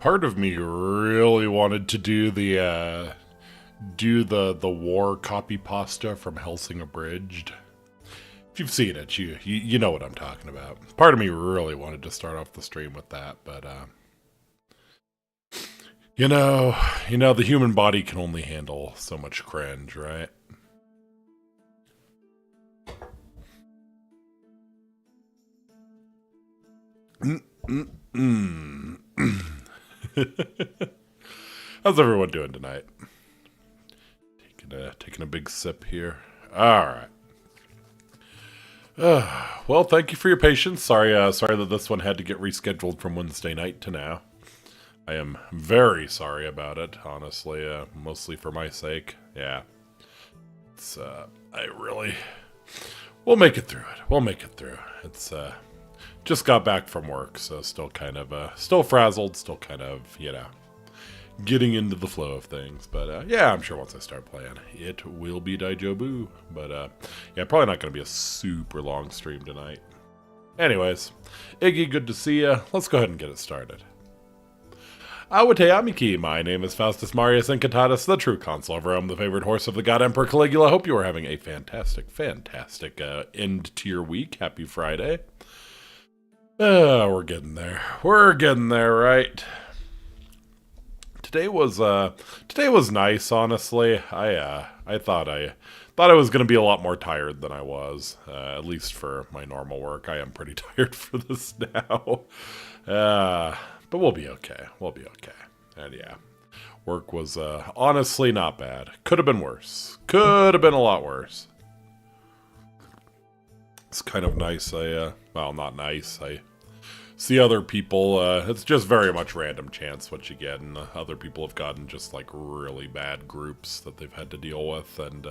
Part of me really wanted to do the war copy pasta from Helsing Abridged. If you've seen it, you know what I'm talking about. Part of me really wanted to start off the stream with that, but you know, the human body can only handle so much cringe, right? How's everyone doing tonight? Taking a big sip here. All right. Well, thank you for your patience. Sorry that this one had to get rescheduled from Wednesday night to now. I am very sorry about it, honestly. Mostly for my sake. Yeah. It's we'll make it through it. We'll make it through. It's just got back from work, so still kind of still frazzled, still kind of, getting into the flow of things. But yeah, I'm sure once I start playing, it will be Daijobu. But yeah, probably not going to be a super long stream tonight. Anyways, Iggy, good to see ya. Let's go ahead and get it started. Awate Amiki, my name is Faustus Marius Incitatus, the true consul of Rome, the favorite horse of the god Emperor Caligula. Hope you are having a fantastic end to your week. Happy Friday. We're getting there. We're getting there, right? Today was nice, honestly. I thought I was going to be a lot more tired than I was, at least for my normal work. I am pretty tired for this now. But we'll be okay. We'll be okay. And yeah, work was honestly not bad. Could have been worse. Could have been a lot worse. It's kind of nice. Well, not nice. I see other people, it's just very much random chance what you get, and other people have gotten just like really bad groups that they've had to deal with, and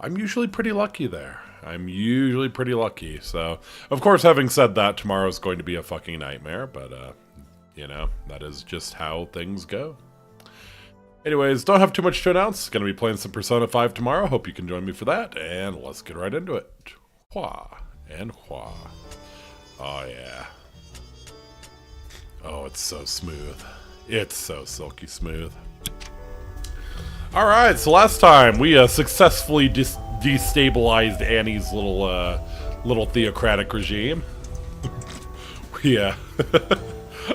I'm usually pretty lucky there. I'm usually pretty lucky. So, of course, having said that, tomorrow's going to be a fucking nightmare, but that is just how things go. Anyways, don't have too much to announce. Gonna be playing some Persona 5 tomorrow. Hope you can join me for that, and let's get right into it. Hua and hua. Oh yeah. Oh, it's so smooth. It's so silky smooth. Alright, so last time we successfully destabilized Annie's little theocratic regime.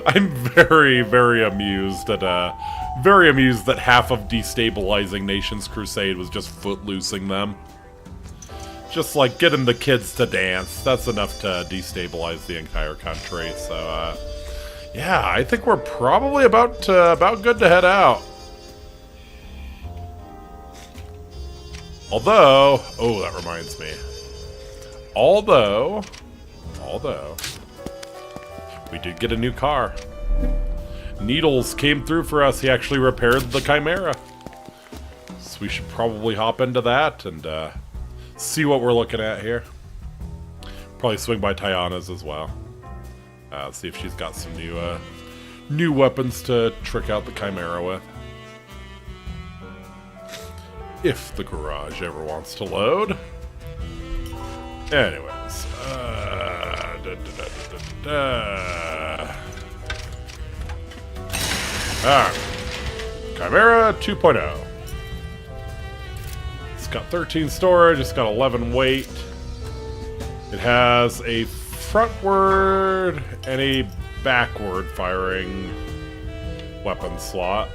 I'm very, very amused that half of Destabilizing Nations Crusade was just footloosing them. Just like getting the kids to dance. That's enough to destabilize the entire country. So, yeah, I think we're probably about good to head out. Although, oh, that reminds me. Although, we did get a new car. Needles came through for us. He actually repaired the Chimera. So we should probably hop into that and see what we're looking at here. Probably swing by Tiana's as well. See if she's got some new weapons to trick out the Chimera with. If the garage ever wants to load. Anyways. Alright. Chimera 2.0. It's got 13 storage, it's got 11 weight. It has a frontward and a backward firing weapon slot.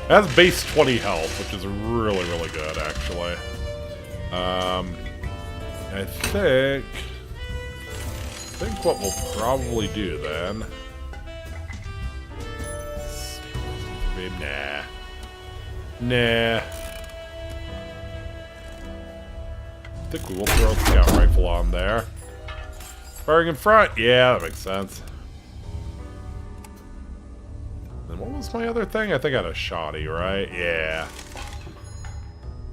It has base 20 health, which is really, really good, actually. I think what we'll probably do then... Nah. I think we will throw the scout rifle on there. Firing in front? Yeah, that makes sense. And what was my other thing? I think I had a shoddy, right? Yeah.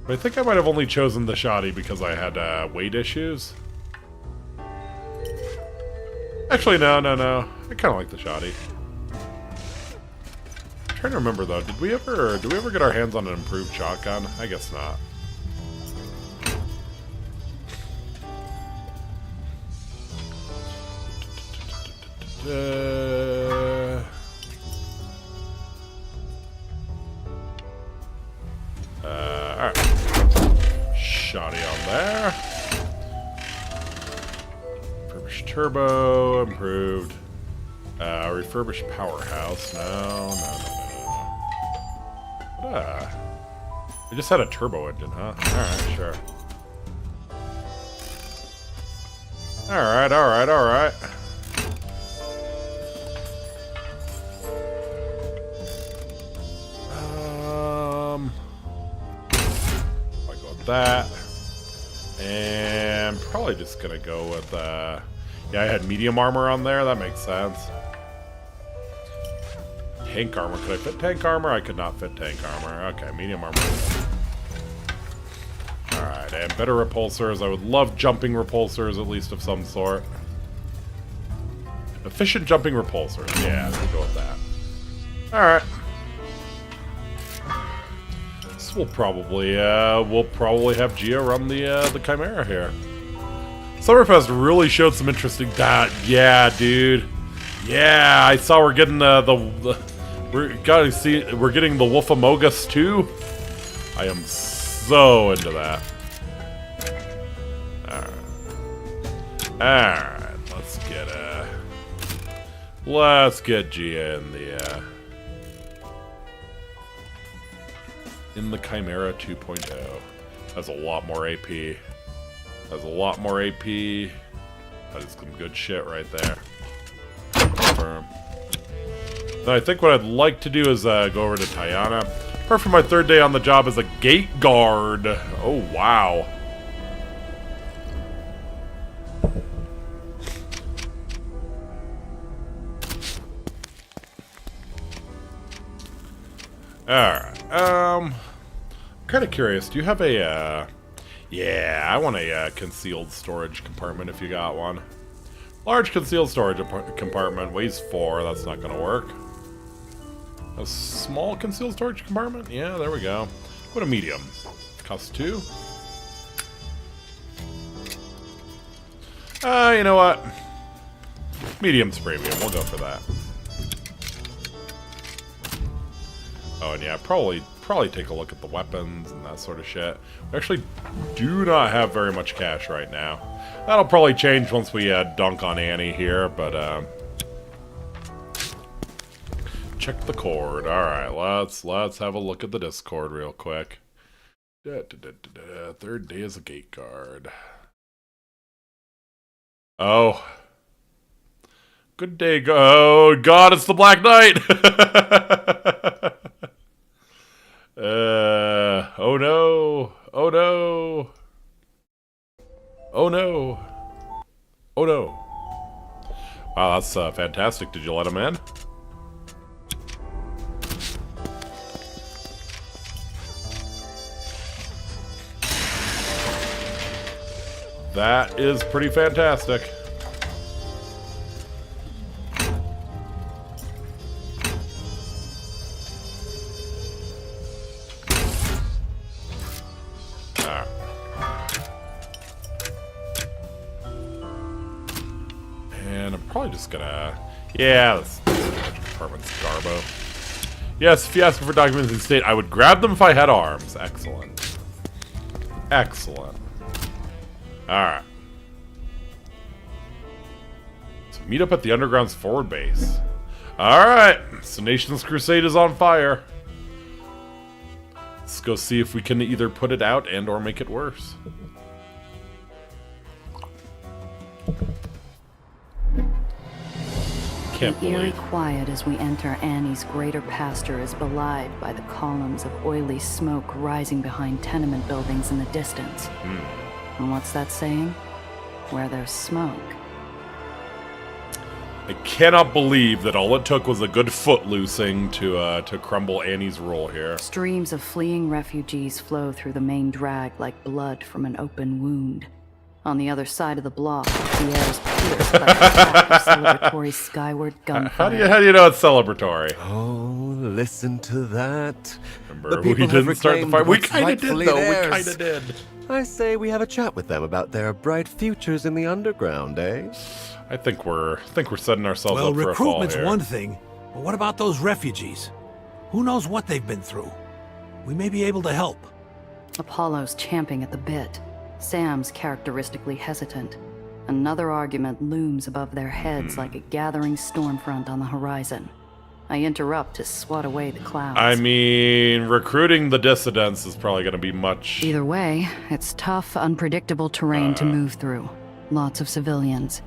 But I think I might have only chosen the shoddy because I had weight issues. Actually, no. I kind of like the shoddy. I'm trying to remember though, did we ever get our hands on an improved shotgun? I guess not. turbo improved. Refurbished powerhouse. No. I just had a turbo engine, huh? Alright, sure. Alright. I go with that. And probably just gonna go with, yeah, I had medium armor on there. That makes sense. Tank armor. Could I fit tank armor? I could not fit tank armor. Okay, medium armor. Alright, and better repulsors. I would love jumping repulsors, at least of some sort. Efficient jumping repulsors. Yeah, we'll go with that. Alright. So we'll probably have Gio run the Chimera here. Summerfest really showed some interesting yeah, dude. Yeah, I saw we're getting we're getting the Wolf Amogus too. I am so into that. Alright, let's get Gia in the Chimera 2.0. That's a lot more AP. That is some good shit right there. Confirm. So I think what I'd like to do is go over to Tiana. Her for my third day on the job as a gate guard. Oh, wow. Alright. I'm kind of curious. Do you have a, yeah, I want a concealed storage compartment if you got one. Large concealed storage compartment. Weighs 4. That's not going to work. A small concealed storage compartment? Yeah, there we go. What a medium. Costs 2. You know what? Medium's premium. We'll go for that. Oh, and yeah, probably take a look at the weapons and that sort of shit. We actually do not have very much cash right now. That'll probably change once we dunk on Annie here, but check the cord. Alright, let's have a look at the Discord real quick. Third day as a gate guard. Oh. Good day, oh god, it's the Black Knight! Oh no! Oh no! Oh no! Oh no! Wow, that's fantastic. Did you let him in? That is pretty fantastic. Just gonna, yeah, this department's garbo. Yes, if you ask for documents in state, I would grab them if I had arms. Excellent. Excellent. Alright. So meet up at the Underground's forward base. Alright, so Nation's Crusade is on fire. Let's go see if we can either put it out and or make it worse. The eerie quiet as we enter Annie's greater pasture is belied by the columns of oily smoke rising behind tenement buildings in the distance. And what's that saying? Where there's smoke. I cannot believe that all it took was a good foot loosing to crumble Annie's rule here. Streams of fleeing refugees flow through the main drag like blood from an open wound. On the other side of the block, the air is pierced by the clap of celebratory skyward gunfire. How do you know it's celebratory? Oh, listen to that. Remember, we didn't start the fire. We kind of did, though. We kind of did. I say we have a chat with them about their bright futures in the underground, eh? I think we're setting ourselves up for a fall here. Well, recruitment's one thing, but what about those refugees? Who knows what they've been through? We may be able to help. Apollo's champing at the bit. Sam's characteristically hesitant. Another argument looms above their heads like a gathering storm front on the horizon. I interrupt to swat away the clouds. I mean, recruiting the dissidents is probably going to be much... Either way, it's tough, unpredictable terrain to move through. Lots of civilians.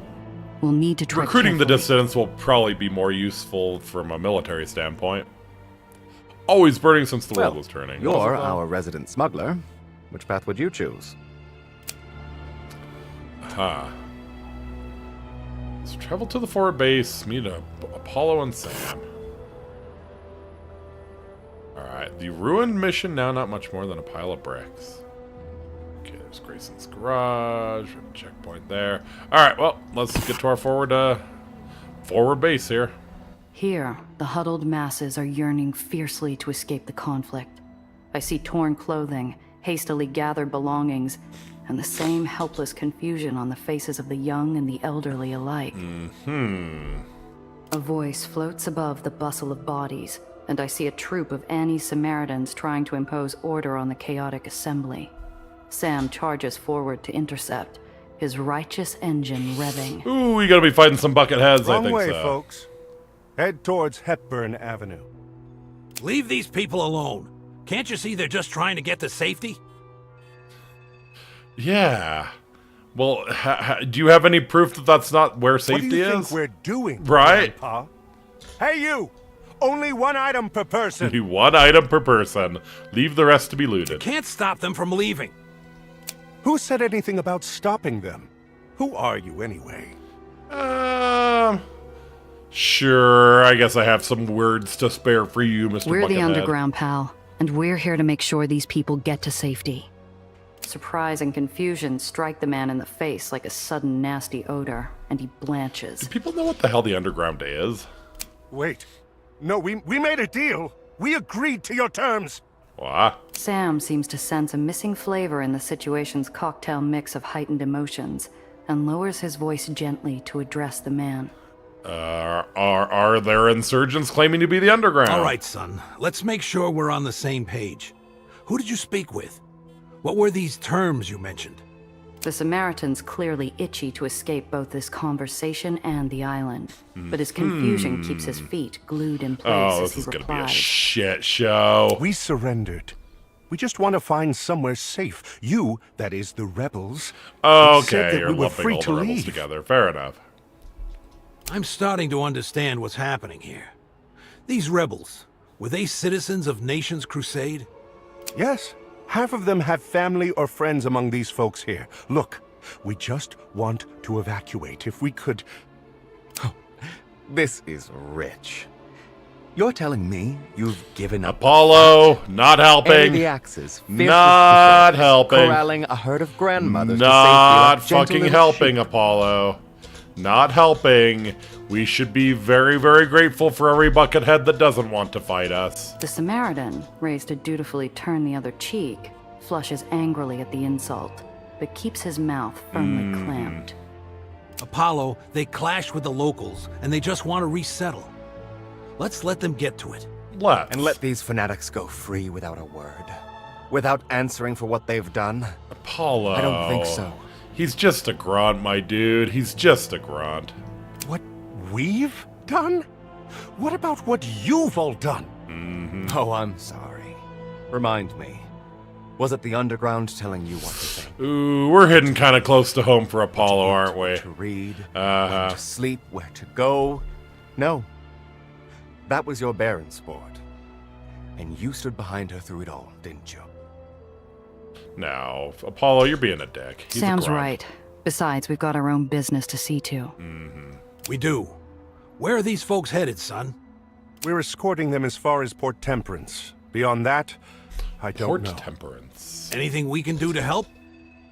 We'll need to tread Recruiting the carefully. dissidents will probably be more useful from a military standpoint. Always burning since the world was turning. You're our resident smuggler. Which path would you choose? Let's travel to the forward base, meet Apollo and Sam. Alright, the ruined mission now not much more than a pile of bricks. Okay, there's Grayson's garage, checkpoint there. Alright, well, let's get to our forward base here. Here, the huddled masses are yearning fiercely to escape the conflict. I see torn clothing, hastily gathered belongings, and the same helpless confusion on the faces of the young and the elderly alike. A voice floats above the bustle of bodies, and I see a troop of Annie's Samaritans trying to impose order on the chaotic assembly. Sam charges forward to intercept, his righteous engine revving. Ooh, we gotta be fighting some bucket heads, I Wrong think way, so. folks. Head towards Hepburn Avenue. Leave these people alone. Can't you see they're just trying to get to safety? Yeah. Well, do you have any proof that that's not where What safety do you is? think we're doing, Right. Grandpa? Hey, you! Only one item per person. Only one item per person. Leave the rest to be looted. Can't stop them from leaving. Who said anything about stopping them? Who are you, anyway? Sure. I guess I have some words to spare for you, Mr. We're the Buckethead. underground, pal, and we're here to make sure these people get to safety. Surprise and confusion strike the man in the face like a sudden nasty odor, and he blanches. Do people know what the hell the underground is? Wait. No, we made a deal. We agreed to your terms. What? Sam seems to sense a missing flavor in the situation's cocktail mix of heightened emotions, and lowers his voice gently to address the man. Are there insurgents claiming to be the underground? All right, son. Let's make sure we're on the same page. Who did you speak with? What were these terms you mentioned? The Samaritan's clearly itchy to escape both this conversation and the island, but his confusion keeps his feet glued in place Oh, as this he is gonna be a replies. shit show. We surrendered. We just want to find somewhere safe. You, that is, the rebels, said Okay, that you're we were lumping free all to the rebels leave. together. Fair enough. I'm starting to understand what's happening here. These rebels, were they citizens of Nation's Crusade? Yes. Half of them have family or friends among these folks here. Look, we just want to evacuate. If we could... This is rich. You're telling me you've given up Apollo, not any of helping. the axes, fiercely Not defenders, helping. corralling a herd of grandmothers Not to safety like gentle fucking little helping, sheep. Apollo. Not helping. We should be very, very grateful for every buckethead that doesn't want to fight us. The Samaritan, raised to dutifully turn the other cheek, flushes angrily at the insult, but keeps his mouth firmly clamped. Apollo, they clashed with the locals, and they just want to resettle. Let's let them get to it. Let's. And let these fanatics go free without a word. Without answering for what they've done. Apollo. I don't think so. He's just a grunt, my dude. He's just a grunt. What we've done? What about what you've all done? Oh, I'm sorry. Remind me. Was it the underground telling you what to think? Ooh, we're hitting kind of close to home for Apollo, aren't we? To read, Uh-huh. when to sleep, where to go? No. That was your Baron sport. And you stood behind her through it all, didn't you? No, Apollo, you're being a dick. He's a Sam's grunt. right. Besides, we've got our own business to see to. We do. Where are these folks headed, son? We're escorting them as far as Port Temperance. Beyond that, I don't Port know. Temperance. Anything we can do to help?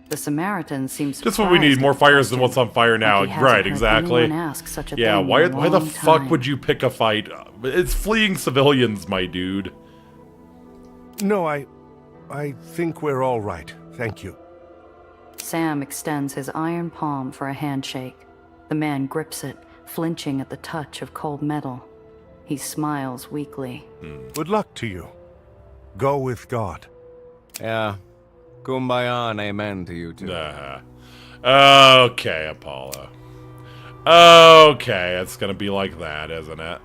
The Samaritan seems Just what we need, surprised more at the fires than question, what's on fire now. like he hasn't Right, heard exactly. anyone ask such a Yeah, thing why in a the long fuck time. would you pick a fight? It's fleeing civilians, my dude. No, I think we're all right. Thank you. Sam extends his iron palm for a handshake. The man grips it, flinching at the touch of cold metal. He smiles weakly. Good luck to you. Go with God. Yeah. Kumbaya and amen to you too. Okay, Apollo. Okay, it's gonna be like that, isn't it?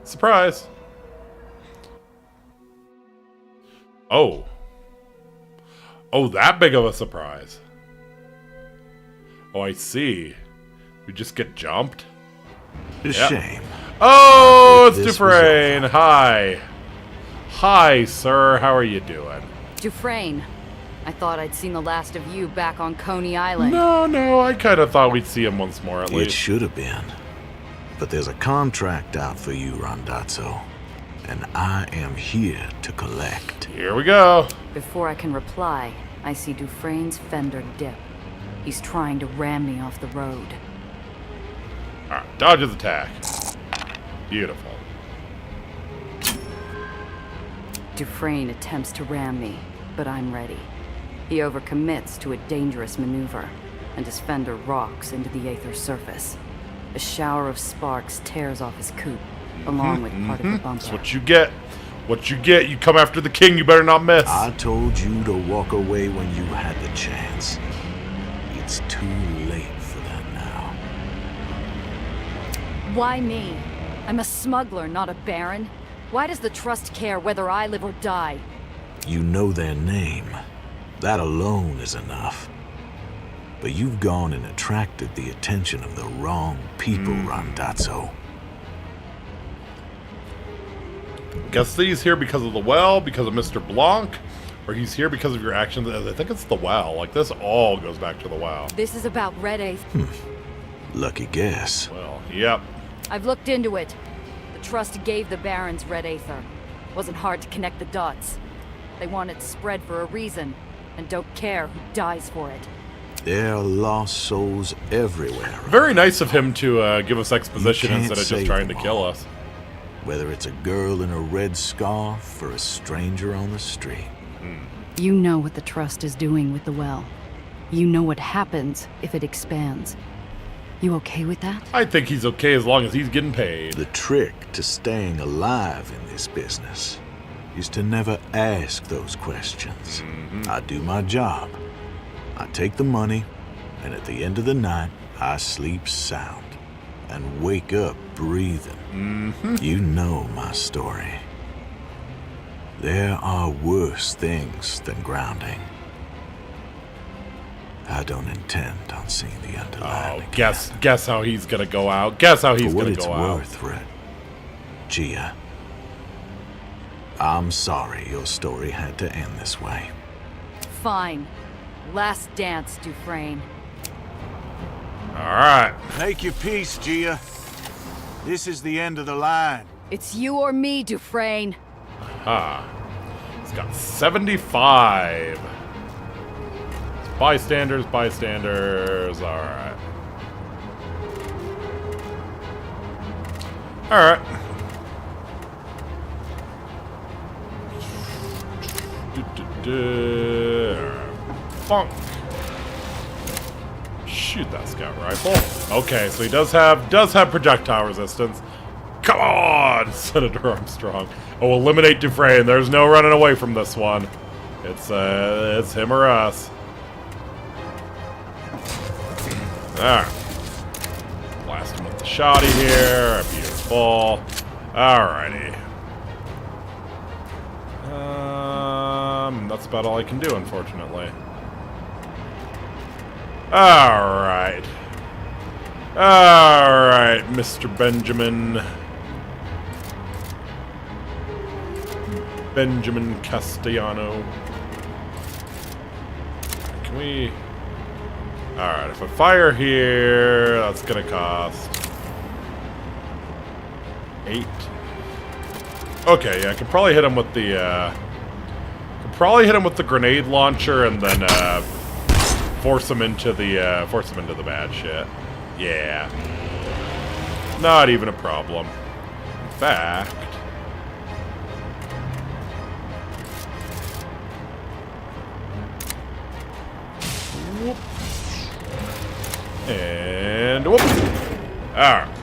Surprise. Oh. Oh, that big of a surprise. Oh, I see. We just get jumped? A Yep. shame. Oh, it's This was Dufresne. Hi. Hi, sir. How are you doing? Dufresne, I thought I'd seen the last of you back on Coney Island. No, I kind of thought we'd see him once more at It least. should have been. But there's a contract out for you, Randazzo. And I am here to collect. Here we go. Before I can reply, I see Dufresne's fender dip. He's trying to ram me off the road. Alright, dodge his attack. Beautiful. Dufresne attempts to ram me, but I'm ready. He overcommits to a dangerous maneuver, and his fender rocks into the Aether surface. A shower of sparks tears off his coupe, along with part of the bumper. That's what you get. What you get. You come after the king, you better not miss. I told you to walk away when you had the chance. It's too late for that now. Why me? I'm a smuggler, not a baron. Why does the Trust care whether I live or die? You know their name. That alone is enough. But you've gone and attracted the attention of the wrong people, Randazzo. Guess that he's here because of the well, because of Mr. Blanc, or he's here because of your actions. I think it's the well. Like, this all goes back to the well. This is about Red Aether. Lucky guess. Well, yep. I've looked into it. The Trust gave the barons Red Aether. Wasn't hard to connect the dots. They want it spread for a reason, and don't care who dies for it. There are lost souls everywhere. Very nice of him to give us exposition You can't instead of just save trying to them kill all. us. Whether it's a girl in a red scarf or a stranger on the street. You know what the Trust is doing with the well. You know what happens if it expands. You okay with that? I think he's okay as long as he's getting paid. The trick to staying alive in this business is to never ask those questions. I do my job. I take the money, and at the end of the night, I sleep sound and wake up breathing. You know my story. There are worse things than grounding. I don't intend on seeing the underlying. Oh, guess how he's gonna go out. Guess how he's For what gonna it's go out. worth, Gia. I'm sorry your story had to end this way. Fine. Last dance, Dufresne. Alright. Make your peace, Gia. This is the end of the line. It's you or me, Dufresne. He's got 75. Bystanders. Alright. Alright. Funk. Shoot that scout rifle. Okay, so he does have projectile resistance. Come on, Senator Armstrong. Oh, eliminate Dufresne. There's no running away from this one. It's him or us. Alright. Blast him with the shotty here. Beautiful. Alrighty. That's about all I can do, unfortunately. Alright. Alright, Mr. Benjamin Castellano. Can we... Alright, if I fire here, that's gonna cost 8. Okay, yeah, I can probably hit him with the grenade launcher and then force him into the bad shit. Yeah. Not even a problem. In fact, whoop. And whoop. Alright.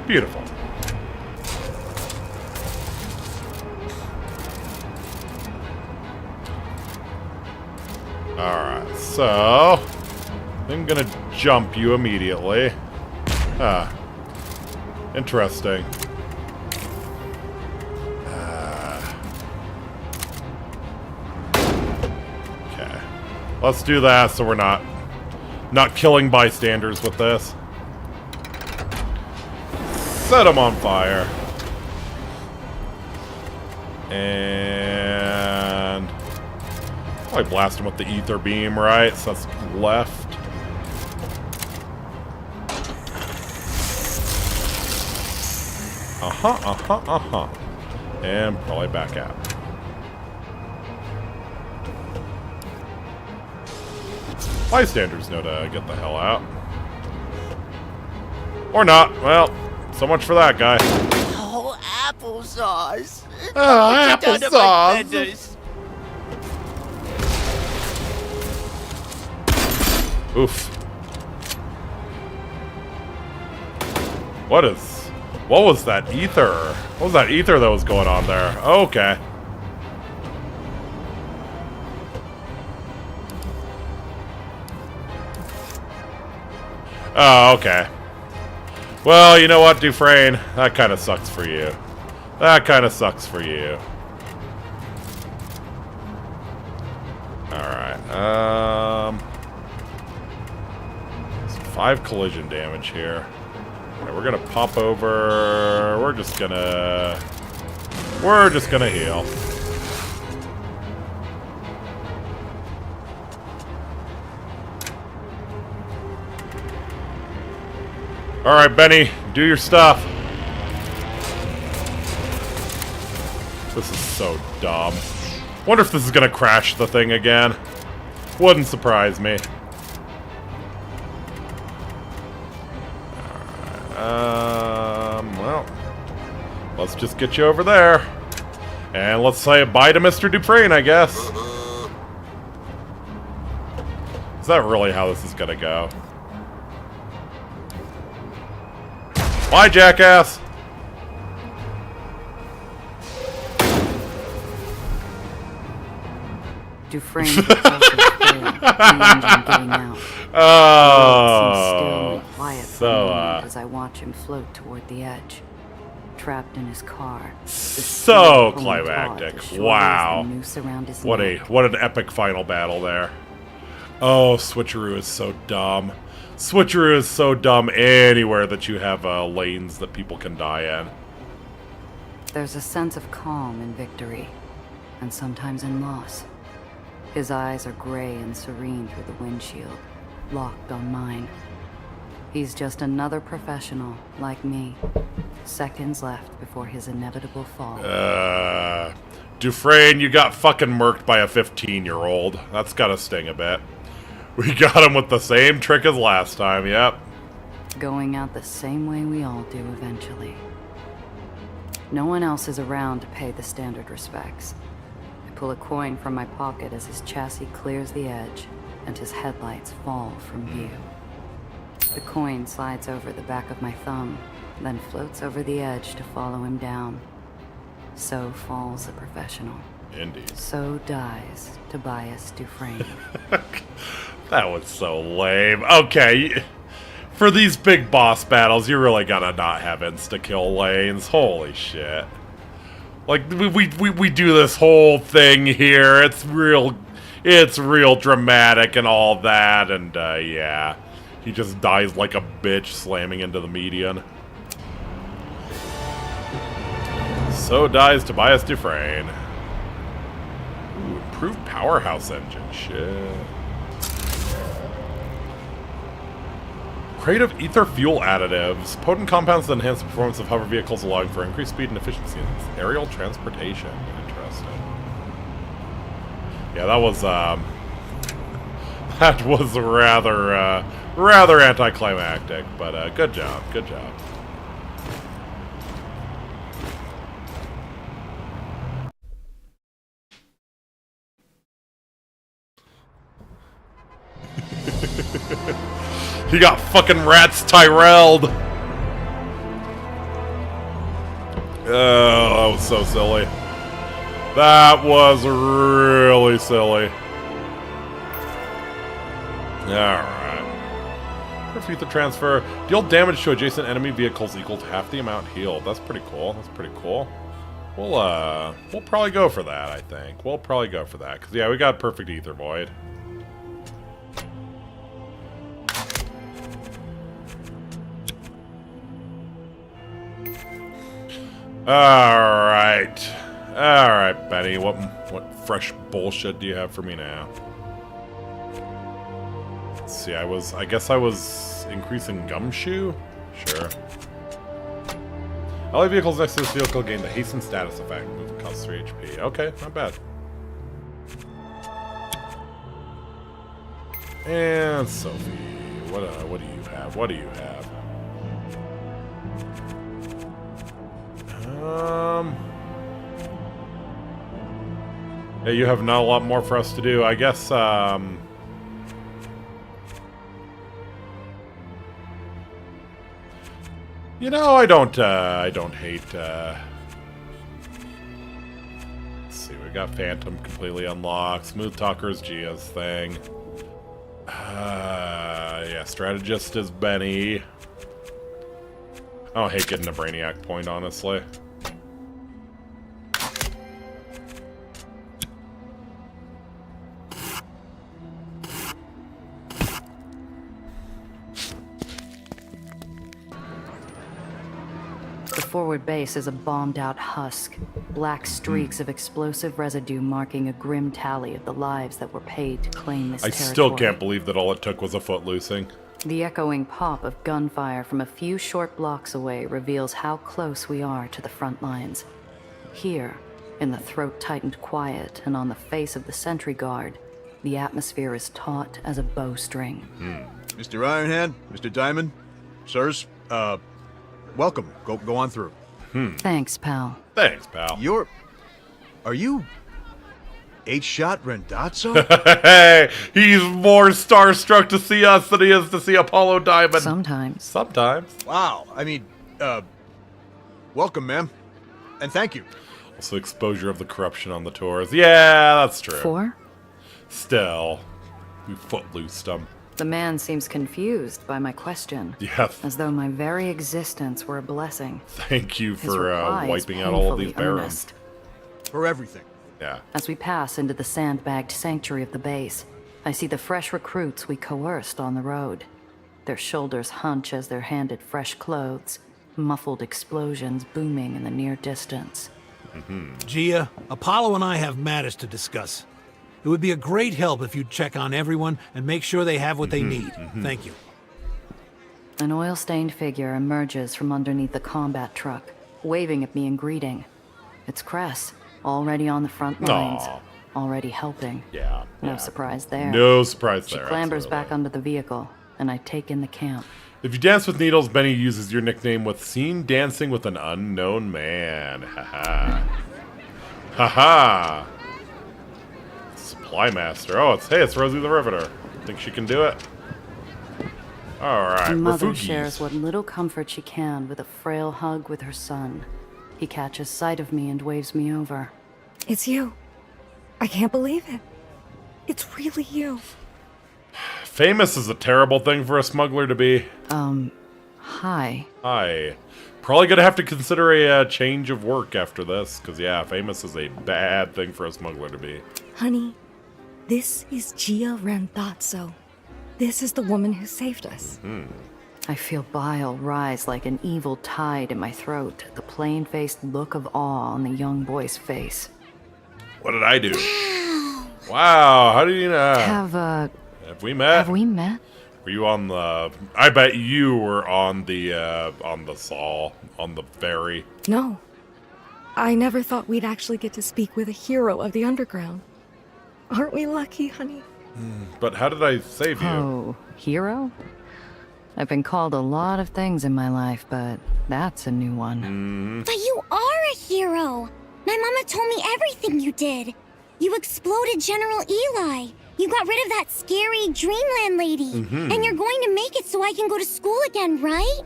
Beautiful. Alright, So, I'm gonna jump you immediately. Interesting. Okay. Let's do that so we're not killing bystanders with this. Set them on fire. And probably blast them with the ether beam, right? So that's left. And probably back out. Bystanders know to get the hell out. Or not. Well, so much for that guy. Oh, applesauce. Oh, Down to my applesauce. fenders. Oof. What was that ether? What was that ether that was going on there? Okay. Oh, okay. Well, you know what, Dufresne? That kind of sucks for you. That kind of sucks for you. Alright, 5 collision damage here. Alright, we're gonna pop over. We're just gonna heal. Alright, Benny, do your stuff. This is so dumb. Wonder if this is gonna crash the thing again. Wouldn't surprise me. Well, let's just get you over there. And let's say bye to Mr. Dufresne, I guess. Is that really how this is gonna go? Bye, jackass! Dufresne controls his failed, the engine getting out. Oh, Seems still and quiet for so, a moment as I watch him float toward the edge, trapped in his car. the so steel pulling taut climactic. as short as the Wow. noose around his What neck. an epic final battle there. Oh, Switcheroo is so dumb. Switcheroo is so dumb anywhere that you have lanes that people can die in. There's a sense of calm in victory, and sometimes in loss. His eyes are gray and serene through the windshield, locked on mine. He's just another professional, like me. Seconds left before his inevitable fall. Dufresne, you got fucking murked by a 15-year-old. That's gotta sting a bit. We got him with the same trick as last time, yep. Going out the same way we all do eventually. No one else is around to pay the standard respects. I pull a coin from my pocket as his chassis clears the edge and his headlights fall from view. The coin slides over the back of my thumb, then floats over the edge to follow him down. So falls a professional. Indeed. So dies Tobias Dufresne. That was so lame. Okay, for these big boss battles, you really gotta not have insta-kill lanes. Holy shit. Like, we do this whole thing here. It's real dramatic and all that, and yeah. He just dies like a bitch slamming into the median. So dies Tobias Dufresne. Ooh, improved powerhouse engine. Shit. Crate of ether fuel additives. Potent compounds that enhance the performance of hover vehicles, allowing for increased speed and efficiency in aerial transportation. Interesting. Yeah, that was rather anticlimactic, but good job, good job. He got fucking rats Tyrelled. Oh, that was so silly. That was really silly. Alright. Perfect ether transfer. Deal damage to adjacent enemy vehicles equal to half the amount healed. That's pretty cool. That's pretty cool. We'll probably go for that, I think. We'll probably go for that. Because, yeah, we got perfect ether void. Alright. Alright, Benny. What fresh bullshit do you have for me now? Let's see, I guess I was increasing gumshoe? Sure. Ally vehicles next to this vehicle gain the hasten status effect. Movement costs 3 HP. Okay, not bad. And Sophie. What do you have? What do you have? Yeah, you have not a lot more for us to do. I guess, you know, I don't hate, let's see, we got Phantom completely unlocked. Smooth Talker is Gia's thing. Yeah, Strategist is Benny. I don't hate getting a Brainiac point, honestly. The forward base is a bombed-out husk. Black streaks of explosive residue marking a grim tally of the lives that were paid to claim this territory. Still can't believe that all it took was a foot loosing. The echoing pop of gunfire from a few short blocks away reveals how close we are to the front lines. Here, in the throat-tightened quiet and on the face of the sentry guard, the atmosphere is taut as a bowstring. Mr. Ironhand, Mr. Diamond, sirs, welcome. Go on through. Thanks, pal. Thanks, pal. Are you 8-Shot Rendazzo? Hey, he's more starstruck to see us than he is to see Apollo Diamond. Sometimes. Sometimes. Wow. I mean, welcome, ma'am. And thank you. Also, exposure of the corruption on the tours. Yeah, that's true. 4? Still, we footloosed him. The man seems confused by my question. Yes. As though my very existence were a blessing. Thank you His for reply is wiping out all of painfully these barons. earnest. For everything. Yeah. As we pass into the sandbagged sanctuary of the base, I see the fresh recruits we coerced on the road. Their shoulders hunch as they're handed fresh clothes, muffled explosions booming in the near distance. Gia, Apollo and I have matters to discuss. It would be a great help if you'd check on everyone and make sure they have what they need. Thank you. An oil-stained figure emerges from underneath the combat truck, waving at me in greeting. It's Cress, already on the front lines, Aw. already helping. Yeah. No surprise there. No surprise She there. clambers absolutely. back under the vehicle, and I take in the camp. If you dance with needles, Benny uses your nickname with seen dancing with an unknown man. Haha. Haha. Supply Master. Oh, it's Rosie the Riveter. Think she can do it? Alright, The mother Refugis. shares what little comfort she can with a frail hug with her son. He catches sight of me and waves me over. It's you. I can't believe it. It's really you. Famous is a terrible thing for a smuggler to be. Hi. Hi. Probably gonna have to consider a change of work after this, because yeah, famous is a bad thing for a smuggler to be. Honey, this is Gia Rendazzo. This is the woman who saved us. I feel bile rise like an evil tide in my throat at the plain-faced look of awe on the young boy's face. What did I do? Wow, how do you know? Have we met? we met? Were you on the... I bet you were on the saw, on the ferry. No. I never thought we'd actually get to speak with a hero of the underground. Aren't we lucky, honey? But how did I save you? Oh, hero? I've been called a lot of things in my life, but that's a new one. But you are a hero! My mama told me everything you did. You exploded General Eli. You got rid of that scary Dreamland lady. And you're going to make it so I can go to school again, right?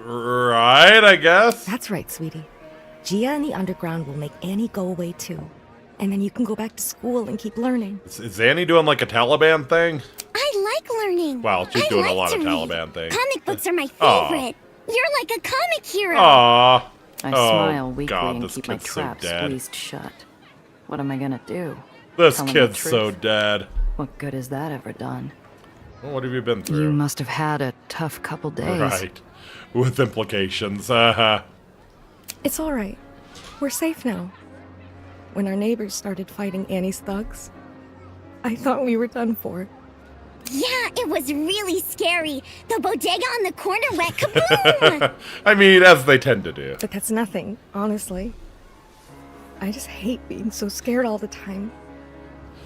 Right, I guess. That's right, sweetie. Gia and the underground will make Annie go away too. And then you can go back to school and keep learning. Is Annie doing like a Taliban thing? I like learning. Well, she's I doing a like lot to of read. Taliban things. Comic books are my Aw. favorite. You're like a comic hero. Aww. I Oh, smile weakly God, and this keep my kid's so trap dead. squeezed shut. What am I gonna do? This Tell him the kid's so truth? dead. What good has that ever done? Well, what have you been You through? must have had a tough couple days. Right. With implications. It's all right. We're safe now. When our neighbors started fighting Annie's thugs, I thought we were done for. Yeah, it was really scary. The bodega on the corner went kaboom! I mean, as they tend to do. But that's nothing, honestly. I just hate being so scared all the time.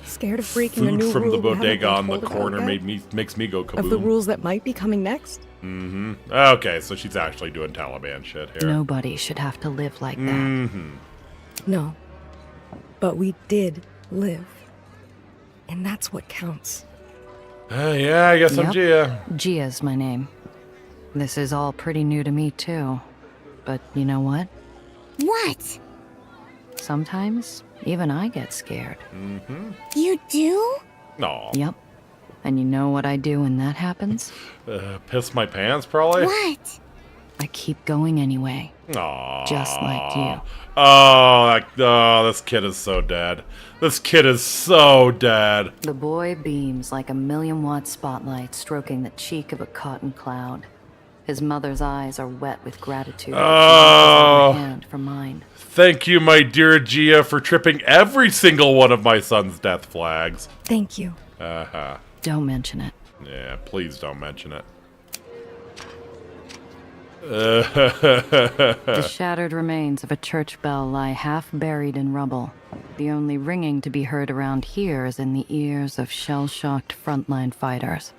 Scared of breaking a Food new from rule the we haven't bodega been on the told about corner yet, makes me go kaboom. of the rules that might be coming next. Mm-hmm. Okay, so she's actually doing Taliban shit here. Nobody should have to live like that. Mm-hmm. No. But we did live. And that's what counts. Yeah, I guess I'm Yep. Gia. Gia's my name. This is all pretty new to me, too. But you know what? What? Sometimes, even I get scared. Mm-hmm. You do? Aw. Yep. And you know what I do when that happens? Piss my pants, probably? What? I keep going anyway. Aww. Just like you. Oh, this kid is so dead. This kid is so dead. The boy beams like a 1,000,000-watt spotlight stroking the cheek of a cotton cloud. His mother's eyes are wet with gratitude as she Oh. reaches out her hand for mine. Thank you, my dear Gia, for tripping every single one of my son's death flags. Thank you. Uh-huh. Don't mention it. Yeah, please don't mention it. The shattered remains of a church bell lie half buried in rubble. The only ringing to be heard around here is in the ears of shell-shocked frontline fighters.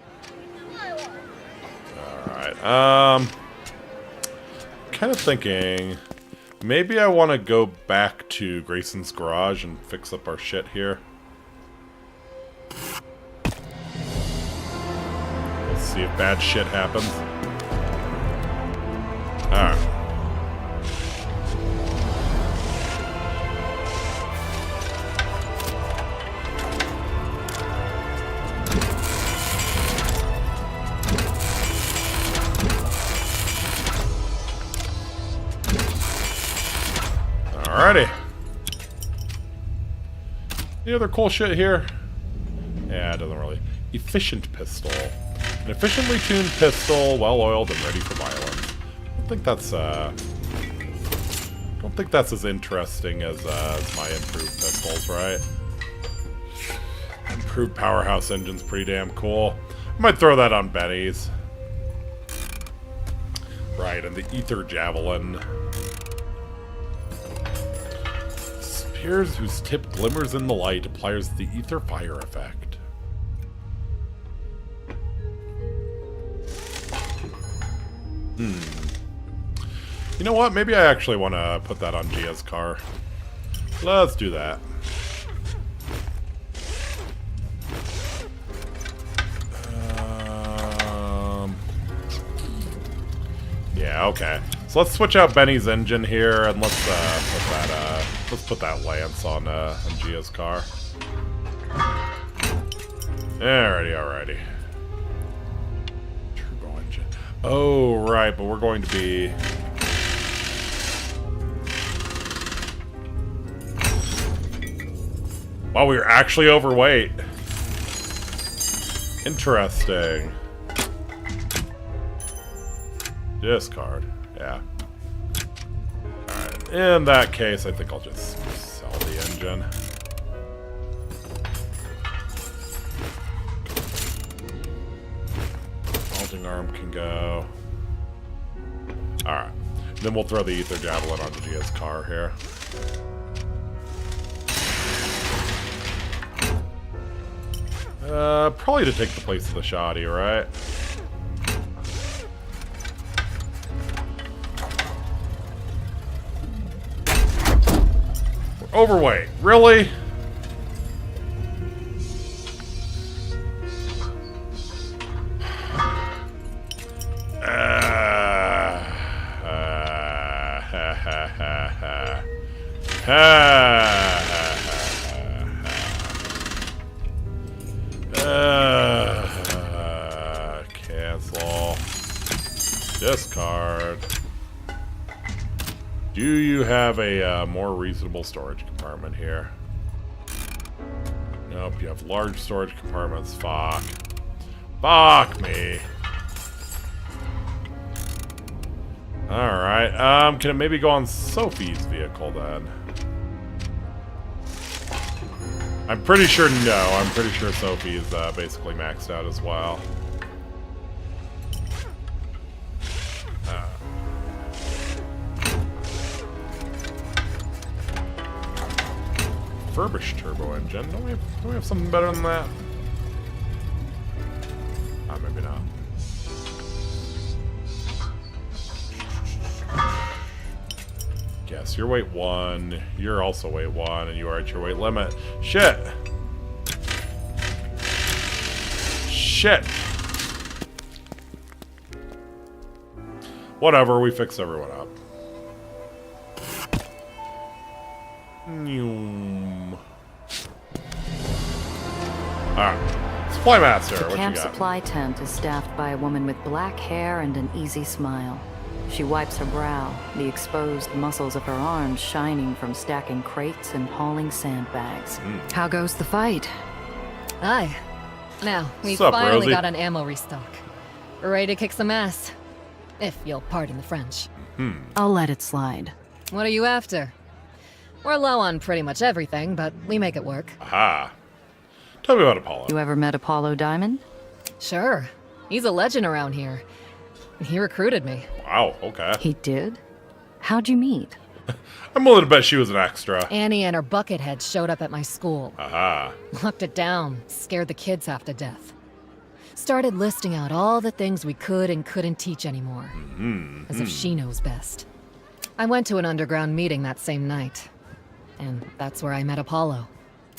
Alright, kind of thinking maybe I want to go back to Grayson's garage and fix up our shit here. Let's see if bad shit happens. Alright. Alrighty. Any other cool shit here? Yeah, it doesn't really. Efficient pistol. An efficiently tuned pistol, well-oiled and ready for violence. I don't think that's as interesting as my improved pistols, right? Improved powerhouse engine's pretty damn cool. I might throw that on Benny's. Right, and the Aether Javelin. Spears whose tip glimmers in the light applies the Aether fire effect. You know what? Maybe I actually want to put that on Gia's car. Let's do that. Yeah, okay. So let's switch out Benny's engine here, and let's put that Lance on Gia's car. Alrighty. Turbo engine. Oh, right, but we're going to be. Wow, we were actually overweight. Interesting. Discard. Yeah. Alright. In that case, I think I'll just sell the engine. Vaulting arm can go. Alright. Then we'll throw the Aether Javelin onto Gia's car here. Probably to take the place of the shoddy, right? We're overweight. Really? Discard. Do you have a more reasonable storage compartment here? Nope, you have large storage compartments. Fuck. Fuck me. Alright, can it maybe go on Sophie's vehicle then? I'm pretty sure no. I'm pretty sure Sophie is basically maxed out as well. Refurbished turbo engine. Don't we have something better than that? Maybe not. Yes, you're weight 1. You're also weight 1, and you are at your weight limit. Shit! Shit! Whatever, we fixed everyone up. Alright. Supply master, The what you camp got? supply tent is staffed by a woman with black hair and an easy smile. She wipes her brow, the exposed muscles of her arms shining from stacking crates and hauling sandbags. How goes the fight? Aye. Now, we Sup, finally Rosie? got an ammo restock. We're ready to kick some ass. If you'll pardon the French. I'll let it slide. What are you after? We're low on pretty much everything, but we make it work. Aha. Tell me about Apollo. You ever met Apollo Diamond? Sure. He's a legend around here. He recruited me. Wow, okay. He did? How'd you meet? I'm willing to bet she was an extra. Annie and her buckethead showed up at my school. Aha. Locked it down, scared the kids half to death. Started listing out all the things we could and couldn't teach anymore. As if she knows best. I went to an underground meeting that same night. And that's where I met Apollo.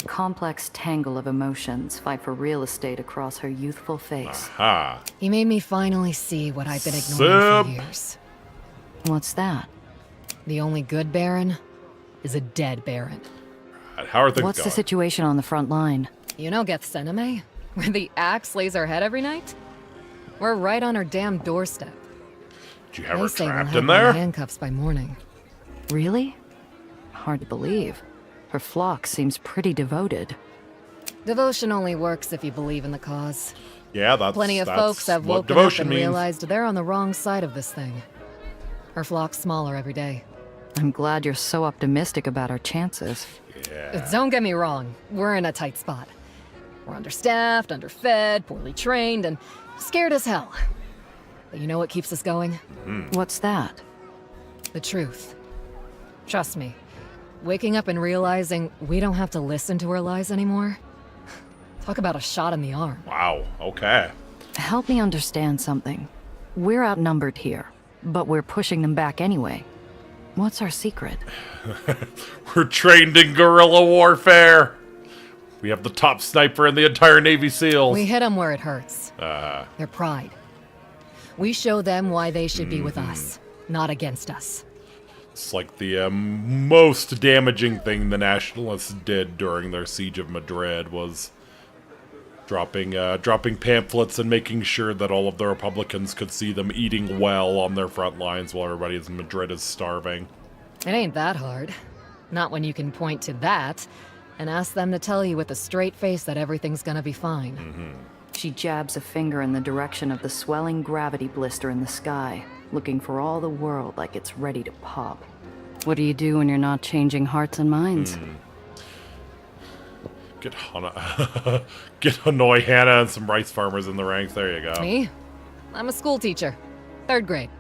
Complex tangle of emotions fight for real estate across her youthful face. Aha. He made me finally see what I've been ignoring for years. What's that? The only good Baron is a dead Baron. How are things What's going? the situation on the front line? You know Gethsemane? Where the axe lays her head every night? We're right on her damn doorstep. Did you have They her say we'll trapped have in her there? handcuffs by morning. Really? Hard to believe. Her flock seems pretty devoted. Devotion only works if you believe in the cause. Yeah, that's Plenty of that's folks have what woken up devotion and means. realized they're on the wrong side of this thing. Her flock's smaller every day. I'm glad you're so optimistic about our chances. Yeah. Don't get me wrong, we're in a tight spot. We're understaffed, underfed, poorly trained, and scared as hell. But you know what keeps us going? What's that? The truth. Trust me, waking up and realizing we don't have to listen to her lies anymore. Talk about a shot in the arm. Wow, okay. Help me understand something. We're outnumbered here, but we're pushing them back anyway. What's our secret? We're trained in guerrilla warfare. We have the top sniper in the entire Navy SEALs. We hit them where it hurts. Their pride. We show them why they should be with us, not against us. It's like the most damaging thing the Nationalists did during their siege of Madrid was dropping pamphlets and making sure that all of the Republicans could see them eating well on their front lines while everybody in Madrid is starving. It ain't that hard. Not when you can point to that and ask them to tell you with a straight face that everything's gonna be fine. She jabs a finger in the direction of the swelling gravity blister in the sky, looking for all the world like it's ready to pop. What do you do when you're not changing hearts and minds? Get Hanoi Hannah and some rice farmers in the ranks. There you go. Me? I'm a school teacher. 3rd grade.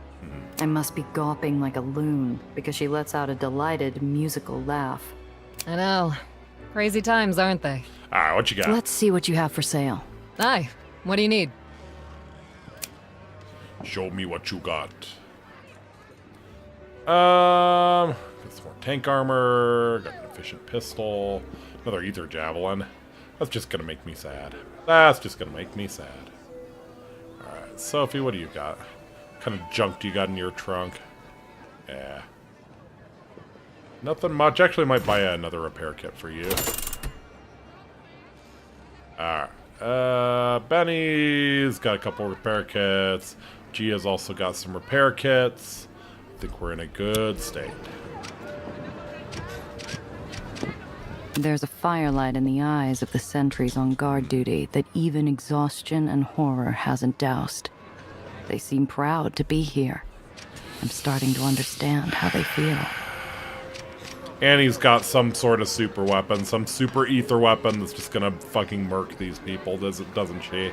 I must be gawping like a loon because she lets out a delighted musical laugh. I know. Crazy times, aren't they? Alright, what you got? Let's see what you have for sale. Aye. What do you need? Show me what you got. Got some more tank armor, got an efficient pistol, another ether javelin. That's just gonna make me sad. That's just gonna make me sad. Alright, Sophie, what do you got? What kind of junk do you got in your trunk? Yeah. Nothing much. Actually, might buy another repair kit for you. Alright. Benny's got a couple repair kits. Gia's also got some repair kits. I think we're in a good state. There's a firelight in the eyes of the sentries on guard duty that even exhaustion and horror hasn't doused. They seem proud to be here. I'm starting to understand how they feel. Annie's got some sort of super weapon, some super ether weapon that's just gonna fucking murk these people, doesn't she?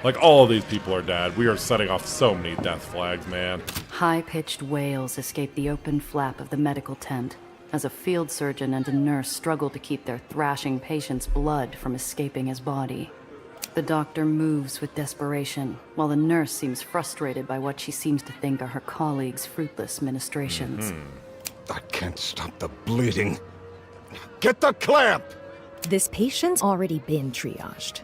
Like, all of these people are dead. We are setting off so many death flags, man. High-pitched wails escape the open flap of the medical tent as a field surgeon and a nurse struggle to keep their thrashing patient's blood from escaping his body. The doctor moves with desperation, while the nurse seems frustrated by what she seems to think are her colleagues' fruitless ministrations. I can't stop the bleeding. Get the clamp! This patient's already been triaged.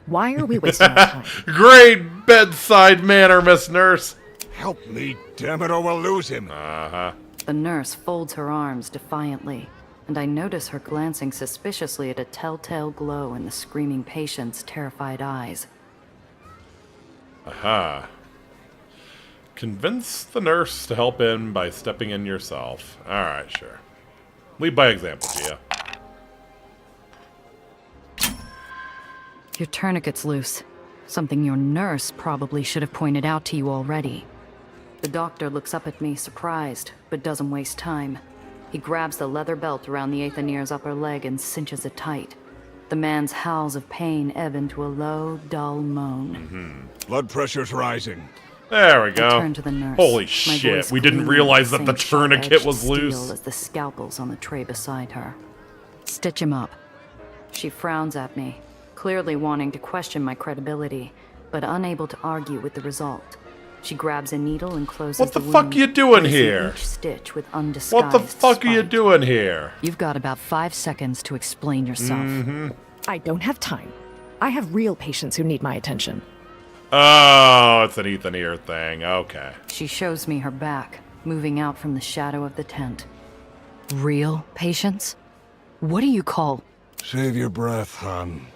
Why are we wasting our time? Great bedside manner, Miss Nurse. Help me, damn it, or we'll lose him. The nurse folds her arms defiantly, and I notice her glancing suspiciously at a telltale glow in the screaming patient's terrified eyes. Aha. Convince the nurse to help in by stepping in yourself. Alright, sure. Lead by example, Gia. Your tourniquet's loose. Something your nurse probably should have pointed out to you already. The doctor looks up at me, surprised, but doesn't waste time. He grabs the leather belt around the AETHER's upper leg and cinches it tight. The man's howls of pain ebb into a low, dull moan. Blood pressure's rising. There we go. I turn to the nurse. Holy My shit, voice we didn't gleaming realize with that the the same tourniquet sharp-edged was steel loose. as the scalpels on the tray beside her. Stitch him up. She frowns at me, clearly wanting to question my credibility, but unable to argue with the result. She grabs a needle and closes What the wound, fuck are you doing placing here? each stitch with undisguised What the fuck are you spite. doing here? You've got about 5 seconds to explain yourself. I don't have time. I have real patients who need my attention. Oh, it's an AETHER thing. Okay. She shows me her back, moving out from the shadow of the tent. Real patients? What do you call... Save your breath, hon.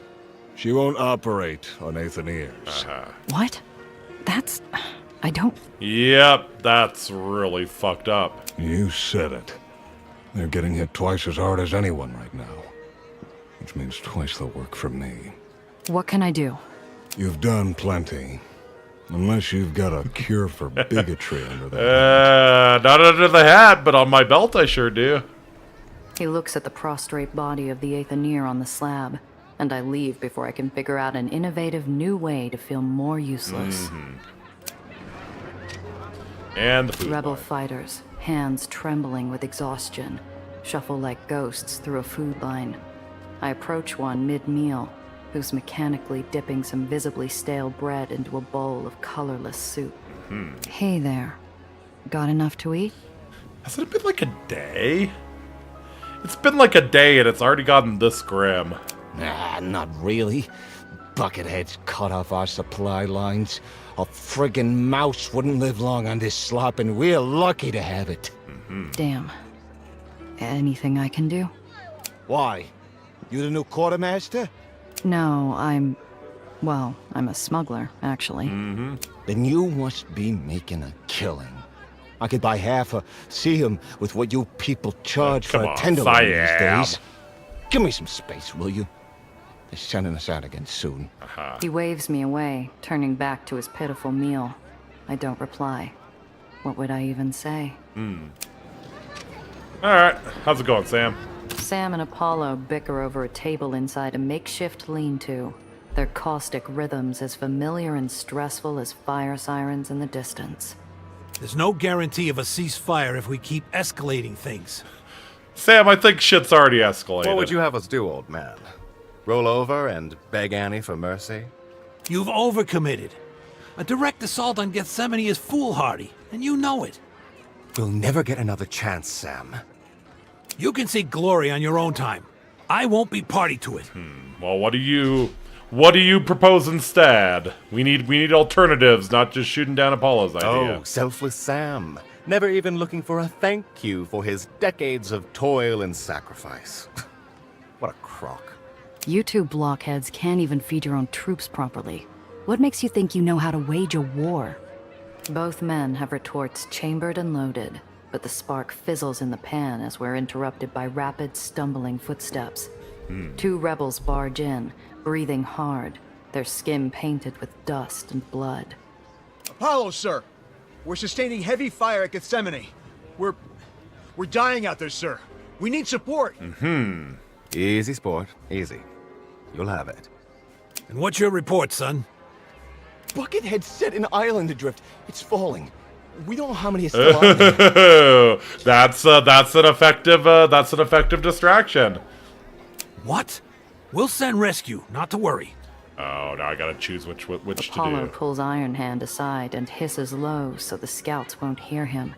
She won't operate on AETHERs. What? That's... I don't... Yep, that's really fucked up. You said it. They're getting hit twice as hard as anyone right now. Which means twice the work for me. What can I do? You've done plenty. Unless you've got a cure for bigotry under that. Not under the hat, but on my belt I sure do. He looks at the prostrate body of the AETHER on the slab, and I leave before I can figure out an innovative new way to feel more useless. And the food Rebel line. fighters, hands trembling with exhaustion, shuffle like ghosts through a food line. I approach one mid-meal, who's mechanically dipping some visibly stale bread into a bowl of colorless soup. Hey there. Got enough to eat? Has it been like a day? It's been like a day and it's already gotten this grim. Nah, not really. Bucketheads cut off our supply lines. A friggin' mouse wouldn't live long on this slop, and we're lucky to have it. Damn. Anything I can do? Why? You the new quartermaster? No, I'm a smuggler, actually. Then you must be making a killing. I could buy half a seum with what you people charge Come for on, a tenderloin these Siam. days. Give me some space, will you? They're sending us out again soon. He waves me away, turning back to his pitiful meal. I don't reply. What would I even say? Alright, how's it going, Sam? Sam and Apollo bicker over a table inside a makeshift lean-to, their caustic rhythms as familiar and stressful as fire sirens in the distance. There's no guarantee of a ceasefire if we keep escalating things. Sam, I think shit's already escalated. What would you have us do, old man? Roll over and beg Annie for mercy? You've overcommitted. A direct assault on Gethsemane is foolhardy, and you know it. We'll never get another chance, Sam. You can seek glory on your own time. I won't be party to it. Well, what do you propose instead? We need alternatives, not just shooting down Apollo's idea. Oh, selfless Sam. Never even looking for a thank you for his decades of toil and sacrifice. What a crock. You two blockheads can't even feed your own troops properly. What makes you think you know how to wage a war? Both men have retorts chambered and loaded, but the spark fizzles in the pan as we're interrupted by rapid, stumbling footsteps. 2 rebels barge in, breathing hard, their skin painted with dust and blood. Apollo, sir! We're sustaining heavy fire at Gethsemane. We're dying out there, sir. We need support. Easy, sport. Easy. You'll have it. And what's your report, son? Buckethead set an island adrift. It's falling. We don't know how many is still out there. That's an effective distraction. What? We'll send rescue, not to worry. Oh, now I gotta choose which to Apollo do. pulls Iron Hand aside and hisses low so the scouts won't hear him.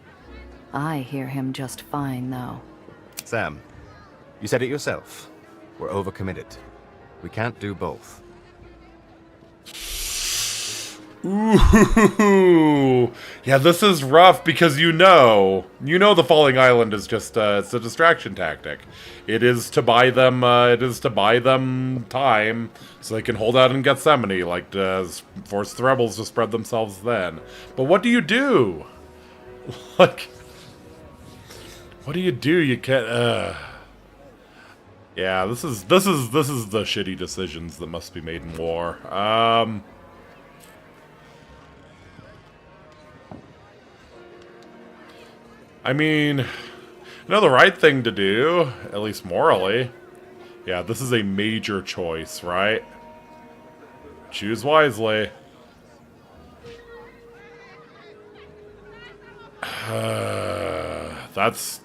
I hear him just fine, though. Sam, you said it yourself. We're overcommitted. We can't do both. Ooh, yeah, this is rough because you know the falling island is just it's a distraction tactic. It is to buy them time so they can hold out in Gethsemane, like to force the rebels to spread themselves then. But what do you do? Like, what do? You can't. Yeah, this is the shitty decisions that must be made in war. I mean, the right thing to do, at least morally. Yeah, this is a major choice, right? Choose wisely. That's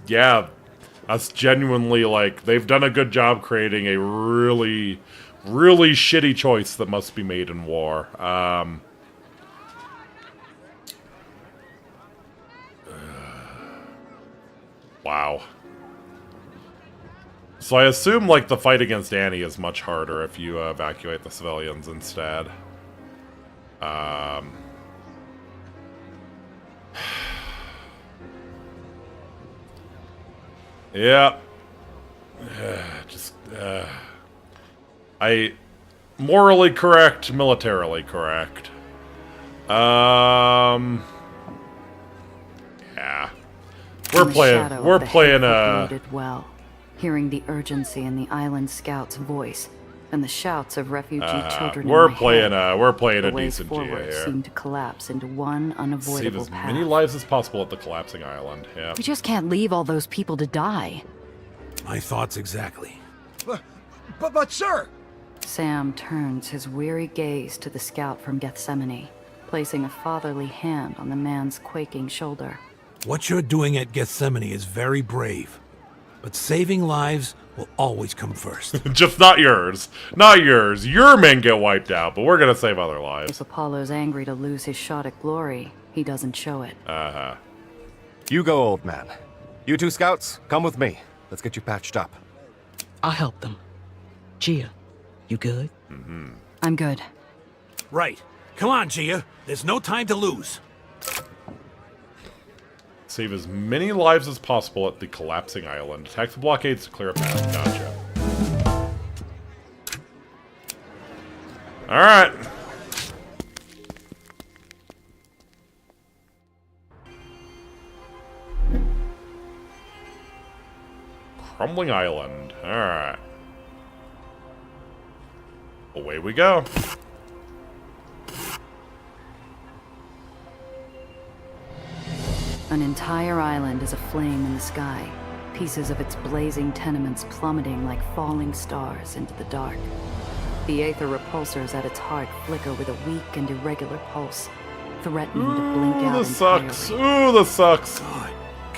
genuinely, like, they've done a good job creating a really, really shitty choice that must be made in war. Wow. So I assume, like, the fight against Annie is much harder if you evacuate the civilians instead. Yeah. I morally correct, militarily correct. Yeah. We're playing well, hearing the urgency in the island scout's voice and the shouts of refugee children. We're playing a ways decent forward GA here. seem to collapse into one unavoidable Save as path. many lives as possible at the collapsing island. Yeah. We just can't leave all those people to die. My thoughts exactly. But sir! Sam turns his weary gaze to the scout from Gethsemane, placing a fatherly hand on the man's quaking shoulder. What you're doing at Gethsemane is very brave, but saving lives will always come first. Just not yours. Not yours. Your men get wiped out, but we're gonna save other lives. If Apollo's angry to lose his shot at glory, he doesn't show it. You go, old man. You 2 scouts, come with me. Let's get you patched up. I'll help them. Gia, you good? I'm good. Right. Come on, Gia. There's no time to lose. Save as many lives as possible at the collapsing island. Attack the blockades to clear a path. Gotcha. Alright. Crumbling island. Alright. Away we go. An entire island is aflame in the sky, pieces of its blazing tenements plummeting like falling stars into the dark. The aether repulsors at its heart flicker with a weak and irregular pulse, threatening to blink out This sucks. entirely. Ooh, this sucks.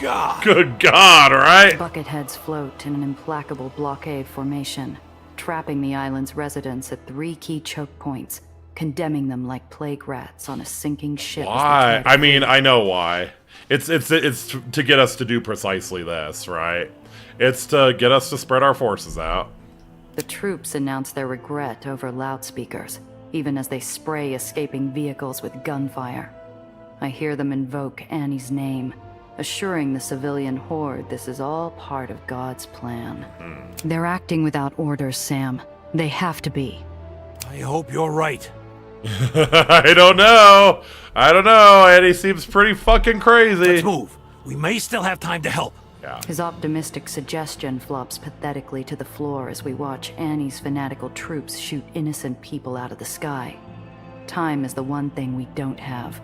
God. Good God, right? Bucketheads float in an implacable blockade formation, trapping the island's residents at 3 key choke points, condemning them like plague rats on a sinking ship. Why? I mean, I know why. It's to get us to do precisely this, right? It's to get us to spread our forces out. The troops announce their regret over loudspeakers, even as they spray escaping vehicles with gunfire. I hear them invoke Annie's name, assuring the civilian horde this is all part of God's plan. They're acting without orders, Sam. They have to be. I hope you're right. I don't know. Eddie seems pretty fucking crazy. Let's move. We may still have time to help. Yeah. His optimistic suggestion flops pathetically to the floor as we watch Annie's fanatical troops shoot innocent people out of the sky. Time is the one thing we don't have.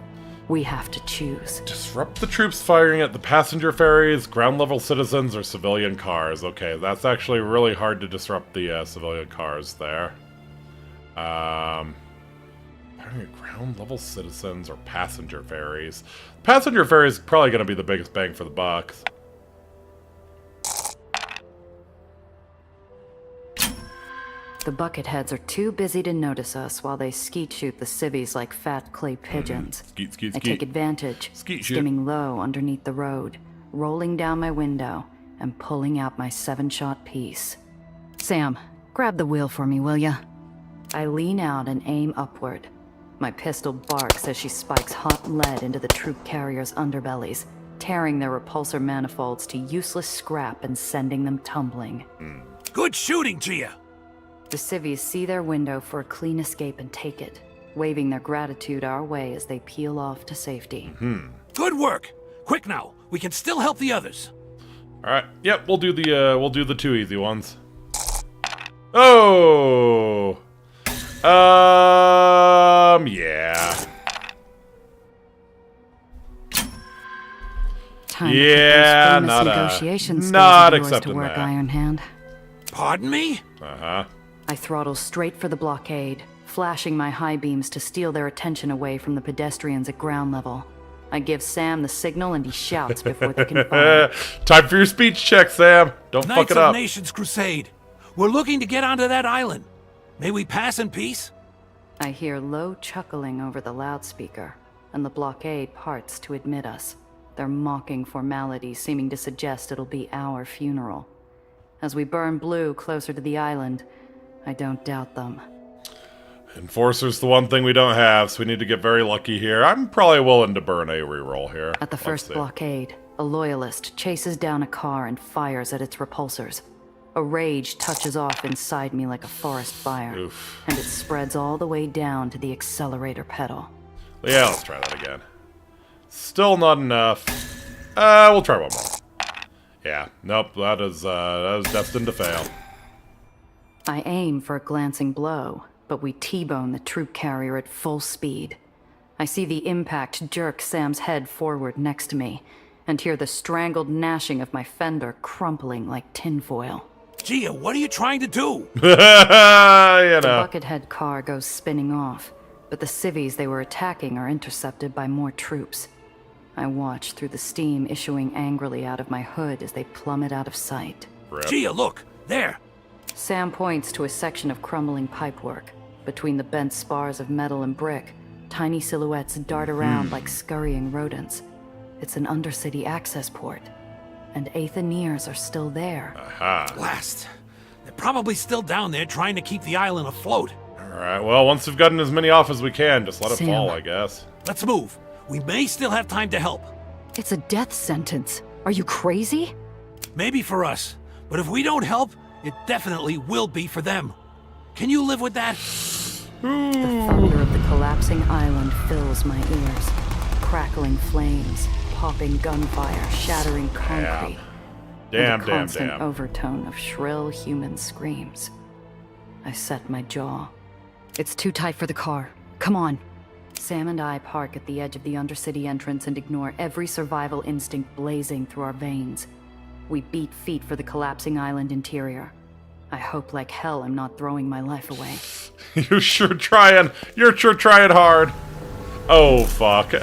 We have to choose. Disrupt the troops firing at the passenger ferries, ground-level citizens, or civilian cars. Okay, that's actually really hard to disrupt the civilian cars there. Firing at ground-level citizens or passenger ferries. Passenger ferries probably going to be the biggest bang for the buck. The bucketheads are too busy to notice us while they skeet shoot the civvies like fat clay pigeons. Skeet, skeet, I skeet. take advantage, Skeet shoot. skimming low underneath the road, rolling down my window, and pulling out my 7-shot piece. Sam, grab the wheel for me, will ya? I lean out and aim upward. My pistol barks as she spikes hot lead into the troop carriers' underbellies, tearing their repulsor manifolds to useless scrap and sending them tumbling. Good shooting, Gia. The civvies see their window for a clean escape and take it, waving their gratitude our way as they peel off to safety. Good work. Quick now. We can still help the others. All right. Yep, we'll do the 2 easy ones. Oh. Yeah. Time Yeah, to put those famous not negotiation skills not of yours to accepting work, that. Iron Hand. Pardon me? Uh-huh. I throttle straight for the blockade, flashing my high beams to steal their attention away from the pedestrians at ground level. I give Sam the signal and he shouts before they can fire. Time for your speech check, Sam. Don't fuck Knights it of up. Nations Crusade. We're looking to get onto that island. May we pass in peace? I hear low chuckling over the loudspeaker, and the blockade parts to admit us, their mocking formality seeming to suggest it'll be our funeral. As we burn blue closer to the island, I don't doubt them. Enforcer's the one thing we don't have, so we need to get very lucky here. I'm probably willing to burn a reroll here. At the first blockade, a loyalist chases down a car and fires at its repulsors. A rage touches off inside me like a forest fire, and it spreads all the way down to the accelerator pedal. Yeah, let's try that again. Still not enough. We'll try one more. Yeah, nope, that is destined to fail. I aim for a glancing blow, but we T-bone the troop carrier at full speed. I see the impact jerk Sam's head forward next to me, and hear the strangled gnashing of my fender crumpling like tinfoil. Gia, what are you trying to do? The buckethead car goes spinning off, but the civvies they were attacking are intercepted by more troops. I watch through the steam issuing angrily out of my hood as they plummet out of sight. Gia, look! There! Sam points to a section of crumbling pipework. Between the bent spars of metal and brick, tiny silhouettes dart around like scurrying rodents. It's an undercity access port. And AETHER are still there. Blast. They're probably still down there trying to keep the island afloat. Alright, well, once we've gotten as many off as we can, just let it Sam. fall, I guess. Let's move. We may still have time to help. It's a death sentence. Are you crazy? Maybe for us. But if we don't help, it definitely will be for them. Can you live with that? The thunder of the collapsing island fills my ears. Crackling flames, popping gunfire, shattering concrete. Damn, and a damn, constant damn. overtone of shrill human screams. I set my jaw. It's too tight for the car. Come on. Sam and I park at the edge of the Undercity entrance and ignore every survival instinct blazing through our veins. We beat feet for the collapsing island interior. I hope like hell I'm not throwing my life away. You're sure trying hard. Oh, fuck. The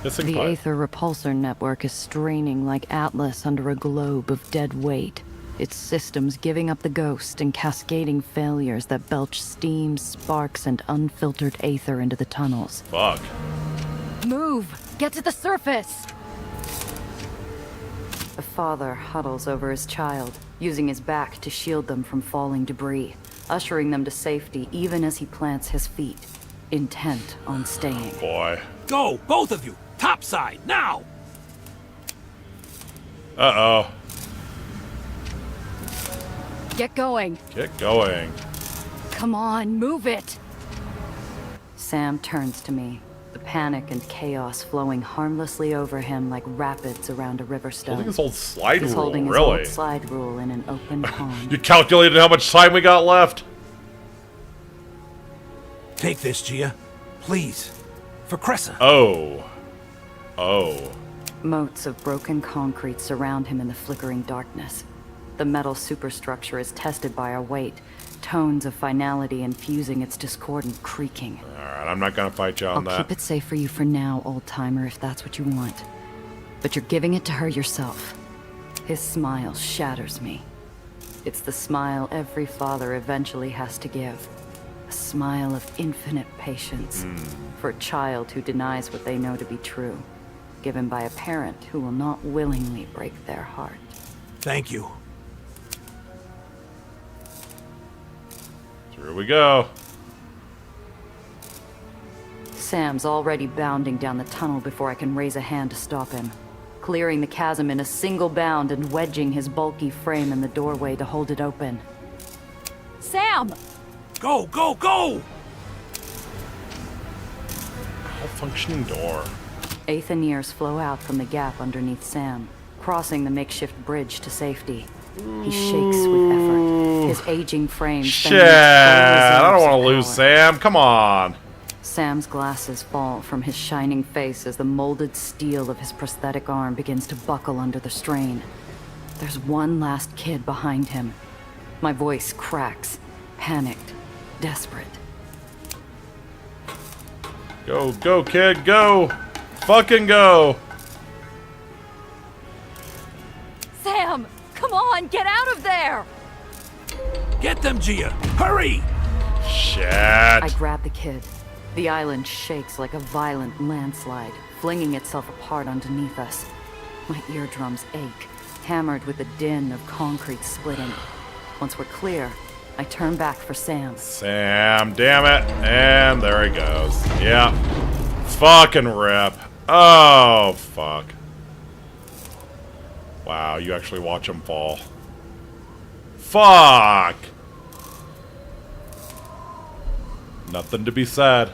AETHER repulsor network is straining like Atlas under a globe of dead weight. Its systems giving up the ghost and cascading failures that belch steam, sparks, and unfiltered AETHER into the tunnels. Fuck. Move! Get to the surface! A father huddles over his child, using his back to shield them from falling debris, ushering them to safety even as he plants his feet, intent on staying. Boy. Go, both of you! Topside, now! Uh-oh. Get going. Get going. Come on, move it. Sam turns to me, the panic and chaos flowing harmlessly over him like rapids around a river stone. Holding his old slide He's rule, holding his really? old slide rule in an open palm. You calculated how much time we got left? Take this, Gia. Please. For Cressa. Oh. Oh. Motes of broken concrete surround him in the flickering darkness. The metal superstructure is tested by our weight, tones of finality infusing its discordant creaking. Alright, I'm not gonna fight you on that. I'll keep it safe for you for now, old-timer, if that's what you want. But you're giving it to her yourself. His smile shatters me. It's the smile every father eventually has to give. A smile of infinite patience for a child who denies what they know to be true, given by a parent who will not willingly break their heart. Thank you. Here we go. Sam's already bounding down the tunnel before I can raise a hand to stop him, clearing the chasm in a single bound and wedging his bulky frame in the doorway to hold it open. Sam! Go, go, go! Functioning door. AETHER flow out from the gap underneath Sam, crossing the makeshift bridge to safety. He shakes with effort, his aging frame Shit! I don't want to lose Sam. Come on. Sam's glasses fall from his shining face as the molded steel of his prosthetic arm begins to buckle under the strain. There's one last kid behind him. My voice cracks, panicked, desperate. Go, go, kid, go! Fucking go! Sam! Come on, get out of there! Get them, Gia! Hurry! Shit! I grab the kid. The island shakes like a violent landslide, flinging itself apart underneath us. My eardrums ache, hammered with the din of concrete splitting. Once we're clear, I turn back for Sam. Sam, damn it. And there he goes. Yeah. Fucking rip. Oh, fuck. Wow, you actually watch him fall. Fuck! Nothing to be said.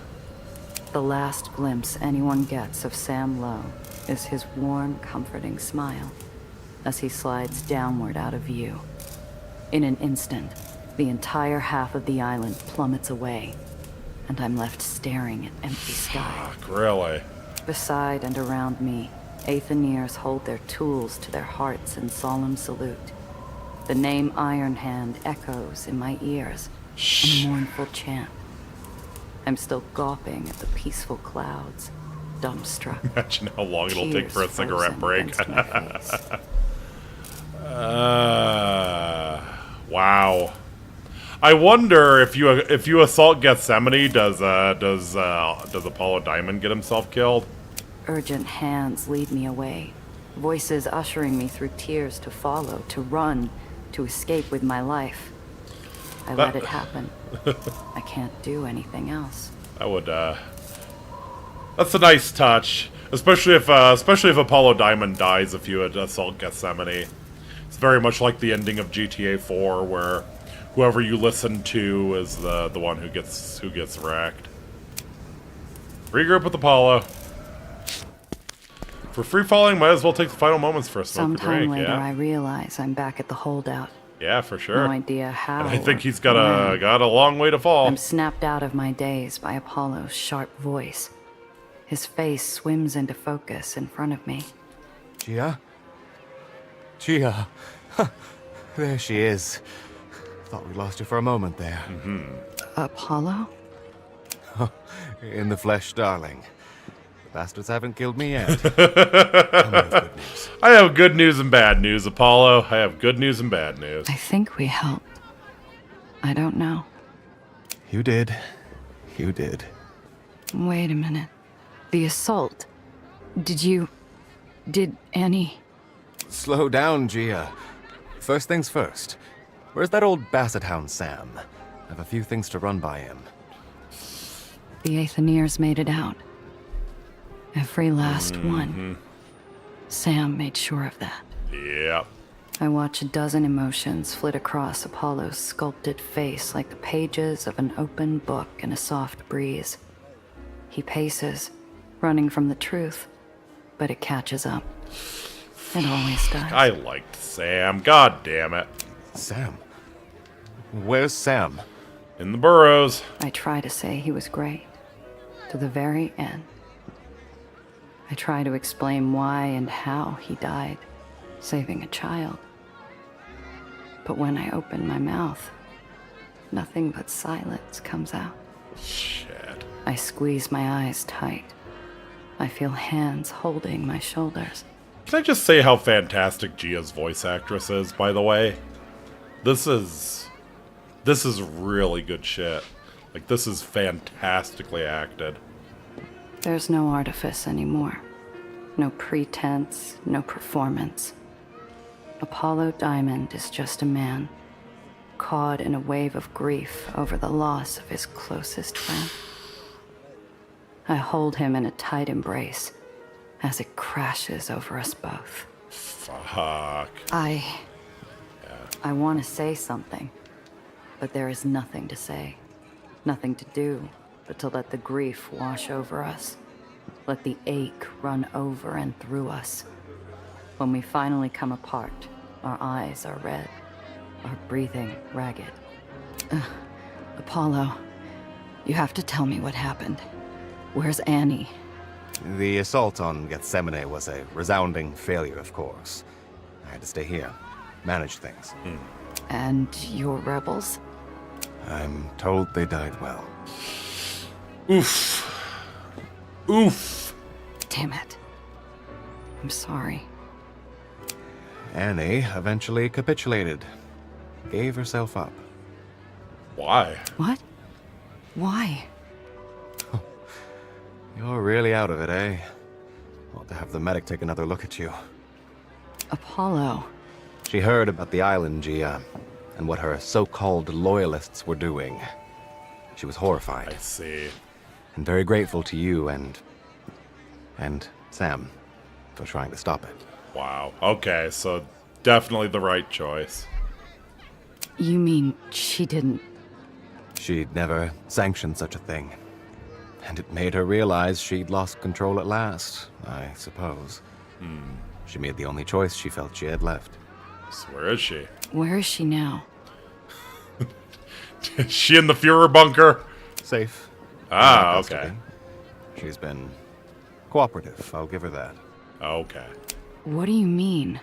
The last glimpse anyone gets of Sam Lowe is his warm, comforting smile as he slides downward out of view. In an instant, the entire half of the island plummets away, and I'm left staring at empty sky. Fuck, really? Beside and around me, AETHER hold their tools to their hearts in solemn salute. The name Iron Hand echoes in my ears, a mournful chant. I'm still gawping at the peaceful clouds, dumbstruck. Imagine how long it'll take for a Tears cigarette frozen break. against my face. Wow. I wonder if you assault Gethsemane, does Apollo Diamond get himself killed? Urgent hands lead me away, voices ushering me through tears to follow, to run, to escape with my life. I let it happen. I can't do anything else. That would, that's a nice touch. Especially if Apollo Diamond dies if you assault Gethsemane. It's very much like the ending of GTA 4, where whoever you listen to is the one who gets wrecked. Regroup with Apollo. For free falling, might as well take the final moments for a smoke and Sometime drink. later, Yeah, I realize I'm back at the holdout. yeah, for sure. No idea how. And I think or he's got when. a long way to fall. I'm snapped out of my daze by Apollo's sharp voice. His face swims into focus in front of me. Gia? Gia. There she is. Thought we lost you for a moment there. Apollo? In the flesh, darling. The bastards haven't killed me yet. Tell me good news. I have good news and bad news, Apollo. I have good news and bad news. I think we helped. I don't know. You did. You did. Wait a minute. The assault. Did Annie... Slow down, Gia. First things first. Where's that old basset hound Sam? I have a few things to run by him. The AETHER made it out. Every last one. Sam made sure of that. Yep. I watch a dozen emotions flit across Apollo's sculpted face like the pages of an open book in a soft breeze. He paces, running from the truth, but it catches up. It always does. I liked Sam. God damn it. Sam? Where's Sam? In the burrows. I try to say he was great, to the very end. I try to explain why and how he died, saving a child. But when I open my mouth, nothing but silence comes out. Shit. I squeeze my eyes tight. I feel hands holding my shoulders. Can I just say how fantastic Gia's voice actress is, by the way? This is really good shit. Like, this is fantastically acted. There's no artifice anymore. No pretense, no performance. Apollo Diamond is just a man, caught in a wave of grief over the loss of his closest friend. I hold him in a tight embrace as it crashes over us both. Fuck. I want to say something, but there is nothing to say. Nothing to do but to let the grief wash over us. Let the ache run over and through us. When we finally come apart, our eyes are red, our breathing ragged. Apollo, you have to tell me what happened. Where's Annie? The assault on Gethsemane was a resounding failure, of course. I had to stay here, manage things. And your rebels? I'm told they died well. Oof. Oof. Damn it. I'm sorry. Annie eventually capitulated, gave herself up. Why? What? Why? You're really out of it, eh? Ought to have the medic take another look at you. Apollo. She heard about the island, Gia, and what her so-called loyalists were doing. She was horrified. I see. And very grateful to you and Sam for trying to stop it. Wow. Okay, so definitely the right choice. You mean she didn't? She'd never sanctioned such a thing. And it made her realize she'd lost control at last, I suppose. She made the only choice she felt she had left. So where is she? Where is she now? Is she in the Führer bunker? Safe. Ah, okay. She's been cooperative, I'll give her that. Okay. What do you mean?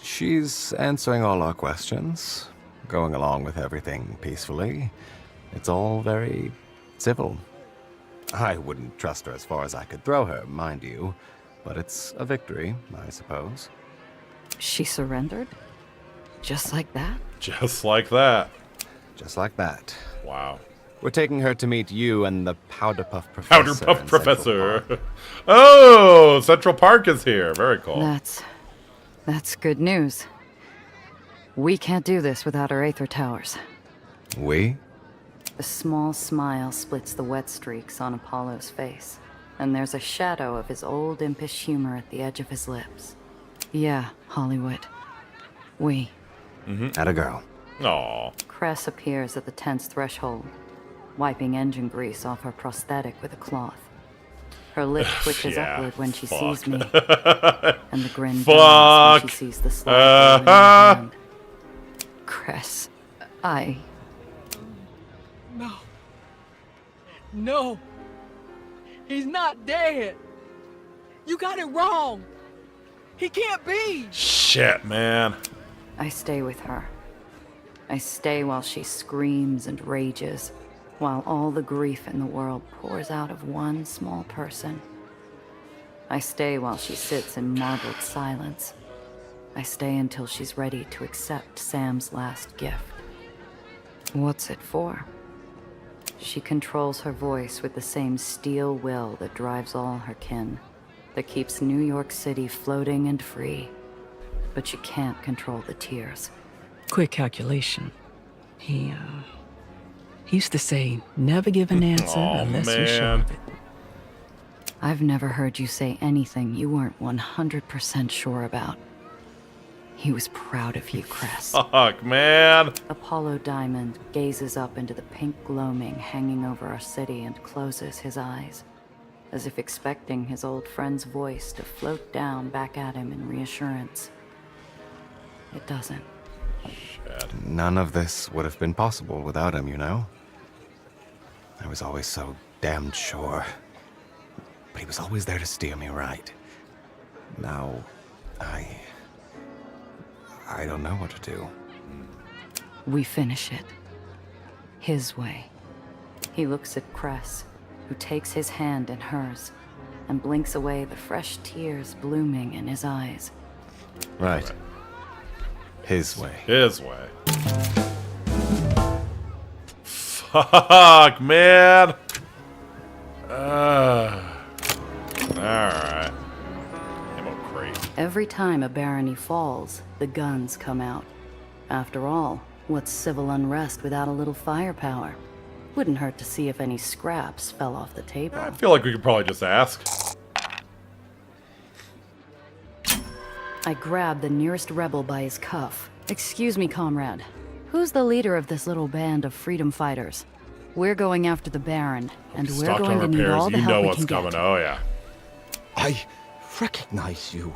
She's answering all our questions, going along with everything peacefully. It's all very civil. I wouldn't trust her as far as I could throw her, mind you, but it's a victory, I suppose. She surrendered? Just like that? Just like that. Just like that. Wow. We're taking her to meet you and the Powder Puff Professor. Powder Puff in Professor. Central Park. Oh, Central Park is here. Very cool. That's good news. We can't do this without our Aether towers. We? A small smile splits the wet streaks on Apollo's face, and there's a shadow of his old impish humor at the edge of his lips. Yeah, Hollywood. We. Atta girl. Aw. Cress appears at the tent's threshold, wiping engine grease off her prosthetic with a cloth. Her lip twitches Yeah, upward when she fuck. sees me, and the grin Fuck. dims when she sees the slide in my hand. Cress, No. No. He's not dead. You got it wrong. He can't be. Shit, man. I stay with her. I stay while she screams and rages, while all the grief in the world pours out of one small person. I stay while she sits in marbled silence. I stay until she's ready to accept Sam's last gift. What's it for? She controls her voice with the same steel will that drives all her kin, that keeps New York City floating and free. But she can't control the tears. Quick calculation. He used to say, never give an answer Oh, unless you're sure man. of it. I've never heard you say anything you weren't 100% sure about. He was proud of you, Cress. Fuck, man. Apollo Diamond gazes up into the pink gloaming hanging over our city and closes his eyes, as if expecting his old friend's voice to float down back at him in reassurance. It doesn't. Shit. None of this would have been possible without him, you know? I was always so damned sure. But he was always there to steer me right. Now, I don't know what to do. We finish it. His way. He looks at Cress, who takes his hand in hers, and blinks away the fresh tears blooming in his eyes. Right. His way. His way. Fuck, man. Alright. Ammo crate. Every time a barony falls, the guns come out. After all, what's civil unrest without a little firepower? Wouldn't hurt to see if any scraps fell off the table. I feel like we could probably just ask. I grab the nearest rebel by his cuff. Excuse me, comrade. Who's the leader of this little band of freedom fighters? We're going after the Baron, and we're Stockton going to need repairs, all the you know help we what's can coming. get. Oh, yeah. I recognize you.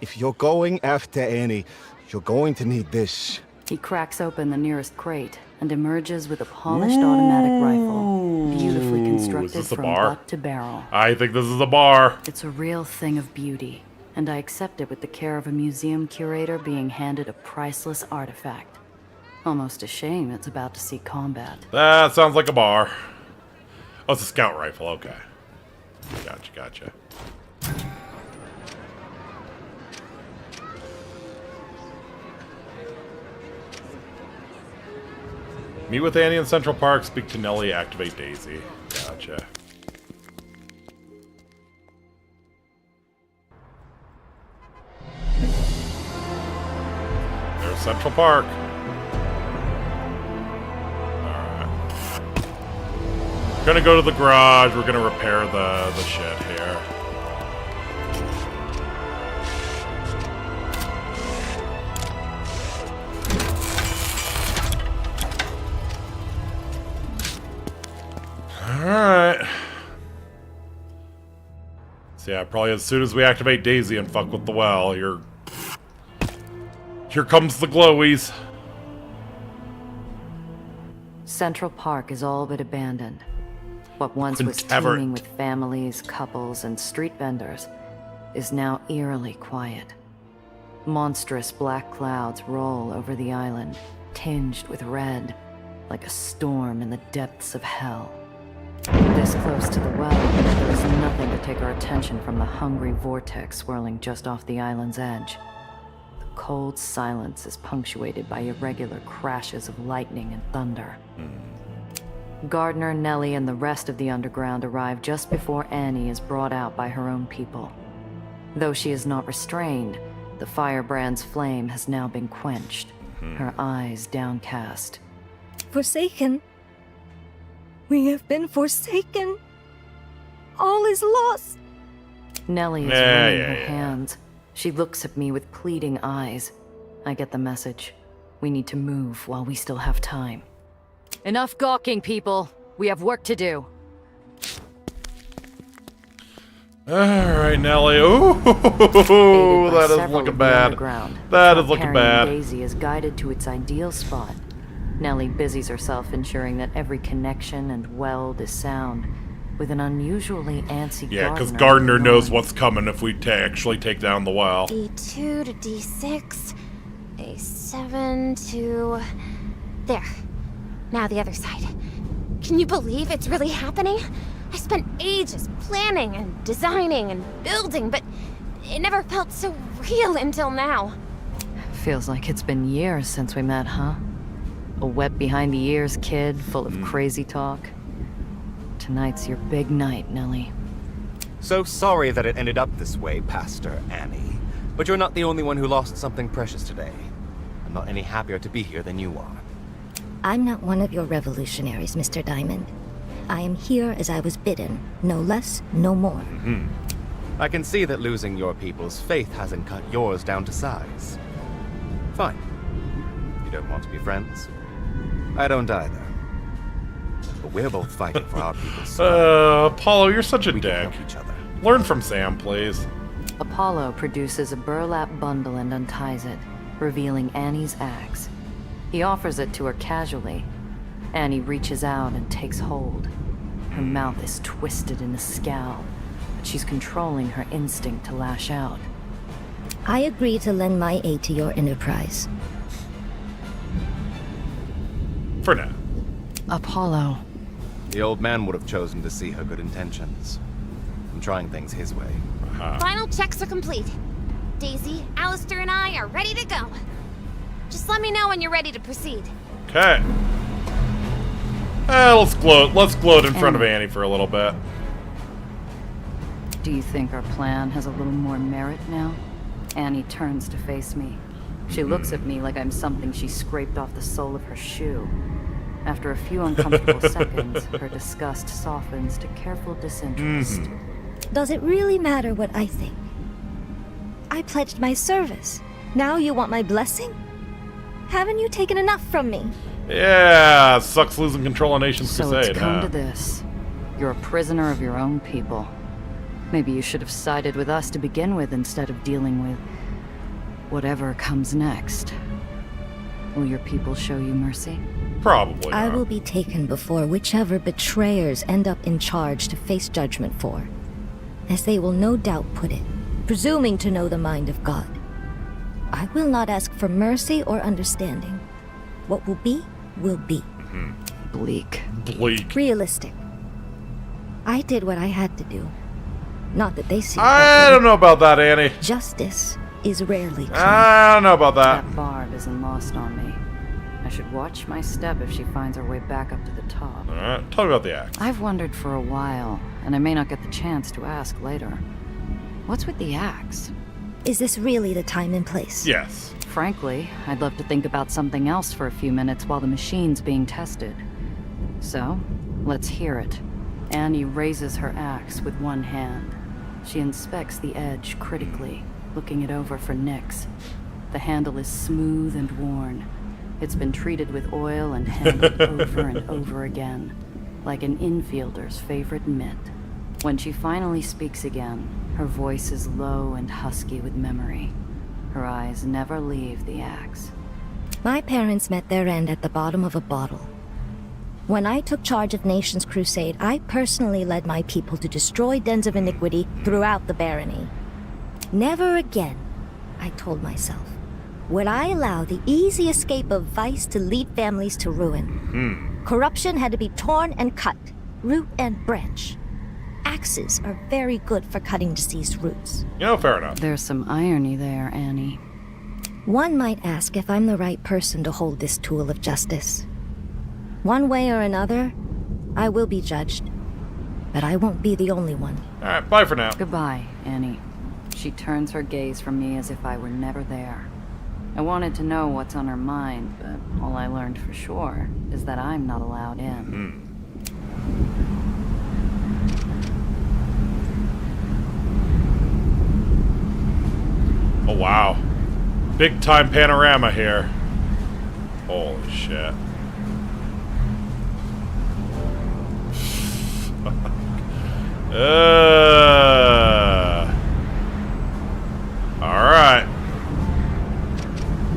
If you're going after Annie, you're going to need this. He cracks open the nearest crate and emerges with a polished automatic rifle, beautifully Is constructed this a from bar? butt to barrel. I think this is a bar. It's a real thing of beauty, and I accept it with the care of a museum curator being handed a priceless artifact. Almost a shame it's about to see combat. That sounds like a bar. Oh, it's a scout rifle. Okay. Gotcha. Meet with Annie in Central Park, speak to Nellie, activate Daisy. Gotcha. There's Central Park. Alright. We're gonna go to the garage, we're gonna repair the shed here. Alright. So yeah, probably as soon as we activate Daisy and fuck with the well, here comes the glowies. Central Park is all but abandoned. What once was Tavern. teeming with families, couples, and street vendors is now eerily quiet. Monstrous black clouds roll over the island, tinged with red, like a storm in the depths of hell. This close to the well, there is nothing to take our attention from the hungry vortex swirling just off the island's edge. The cold silence is punctuated by irregular crashes of lightning and thunder. Gardner, Nellie, and the rest of the underground arrive just before Annie is brought out by her own people. Though she is not restrained, the firebrand's flame has now been quenched, her eyes downcast. Forsaken. We have been forsaken. All is lost. Nellie is wringing her hands. She looks at me with pleading eyes. I get the message. We need to move while we still have time. Enough gawking, people. We have work to do. Alright, Nellie. Ooh, that is looking bad. That is looking bad. Daisy is guided to its ideal spot. Nellie busies herself ensuring that every connection and weld is sound, with an unusually antsy Yeah, because Gardner Gardner knows what's coming if we actually take down the well. D2 to D6, A7 to... There. Now the other side. Can you believe it's really happening? I spent ages planning and designing and building, but it never felt so real until now. Feels like it's been years since we met, huh? A wet behind the ears kid full of crazy talk. Tonight's your big night, Nellie. So sorry that it ended up this way, Pastor Annie. But you're not the only one who lost something precious today. I'm not any happier to be here than you are. I'm not one of your revolutionaries, Mr. Diamond. I am here as I was bidden. No less, no more. I can see that losing your people's faith hasn't cut yours down to size. Fine. You don't want to be friends? I don't either. But we're both fighting for our people's Apollo, you're such a we can dick. help each other. Learn from Sam, please. Apollo produces a burlap bundle and unties it, revealing Annie's axe. He offers it to her casually. Annie reaches out and takes hold. Her mouth is twisted in a scowl, but she's controlling her instinct to lash out. I agree to lend my aid to your enterprise. For now. Apollo. The old man would have chosen to see her good intentions. I'm trying things his way. Final checks are complete. Daisy, Alistair, and I are ready to go. Just let me know when you're ready to proceed. Okay. Let's gloat. Let's gloat in front of Annie for a little bit. Do you think our plan has a little more merit now? Annie turns to face me. She looks at me like I'm something she scraped off the sole of her shoe. After a few uncomfortable seconds, her disgust softens to careful disinterest. Does it really matter what I think? I pledged my service. Now you want my blessing? Haven't you taken enough from me? Yeah, sucks losing control of Nation's So Crusade, it's come huh? to this. You're a prisoner of your own people. Maybe you should have sided with us to begin with instead of dealing with whatever comes next. Will your people show you mercy? Probably I not. will be taken before whichever betrayers end up in charge to face judgment for. As they will no doubt put it, presuming to know the mind of God. I will not ask for mercy or understanding. What will be, will be. Bleak. Bleak. Realistic. I did what I had to do. Not that they see it I that way. don't know about that, Annie. Justice is rarely kind. I don't know about that. That barb isn't lost on me. I should watch my step if she finds her way back up to the top. Alright, tell me about the axe. I've wondered for a while, and I may not get the chance to ask later. What's with the axe? Is this really the time and place? Yes. Frankly, I'd love to think about something else for a few minutes while the machine's being tested. So, let's hear it. Annie raises her axe with one hand. She inspects the edge critically, looking it over for nicks. The handle is smooth and worn. It's been treated with oil and handled over and over again, like an infielder's favorite mitt. When she finally speaks again, her voice is low and husky with memory. Her eyes never leave the axe. My parents met their end at the bottom of a bottle. When I took charge of Nation's Crusade, I personally led my people to destroy dens of iniquity throughout the barony. Never again, I told myself, would I allow the easy escape of vice to lead families to ruin. Corruption had to be torn and cut, root and branch. Axes are very good for cutting diseased roots. You know, fair enough. There's some irony there, Annie. One might ask if I'm the right person to hold this tool of justice. One way or another, I will be judged. But I won't be the only one. Alright, bye for now. Goodbye, Annie. She turns her gaze from me as if I were never there. I wanted to know what's on her mind, but all I learned for sure is that I'm not allowed in. Oh, wow. Big time panorama here. Holy shit. Alright.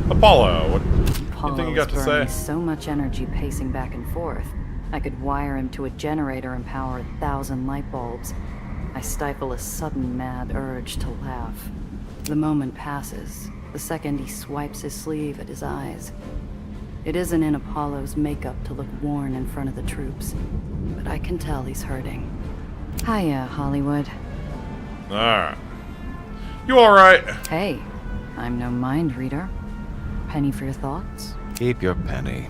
Apollo, what do you think you got to say? Burning so much energy pacing back and forth, I could wire him to a generator and power 1,000 light bulbs. I stifle a sudden mad urge to laugh. The moment passes. The second he swipes his sleeve at his eyes. It isn't in Apollo's makeup to look worn in front of the troops, but I can tell he's hurting. Hiya, Hollywood. Alright. You alright? Hey, I'm no mind reader. Penny for your thoughts? Keep your penny.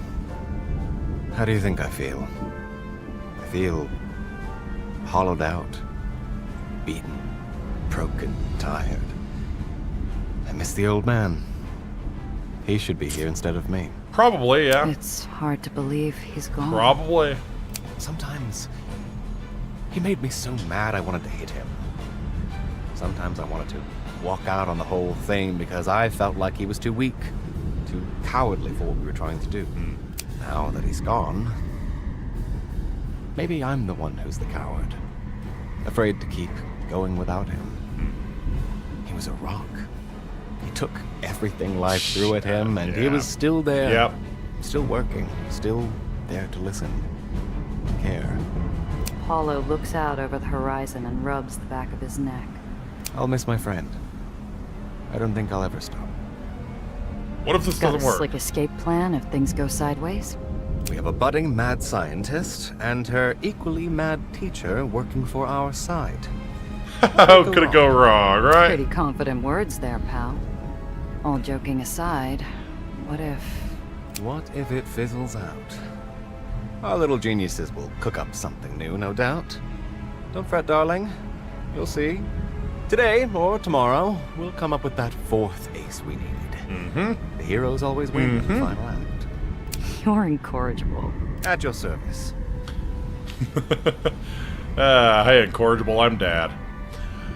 How do you think I feel? I feel hollowed out, beaten, broken, tired. I miss the old man. He should be here instead of me. Probably, yeah. It's hard to believe he's gone. Probably. Sometimes he made me so mad I wanted to hit him. Sometimes I wanted to walk out on the whole thing because I felt like he was too weak. too cowardly for what we were trying to do. Now that he's gone, maybe I'm the one who's the coward. Afraid to keep going without him. He was a rock. He took everything life threw at him, and he was still there. Yep. Still working. Still there to listen. Care. Apollo looks out over the horizon and rubs the back of his neck. I'll miss my friend. I don't think I'll ever stop. What if this Got doesn't a work? slick escape plan if things go sideways? We have a budding mad scientist and her equally mad teacher working for our side. How could it go wrong, right? Pretty confident words there, pal. All joking aside, what if... What if it fizzles out? Our little geniuses will cook up something new, no doubt. Don't fret, darling. You'll see. Today, or tomorrow, we'll come up with that fourth ace we need. The heroes always win in the final act. You're incorrigible. At your service. Hey, incorrigible, I'm Dad.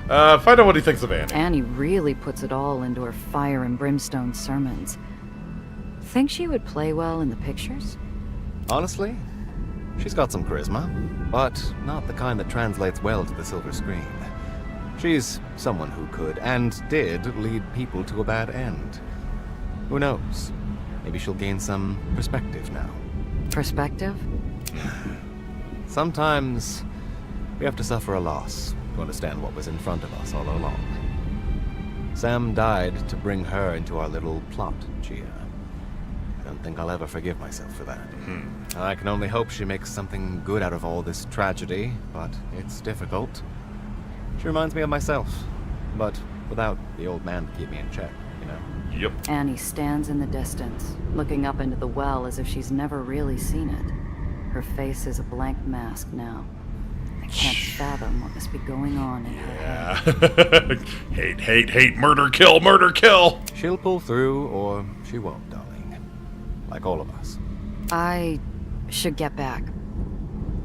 Find out what he thinks of Annie. Annie really puts it all into her fire and brimstone sermons. Think she would play well in the pictures? Honestly, she's got some charisma, but not the kind that translates well to the silver screen. She's someone who could, and did, lead people to a bad end. Who knows? Maybe she'll gain some perspective now. Perspective? Sometimes we have to suffer a loss to understand what was in front of us all along. Sam died to bring her into our little plot, Gia. I don't think I'll ever forgive myself for that. I can only hope she makes something good out of all this tragedy, but it's difficult. She reminds me of myself, but without the old man to keep me in check, you know? Yep. Annie stands in the distance, looking up into the well as if she's never really seen it. Her face is a blank mask now. I can't fathom what must be going on in her head. Hate, murder, kill. She'll pull through, or she won't, darling. Like all of us. I should get back.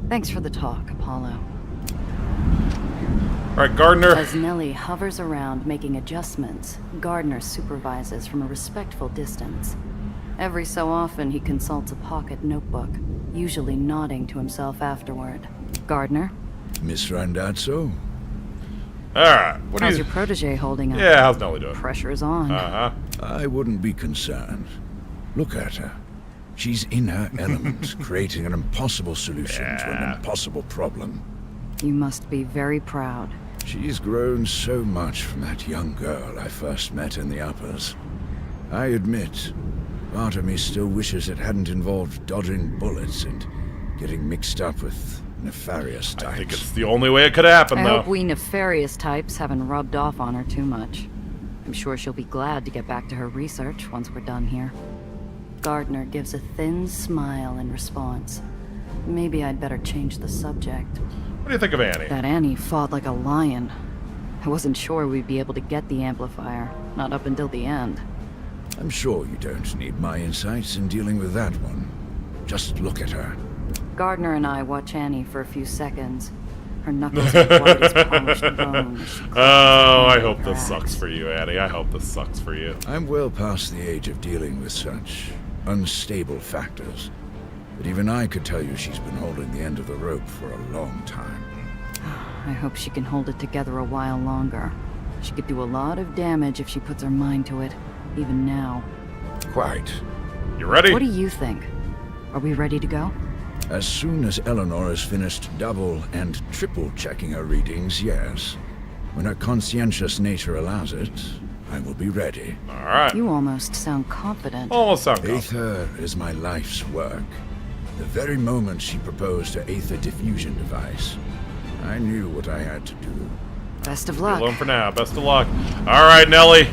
Thanks for the talk, Apollo. Alright, Gardner. As Nellie hovers around making adjustments, Gardner supervises from a respectful distance. Every so often, he consults a pocket notebook, usually nodding to himself afterward. Gardner? Miss Randazzo? Alright, How's your protege holding up? Yeah, how's Nellie doing? Pressure's on. I wouldn't be concerned. Look at her. She's in her element, creating an impossible solution to an impossible problem. You must be very proud. She's grown so much from that young girl I first met in the uppers. I admit, part of me still wishes it hadn't involved dodging bullets and getting mixed up with nefarious types. I think it's the only way it could happen, I though. hope we nefarious types haven't rubbed off on her too much. I'm sure she'll be glad to get back to her research once we're done here. Gardner gives a thin smile in response. Maybe I'd better change the subject. What do you think of Annie? That Annie fought like a lion. I wasn't sure we'd be able to get the amplifier, not up until the end. I'm sure you don't need my insights in dealing with that one. Just look at her. Gardner and I watch Annie for a few seconds. Her knuckles are white as polished bone. Oh, I hope this sucks for you, Annie. I hope this sucks for you. I'm well past the age of dealing with such unstable factors. But even I could tell you she's been holding the end of the rope for a long time. I hope she can hold it together a while longer. She could do a lot of damage if she puts her mind to it, even now. Quite. You ready? What do you think? Are we ready to go? As soon as Eleanor has finished double and triple checking her readings, yes. When her conscientious nature allows it, I will be ready. Alright. You almost sound confident. Almost sound confident. AETHER is my life's work. The very moment she proposed her AETHER diffusion device, I knew what I had to do. Best of luck. Alone for now. Best of luck. Alright, Nellie.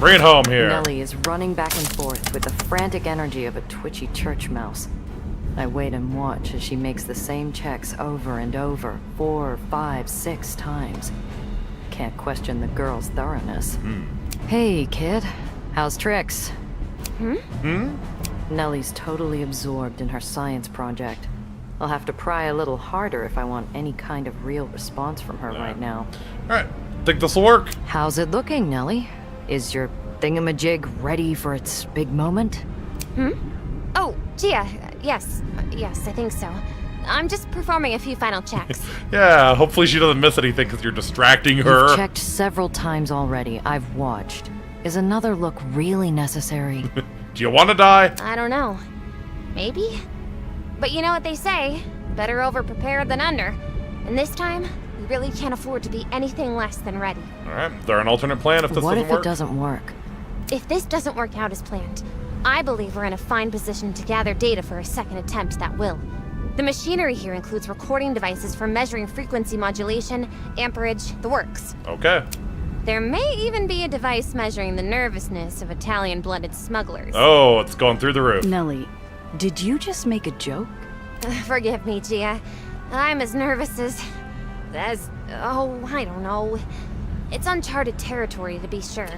Bring it home here. Nellie is running back and forth with the frantic energy of a twitchy church mouse. I wait and watch as she makes the same checks over and over, 4, 5, 6 times. Can't question the girl's thoroughness. Hey, kid. How's tricks? Nellie's totally absorbed in her science project. I'll have to pry a little harder if I want any kind of real response from her right now. Alright. Think this'll work? How's it looking, Nellie? Is your thingamajig ready for its big moment? Oh, Gia. Yes, I think so. I'm just performing a few final checks. Yeah, hopefully she doesn't miss anything because you're distracting her. You've checked several times already. I've watched. Is another look really necessary? Do you want to die? I don't know. Maybe? But you know what they say, better over-prepared than under. And this time, we really can't afford to be anything less than ready. Alright, is there an alternate plan if this What doesn't if work? it doesn't work? If this doesn't work out as planned, I believe we're in a fine position to gather data for a second attempt that will. The machinery here includes recording devices for measuring frequency modulation, amperage, the works. Okay. There may even be a device measuring the nervousness of Italian-blooded smugglers. Oh, it's going through the roof. Nelly, did you just make a joke? Forgive me, Gia. I'm as nervous as, I don't know. It's uncharted territory, to be sure.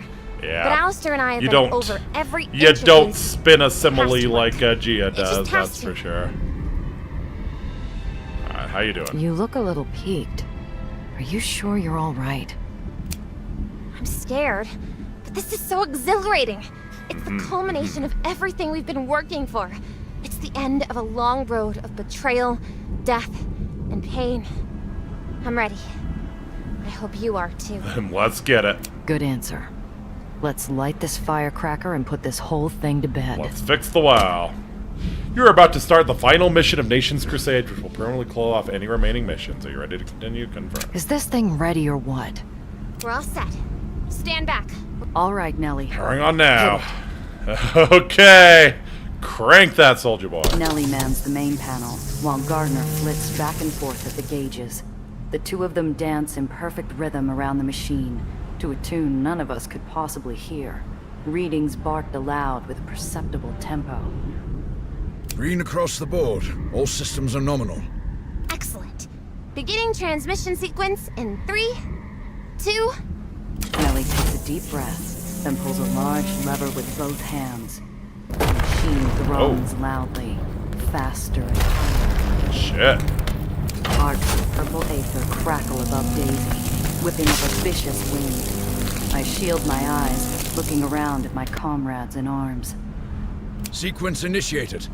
Yeah. But Alistair and I have been over every You inch of don't these. spin a simile like Gia just does, has that's to. for sure. Alright, how you doing? You look a little peaked. Are you sure you're all right? I'm scared, but this is so exhilarating. It's the culmination of everything we've been working for. It's the end of a long road of betrayal, death, and pain. I'm ready. I hope you are too. Let's get it. Good answer. Let's light this firecracker and put this whole thing to bed. Let's fix the wow. You're about to start the final mission of Nation's Crusade, which will permanently close off any remaining missions. Are you ready to continue? Confirm. Is this thing ready or what? We're all set. Stand back. All right, Nelly. Hang on now. Okay. Crank that, soldier boy. Nelly mans the main panel, while Gardner flits back and forth at the gauges. The two of them dance in perfect rhythm around the machine, to a tune none of us could possibly hear. Readings barked aloud with a perceptible tempo. Green across the board. All systems are nominal. Excellent. Beginning transmission sequence in 3, 2... Nelly takes a deep breath, then pulls a large lever with both hands. The machine groans loudly, faster and higher. Shit. Arcs of purple aether crackle above Daisy, whipping up a vicious wind. I shield my eyes, looking around at my comrades in arms. Sequence initiated.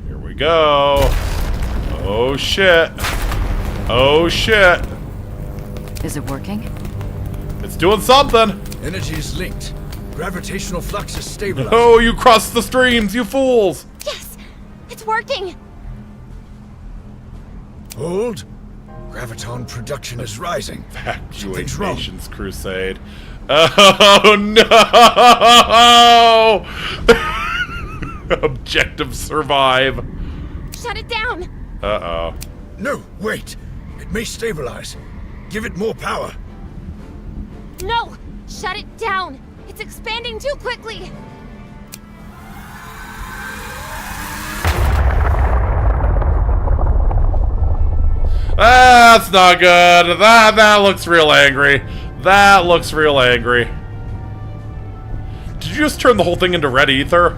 Here we go. Oh shit. Oh shit. Is it working? It's doing something. Energy is linked. Gravitational flux is stabilized. Oh, you crossed the streams, you fools. Yes! It's working! Hold. Graviton production is rising. Evacuate Something's wrong. Nation's Crusade. Oh no! Objective survive. Shut it down! Uh-oh. No, wait. It may stabilize. Give it more power. No! Shut it down! It's expanding too quickly! That's not good. That looks real angry. That looks real angry. Did you just turn the whole thing into red ether?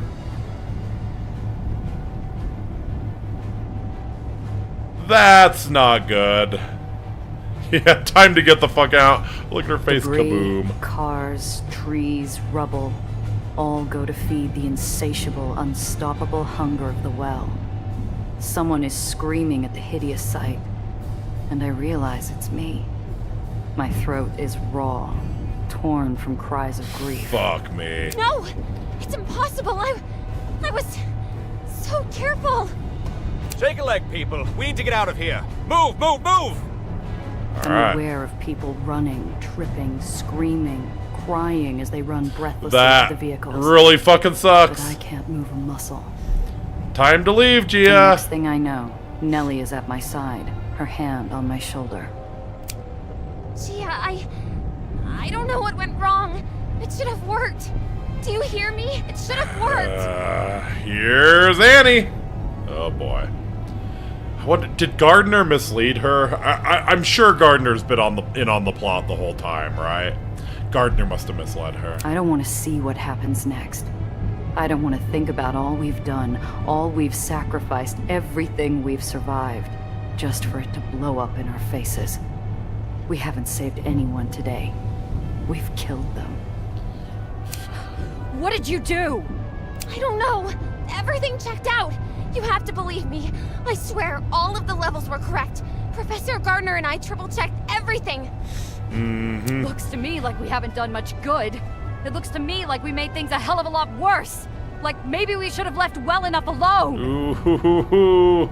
That's not good. Yeah, time to get the fuck out. Look at her face, Debris, kaboom. cars, trees, rubble, all go to feed the insatiable, unstoppable hunger of the well. Someone is screaming at the hideous sight, and I realize it's me. My throat is raw, torn from cries of grief. Fuck me. No! It's impossible! I was so careful! Take a leg, people. We need to get out of here. Move, move, move! I'm aware of people running, tripping, screaming, crying as they run breathlessly That to the vehicles. really fucking sucks. But I can't move a muscle. Time to leave, The Gia. next thing I know, Nelly is at my side, her hand on my shoulder. Gia, I don't know what went wrong. It should have worked. Do you hear me? It should have worked. Here's Annie. Oh boy. What did Gardner mislead her? I'm sure Gardner's been on the plot the whole time, right? Gardner must have misled her. I don't want to see what happens next. I don't want to think about all we've done, all we've sacrificed, everything we've survived, just for it to blow up in our faces. We haven't saved anyone today. We've killed them. What did you do? I don't know. Everything checked out. You have to believe me. I swear, all of the levels were correct. Professor Gardner and I triple-checked everything. Looks to me like we haven't done much good. It looks to me like we made things a hell of a lot worse. Like maybe we should have left well enough alone. Ooh.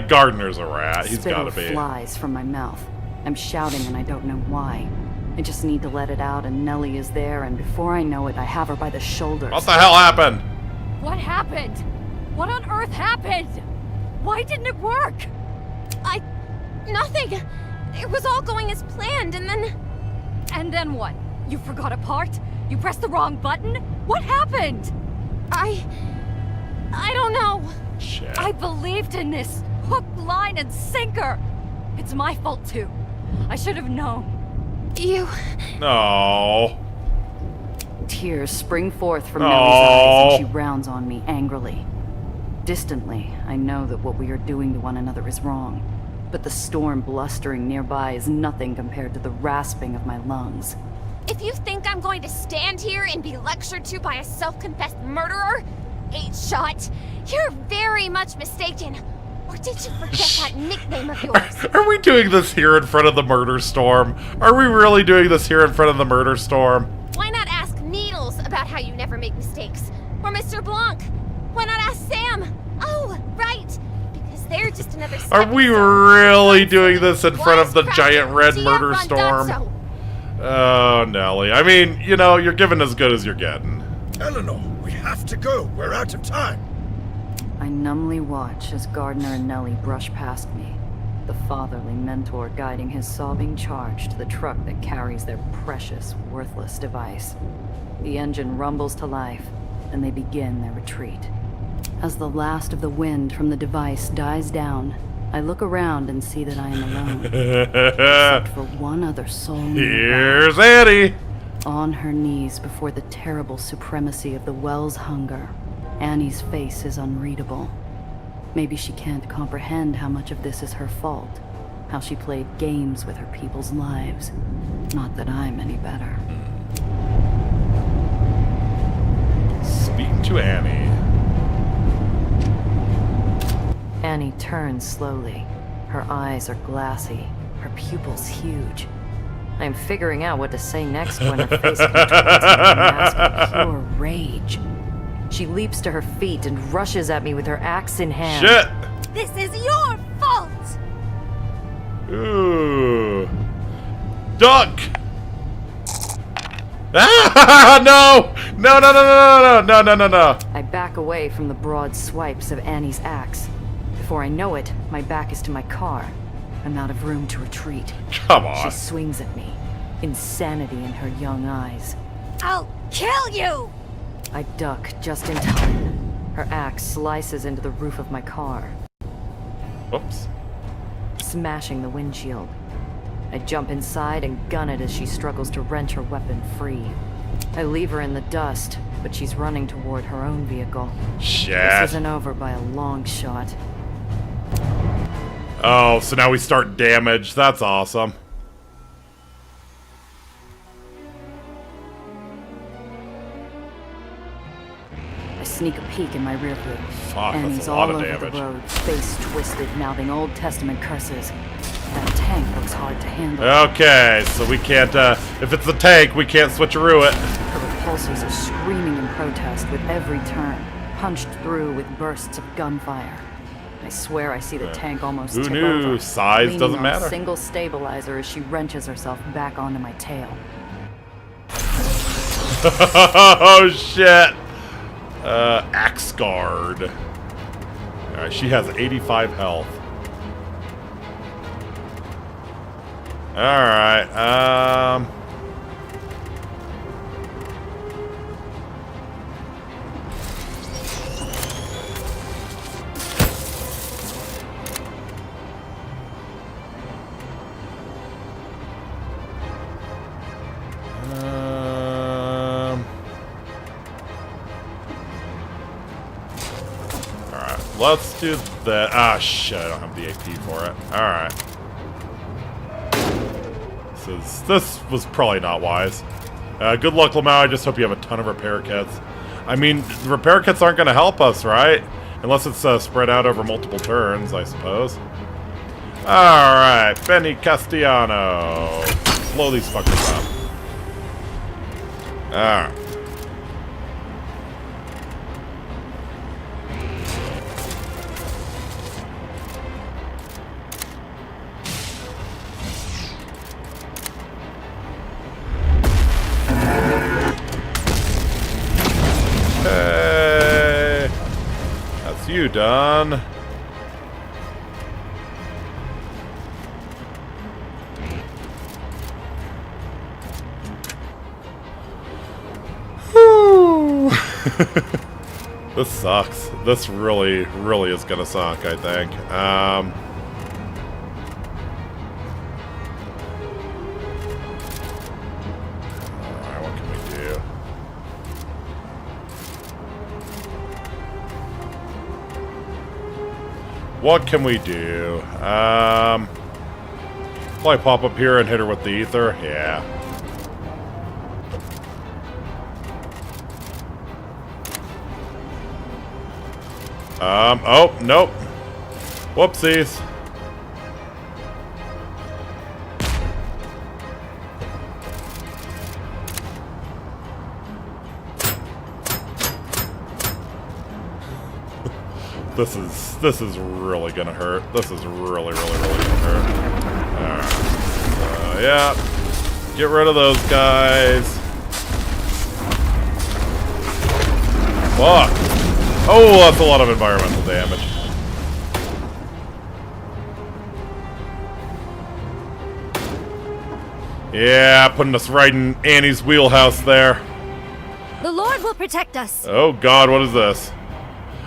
Gardner's a rat. He's gotta be. Spittle flies from my mouth. I'm shouting and I don't know why. I just need to let it out and Nellie is there, and before I know it, I have her by the shoulders. What the hell happened? What happened? What on earth happened? Why didn't it work? Nothing. It was all going as planned, and then... And then what? You forgot a part? You pressed the wrong button? What happened? I don't know. Shit. I believed in this. Hook, line, and sinker. It's my fault, too. I should have known. No. Tears spring forth from Nellie's eyes, and she rounds on me angrily. Distantly, I know that what we are doing to one another is wrong. But the storm blustering nearby is nothing compared to the rasping of my lungs. If you think I'm going to stand here and be lectured to by a self-confessed murderer, 8-Shot, you're very much mistaken. Or did you forget that nickname of yours? Are we doing this here in front of the murder storm? Are we really doing this here in front of the murder storm? Why not ask Needles about how you never make mistakes? Or Mr. Blanc? Why not ask Sam? Oh, right. Because they're just another Are we really doing this in front of the giant red murder storm? Oh, Nellie. I mean, you know, you're giving as good as you're getting. Eleanor, we have to go. We're out of time. I numbly watch as Gardner and Nellie brush past me, the fatherly mentor guiding his sobbing charge to the truck that carries their precious, worthless device. The engine rumbles to life, and they begin their retreat. As the last of the wind from the device dies down, I look around and see that I am alone, except for one other soul. Here's Annie! On her knees before the terrible supremacy of the Well's hunger, Annie's face is unreadable. Maybe she can't comprehend how much of this is her fault, how she played games with her people's lives. Not that I'm any better. Speak to Annie. Annie turns slowly. Her eyes are glassy, her pupils huge. I am figuring out what to say next when her face contorts into a mask of pure rage. She leaps to her feet and rushes at me with her axe in hand. Shit! This is your fault! Ooh. Duck! Ah! No! No, no, no, no, no, no, no, no, no. I back away from the broad swipes of Annie's axe. Before I know it, my back is to my car. I'm out of room to retreat. Come on. She swings at me, insanity in her young eyes. I'll kill you! I duck just in time. Her axe slices into the roof of my car, Whoops. smashing the windshield. I jump inside and gun it as she struggles to wrench her weapon free. I leave her in the dust, but she's running toward her own vehicle. Shit. This isn't over by a long shot. Oh, so now we start damage. That's awesome. I sneak a peek in my rear view. Fuck, and that's he's a lot all of over damage. the road, face twisted, mouthing Old Testament curses. That tank looks hard to handle. Okay, so we can't, if it's the tank, we can't switcheroo it. Her repulsors are screaming in protest with every turn, punched through with bursts of gunfire. I swear I see the tank almost Who tip knew? over, Size leaning doesn't on matter. a single stabilizer as she wrenches herself back onto my tail. Oh, shit. Axe guard. Alright, she has 85 health. Alright, Alright, let's do that. Ah, shit, I don't have the AP for it. Alright. This was probably not wise. Good luck, Lamau. I just hope you have a ton of repair kits. I mean, the repair kits aren't going to help us, right? Unless it's spread out over multiple turns, I suppose. Alright, Benny Castellano. Blow these fuckers up. Alright. Okay. That's you done. This sucks. This really is gonna suck, I think. Alright, what can we do? What can we do? Probably pop up here and hit her with the ether. Yeah. Oh, nope. Whoopsies. This is really gonna hurt. This is really gonna hurt. Alright. So, yeah. Get rid of those guys. Fuck. Oh, that's a lot of environmental damage. Yeah, putting us right in Annie's wheelhouse there. The Lord will protect us. Oh god, what is this?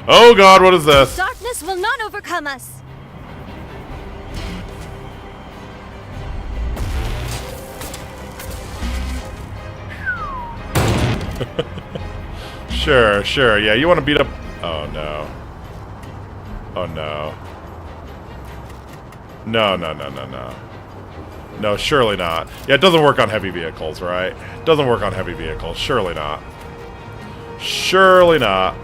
Oh god, what is this? Darkness will not overcome us. Sure, yeah, you want to beat up... Oh, no. Oh, no. No. No, surely not. Yeah, it doesn't work on heavy vehicles, right? It doesn't work on heavy vehicles. Surely not. Surely not.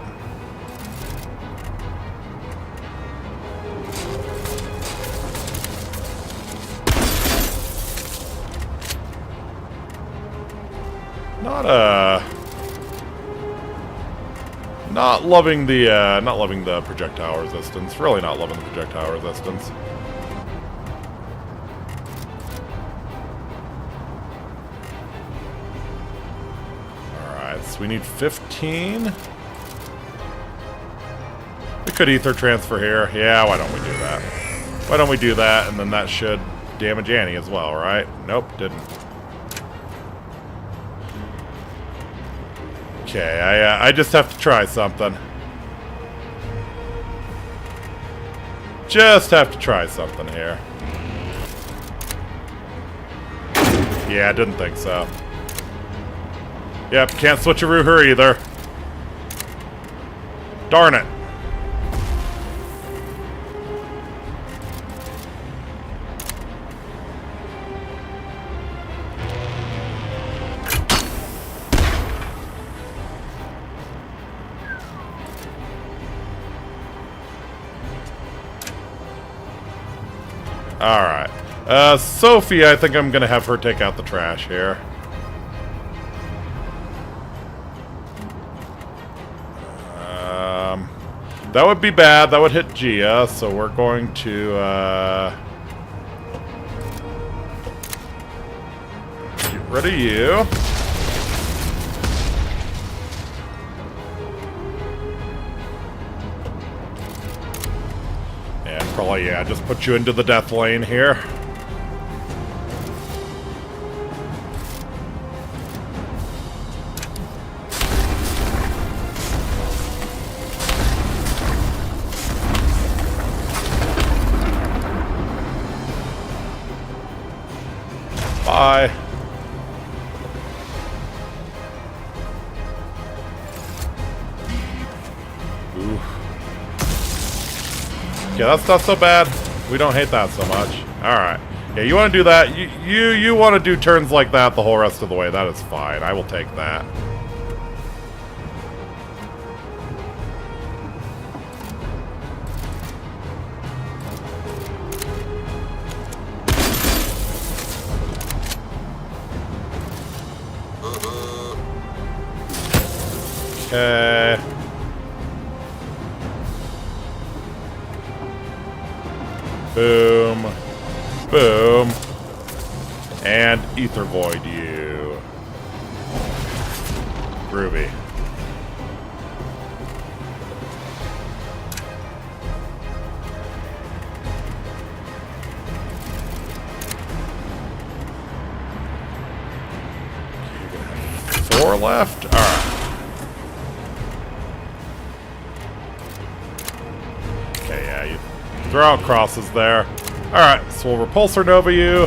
Not loving the projectile resistance. Really not loving the projectile resistance. Alright, so we need 15. We could ether transfer here. Yeah, why don't we do that? Why don't we do that, and then that should damage Annie as well, right? Nope, didn't. Okay, I just have to try something. Just have to try something here. Yeah, I didn't think so. Yep, can't switcheroo her either. Darn it. Alright. Sophie, I think I'm gonna have her take out the trash here. That would be bad. That would hit Gia, so we're going to, get rid of you. And probably, yeah, just put you into the death lane here. Bye. Ooh. Yeah, that's not so bad. We don't hate that so much. Alright. Yeah, you want to do that? You want to do turns like that the whole rest of the way. That is fine. I will take that. Okay. Boom. Boom. And Ether Void you. Groovy. Four left? Alright. Okay, yeah, you throw out crosses there. Alright, so we'll Repulsor Nova you.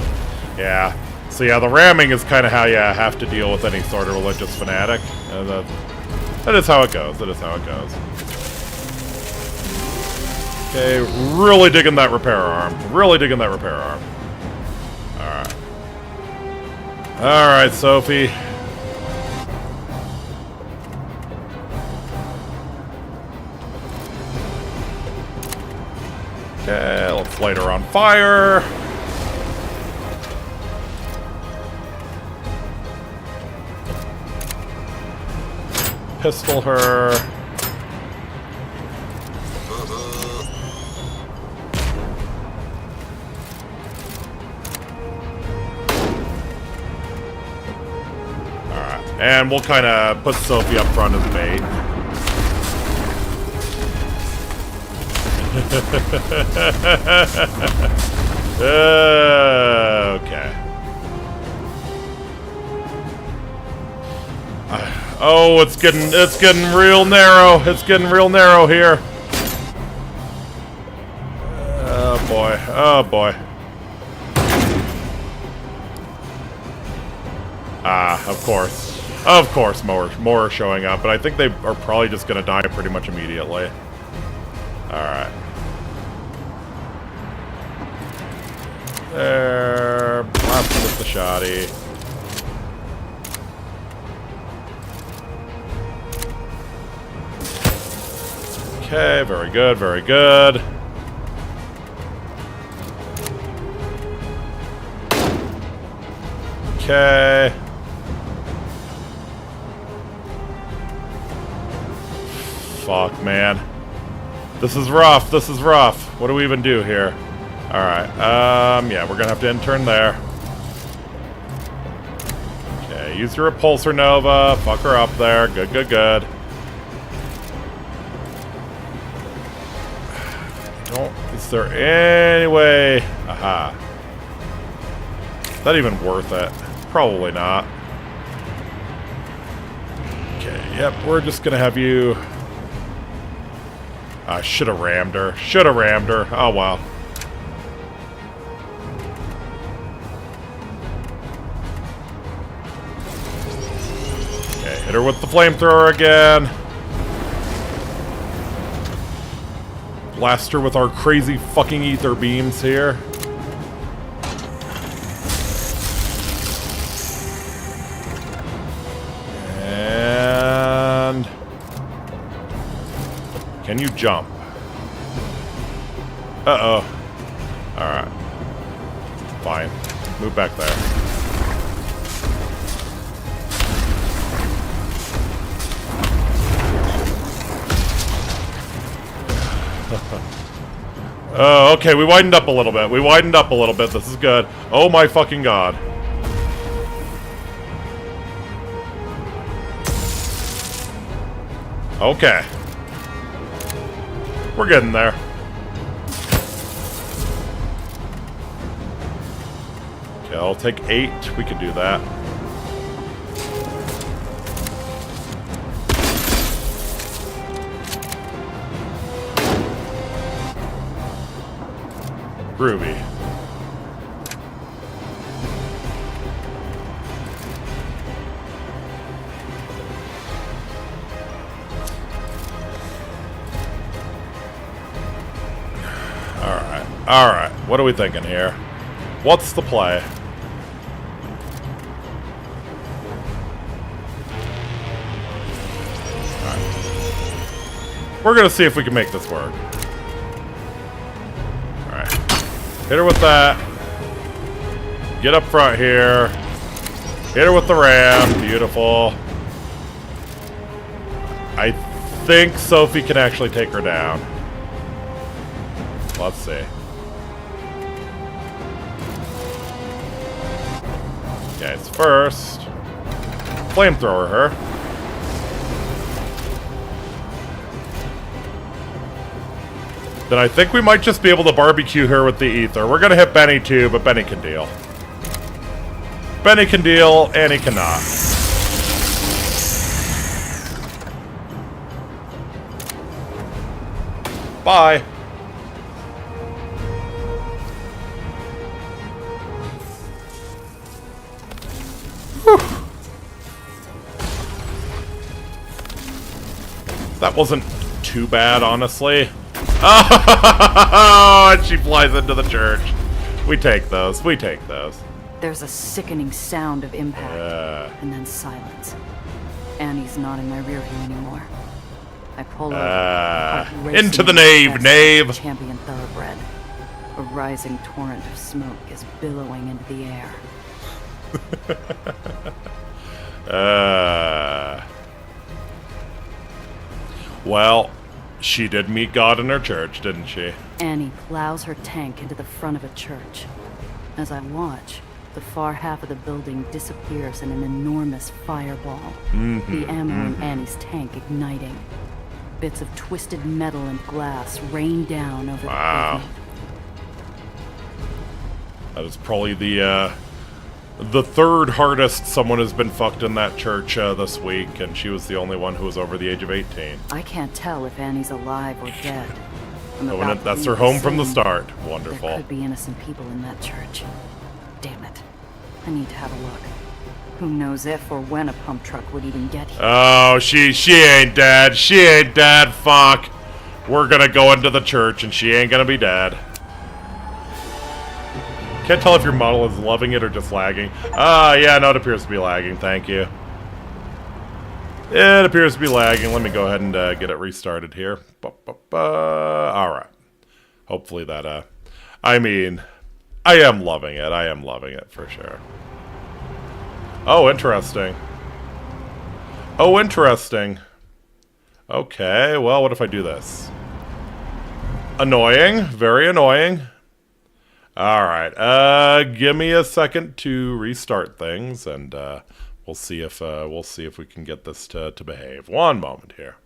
Yeah. So yeah, the ramming is kind of how you have to deal with any sort of religious fanatic. That is how it goes. That is how it goes. Okay, really digging that repair arm. Really digging that repair arm. Alright. Alright, Sophie. Okay, let's light her on fire. Pistol her. Alright, and we'll kind of put Sophie up front as bait. Okay. Oh, it's getting real narrow. It's getting real narrow here. Oh boy. Oh boy. Ah, of course. Of course, more are showing up, but I think they are probably just gonna die pretty much immediately. Alright. There. Blast with the shoddy. Okay, very good, very good. Okay. Fuck, man. This is rough, this is rough. What do we even do here? Alright, yeah, we're gonna have to intern there. Okay, use your Repulsor Nova. Fuck her up there. Good, good, good. Is there any way? Aha. Is that even worth it? Probably not. Okay, yep, we're just gonna have you... I should have rammed her. Should have rammed her. Oh, well. Okay, hit her with the flamethrower again. Blast her with our crazy fucking ether beams here. And... can you jump? Uh-oh. Alright. Fine. Move back there. Oh, okay, we widened up a little bit. We widened up a little bit. This is good. Oh my fucking god. Okay. We're getting there. Okay, I'll take 8. We can do that. Groovy. Alright. Alright. What are we thinking here? What's the play? Alright. We're gonna see if we can make this work. Alright. Hit her with that. Get up front here. Hit her with the ram. Beautiful. I think Sophie can actually take her down. Let's see. Okay, it's first. Flamethrower her. Then I think we might just be able to barbecue her with the ether. We're gonna hit Benny too, but Benny can deal. Benny can deal, Annie cannot. Bye. Whew. That wasn't too bad, honestly. Oh, and she flies into the church. We take those. We take those. There's a sickening sound of impact, and then silence. Annie's not in my rear view anymore. I pull over, heart racing into the in my nave, chest, knave. Champion thoroughbred. A rising torrent of smoke is billowing into the air. Well, she did meet God in her church, didn't she? Annie plows her tank into the front of a church. As I watch, the far half of the building disappears in an enormous fireball. The ammo in Annie's tank igniting. Bits of twisted metal and glass rain down over the pavement. That is probably the third hardest someone has been fucked in that church this week, and she was the only one who was over the age of 18. I can't tell if Annie's alive or dead. That's her home from the start. Wonderful. There could be innocent people in that church. Damn it. I need to have a look. Who knows if or when a pump truck would even get here. Oh, she ain't dead. She ain't dead. Fuck. We're gonna go into the church and she ain't gonna be dead. Can't tell if your model is loving it or just lagging. Yeah, no, it appears to be lagging. Thank you. It appears to be lagging. Let me go ahead and get it restarted here. Alright. Hopefully that, I mean, I am loving it. I am loving it for sure. Oh, interesting. Oh, interesting. Okay, well, what if I do this? Annoying. Very annoying. Alright, give me a second to restart things, and we'll see if we can get this to behave. One moment here.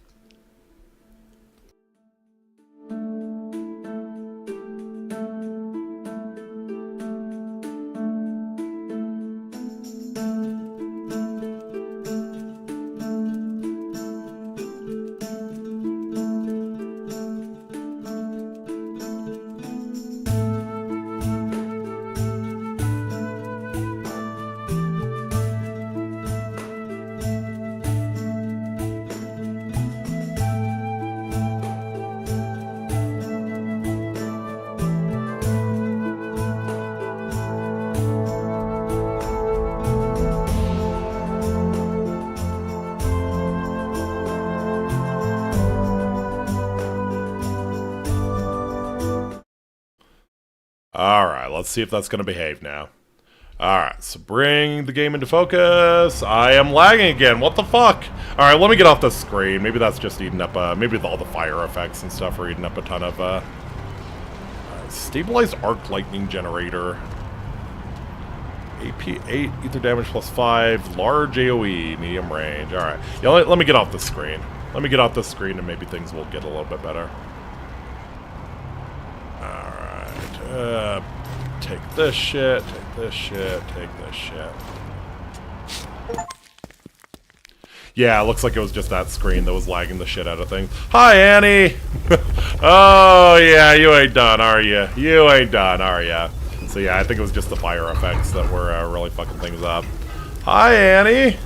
Alright, let's see if that's going to behave now. Alright, so bring the game into focus. I am lagging again. What the fuck? Alright, let me get off the screen. Maybe that's just eating up, maybe all the fire effects and stuff are eating up a ton of, stabilized arc lightning generator. AP 8, ether damage plus 5, large AoE, medium range. Alright, yeah, let me get off the screen. Let me get off the screen and maybe things will get a little bit better. Take this shit, take this shit, take this shit. Yeah, it looks like it was just that screen that was lagging the shit out of things. Hi, Annie! Oh, yeah, you ain't done, are you? You ain't done, are ya? So yeah, I think it was just the fire effects that were really fucking things up. Hi, Annie!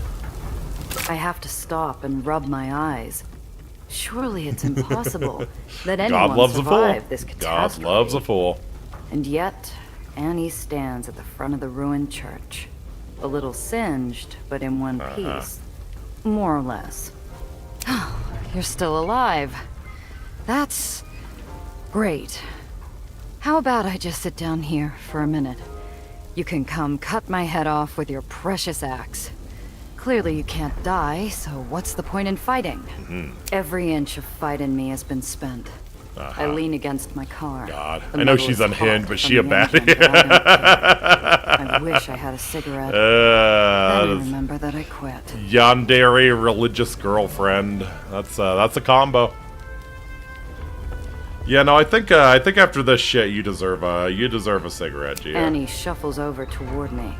I have to stop and rub my eyes. Surely it's impossible that anyone survive this catastrophe. God loves a fool. And yet, Annie stands at the front of the ruined church. A little singed, but in one piece. More or less. Oh, you're still alive. That's great. How about I just sit down here for a minute? You can come cut my head off with your precious axe. Clearly you can't die, so what's the point in fighting? Every inch of fight in me has been spent. I lean against my car. God, The I know metal she's is unhinged, hot but from she a the baddie. engine, but I don't care. I wish I had a cigarette. Then I remember that I quit. Yandere religious girlfriend. That's a combo. Yeah, no, I think after this shit, you deserve a cigarette, Gia. Annie shuffles over toward me.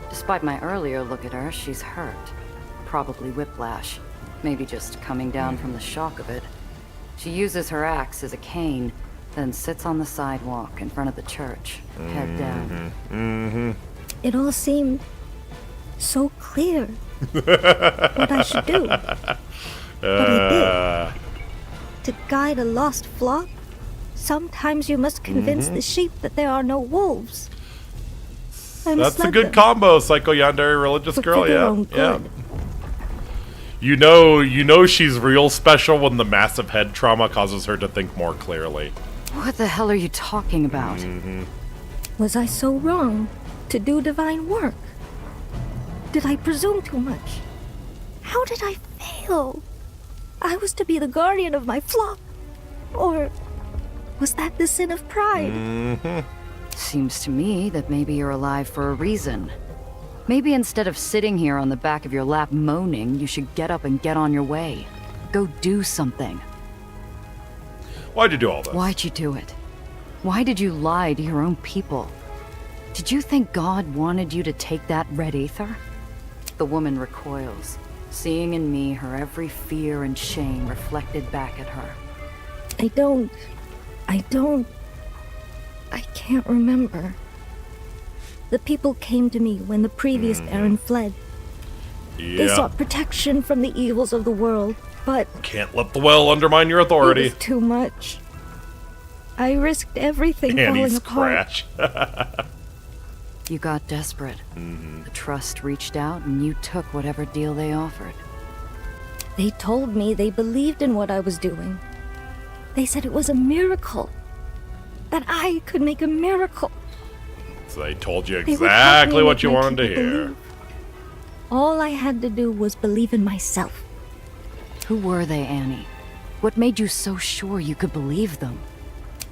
Despite my earlier look at her, she's hurt. Probably whiplash. Maybe just coming down from the shock of it. She uses her axe as a cane, then sits on the sidewalk in front of the church, head down. It all seemed so clear what I should do. But I did. To guide a lost flock, sometimes you must convince the sheep that there are no wolves. That's a good combo, Psycho Yandere religious girl, yeah. You know she's real special when the massive head trauma causes her to think more clearly. What the hell are you talking about? Was I so wrong to do divine work? Did I presume too much? How did I fail? I was to be the guardian of my flock. Or was that the sin of pride? Seems to me that maybe you're alive for a reason. Maybe instead of sitting here on the back of your lap moaning, you should get up and get on your way. Go do something. Why'd you do all this? Why'd you do it? Why did you lie to your own people? Did you think God wanted you to take that red aether? The woman recoils, seeing in me her every fear and shame reflected back at her. I can't remember. The people came to me when the previous Aaron fled. Yeah. They sought protection from the evils of the world, but... Can't let the well undermine your authority. It was too much. I risked everything falling apart. You got desperate. The trust reached out and you took whatever deal they offered. They told me they believed in what I was doing. They said it was a miracle. That I could make a miracle. So they told you exactly what you wanted to hear. Believe. All I had to do was believe in myself. Who were they, Annie? What made you so sure you could believe them?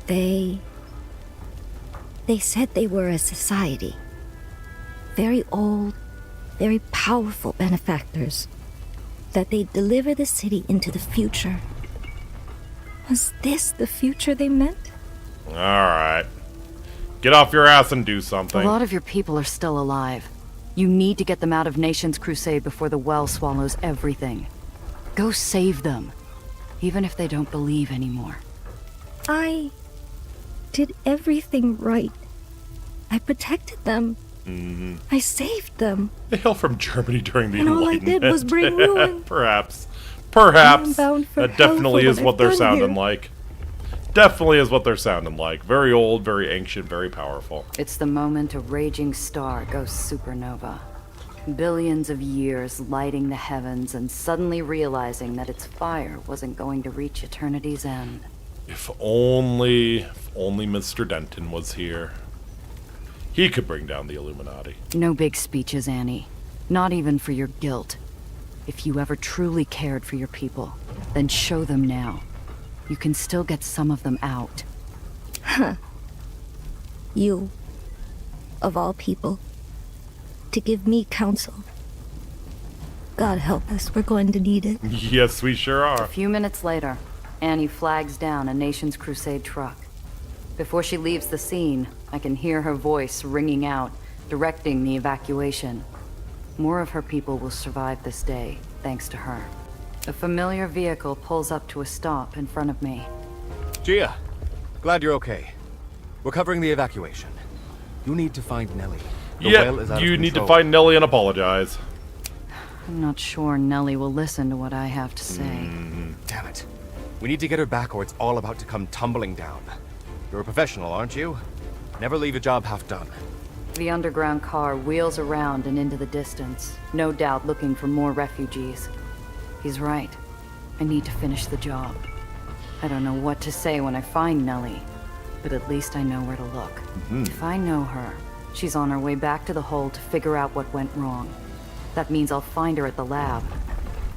They said they were a society. Very old, very powerful benefactors. That they'd deliver the city into the future. Was this the future they meant? Alright. Get off your ass and do something. A lot of your people are still alive. You need to get them out of Nation's Crusade before the well swallows everything. Go save them, even if they don't believe anymore. I did everything right. I protected them. I saved them. They hail from Germany during the And all I Enlightenment. did was bring ruin. Perhaps. I'm bound for That hell definitely for is what what I've they're done sounding here. like. Definitely is what they're sounding like. Very old, very ancient, very powerful. It's the moment a raging star goes supernova. Billions of years lighting the heavens and suddenly realizing that its fire wasn't going to reach eternity's end. If only Mr. Denton was here. He could bring down the Illuminati. No big speeches, Annie. Not even for your guilt. If you ever truly cared for your people, then show them now. You can still get some of them out. Huh. You, of all people, to give me counsel. God help us, we're going to need it. Yes, we sure are. A few minutes later, Annie flags down a Nation's Crusade truck. Before she leaves the scene, I can hear her voice ringing out, directing the evacuation. More of her people will survive this day, thanks to her. A familiar vehicle pulls up to a stop in front of me. Gia, glad you're okay. We're covering the evacuation. You need to find Nellie. The whale is out of you need to control. find Nellie and apologize. I'm not sure Nellie will listen to what I have to say. Damn it. We need to get her back or it's all about to come tumbling down. You're a professional, aren't you? Never leave a job half done. The underground car wheels around and into the distance, no doubt looking for more refugees. He's right. I need to finish the job. I don't know what to say when I find Nellie, but at least I know where to look. If I know her, she's on her way back to the hole to figure out what went wrong. That means I'll find her at the lab.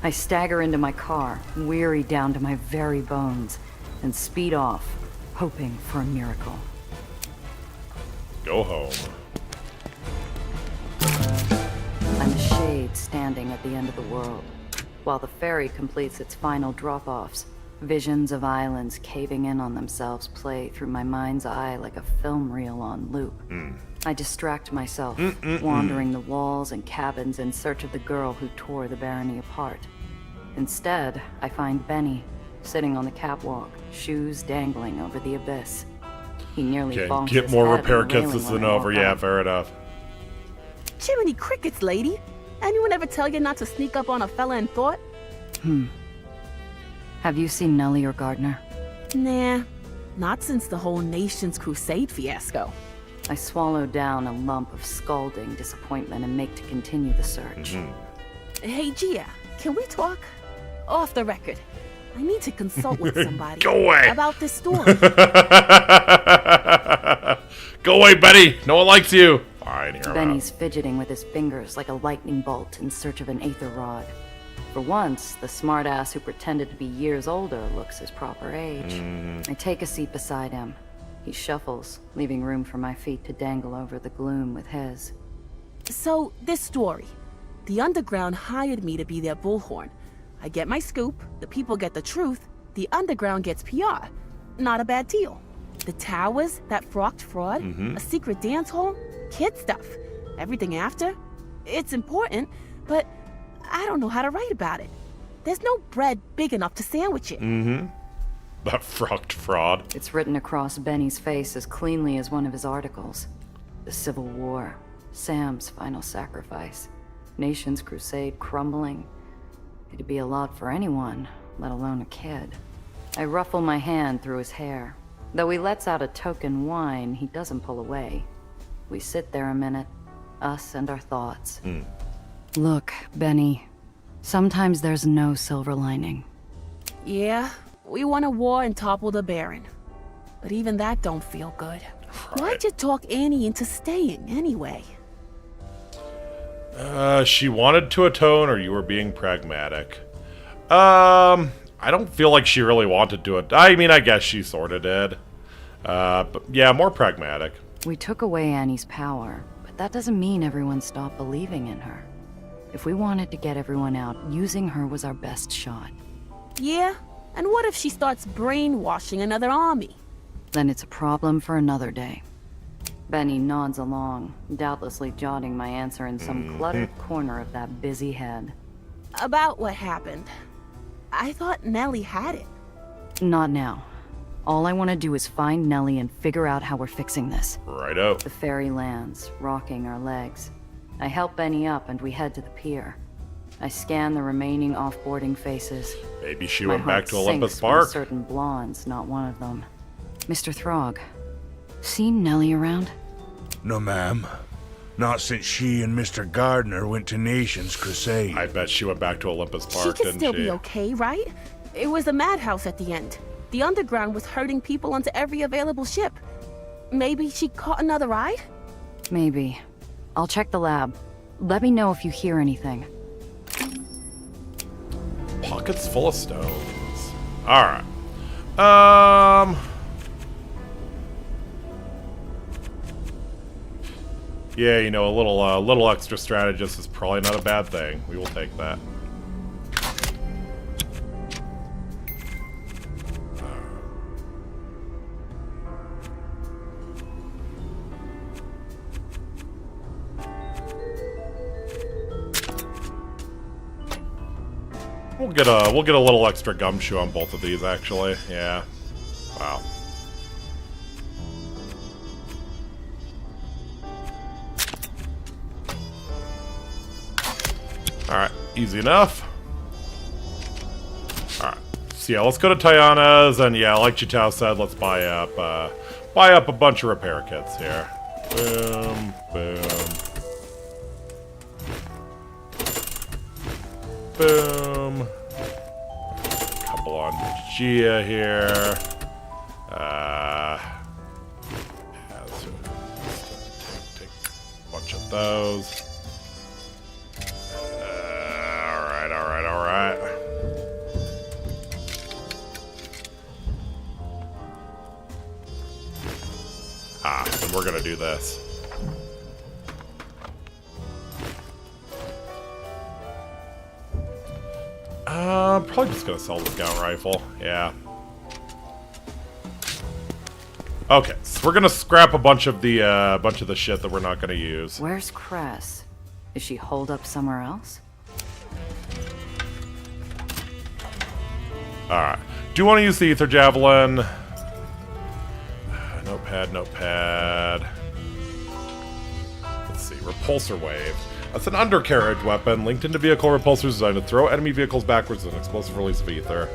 I stagger into my car, weary down to my very bones, and speed off, hoping for a miracle. Go home. I'm a shade standing at the end of the world. While the ferry completes its final drop-offs, visions of islands caving in on themselves play through my mind's eye like a film reel on loop. I distract myself, wandering the walls and cabins in search of the girl who tore the barony apart. Instead, I find Benny, sitting on the catwalk, shoes dangling over the abyss. He nearly bonks get his more head repair on the kits railing than when I walk over. Yeah, up. fair enough. Jiminy crickets, lady. Anyone ever tell you not to sneak up on a fella in thought? Have you seen Nellie or Gardner? Nah, not since the whole Nation's Crusade fiasco. I swallow down a lump of scalding disappointment and make to continue the search. Hey, Gia, can we talk? Off the record. I need to consult with somebody Go away. about this story. Go away, Betty. No one likes you. Fine, here. Benny's fidgeting with his fingers like a lightning bolt in search of an aether rod. For once, the smartass who pretended to be years older looks his proper age. I take a seat beside him. He shuffles, leaving room for my feet to dangle over the gloom with his. So, this story. The Underground hired me to be their bullhorn. I get my scoop, the people get the truth, the Underground gets PR. Not a bad deal. The towers, that frocked fraud, a secret dance hall, kid stuff. Everything after? It's important, but I don't know how to write about it. There's no bread big enough to sandwich it. That frocked fraud. It's written across Benny's face as cleanly as one of his articles. The Civil War, Sam's final sacrifice, Nation's Crusade crumbling. It'd be a lot for anyone, let alone a kid. I ruffle my hand through his hair. Though he lets out a token whine, he doesn't pull away. We sit there a minute, us and our thoughts. Look, Benny, sometimes there's no silver lining. Yeah, we won a war and toppled a baron. But even that don't feel good. Why'd you talk Annie into staying, anyway? She wanted to atone, or you were being pragmatic. I don't feel like she really wanted to. I mean, I guess she sort of did. But yeah, more pragmatic. We took away Annie's power, but that doesn't mean everyone stopped believing in her. If we wanted to get everyone out, using her was our best shot. Yeah? And what if she starts brainwashing another army? Then it's a problem for another day. Benny nods along, doubtlessly jotting my answer in some cluttered corner of that busy head. About what happened. I thought Nellie had it. Not now. All I want to do is find Nellie and figure out how we're fixing this. Righto. The ferry lands, rocking our legs. I help Benny up and we head to the pier. I scan the remaining off-boarding faces. Maybe she My went back heart to Olympus sinks when Park. a certain blonde's not one of them. Mr. Throg, seen Nellie around? No, ma'am. Not since she and Mr. Gardner went to Nation's Crusade. I bet she went back to Olympus Park, She can didn't still she? be okay, right? It was a madhouse at the end. The Underground was herding people onto every available ship. Maybe she caught another ride? Maybe. I'll check the lab. Let me know if you hear anything. Pockets full of stones. Alright. Yeah, you know, a little extra strategist is probably not a bad thing. We will take that. We'll get a little extra gumshoe on both of these, actually. Yeah. Wow. Alright, easy enough. Alright. So yeah, let's go to Tiana's, and yeah, like Chitao said, let's buy up buy up a bunch of repair kits here. Boom, boom. Boom. Couple on Gia here. Yeah, so take a bunch of those. Alright. And we're gonna do this. Probably just gonna sell the scout rifle. Yeah. Okay, so we're gonna scrap a bunch of the shit that we're not gonna use. Where's Cress? Is she holed up somewhere else? Alright. Do you want to use the Ether Javelin? Notepad. Let's see. Repulsor Wave. That's an undercarriage weapon linked into vehicle repulsors designed to throw enemy vehicles backwards with an explosive release of ether.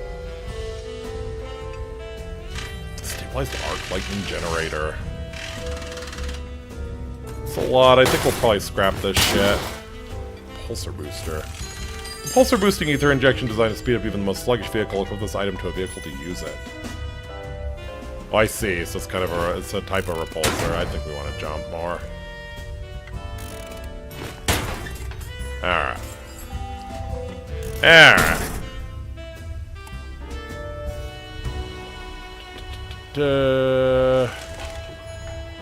Stabilize the arc lightning generator. It's a lot. I think we'll probably scrap this shit. Pulsar booster. Pulsar boosting ether injection designed to speed up even the most sluggish vehicle. Equip this item to a vehicle to use it. Oh, I see. So it's kind of it's a type of repulsor. I think we want to jump more. Alright.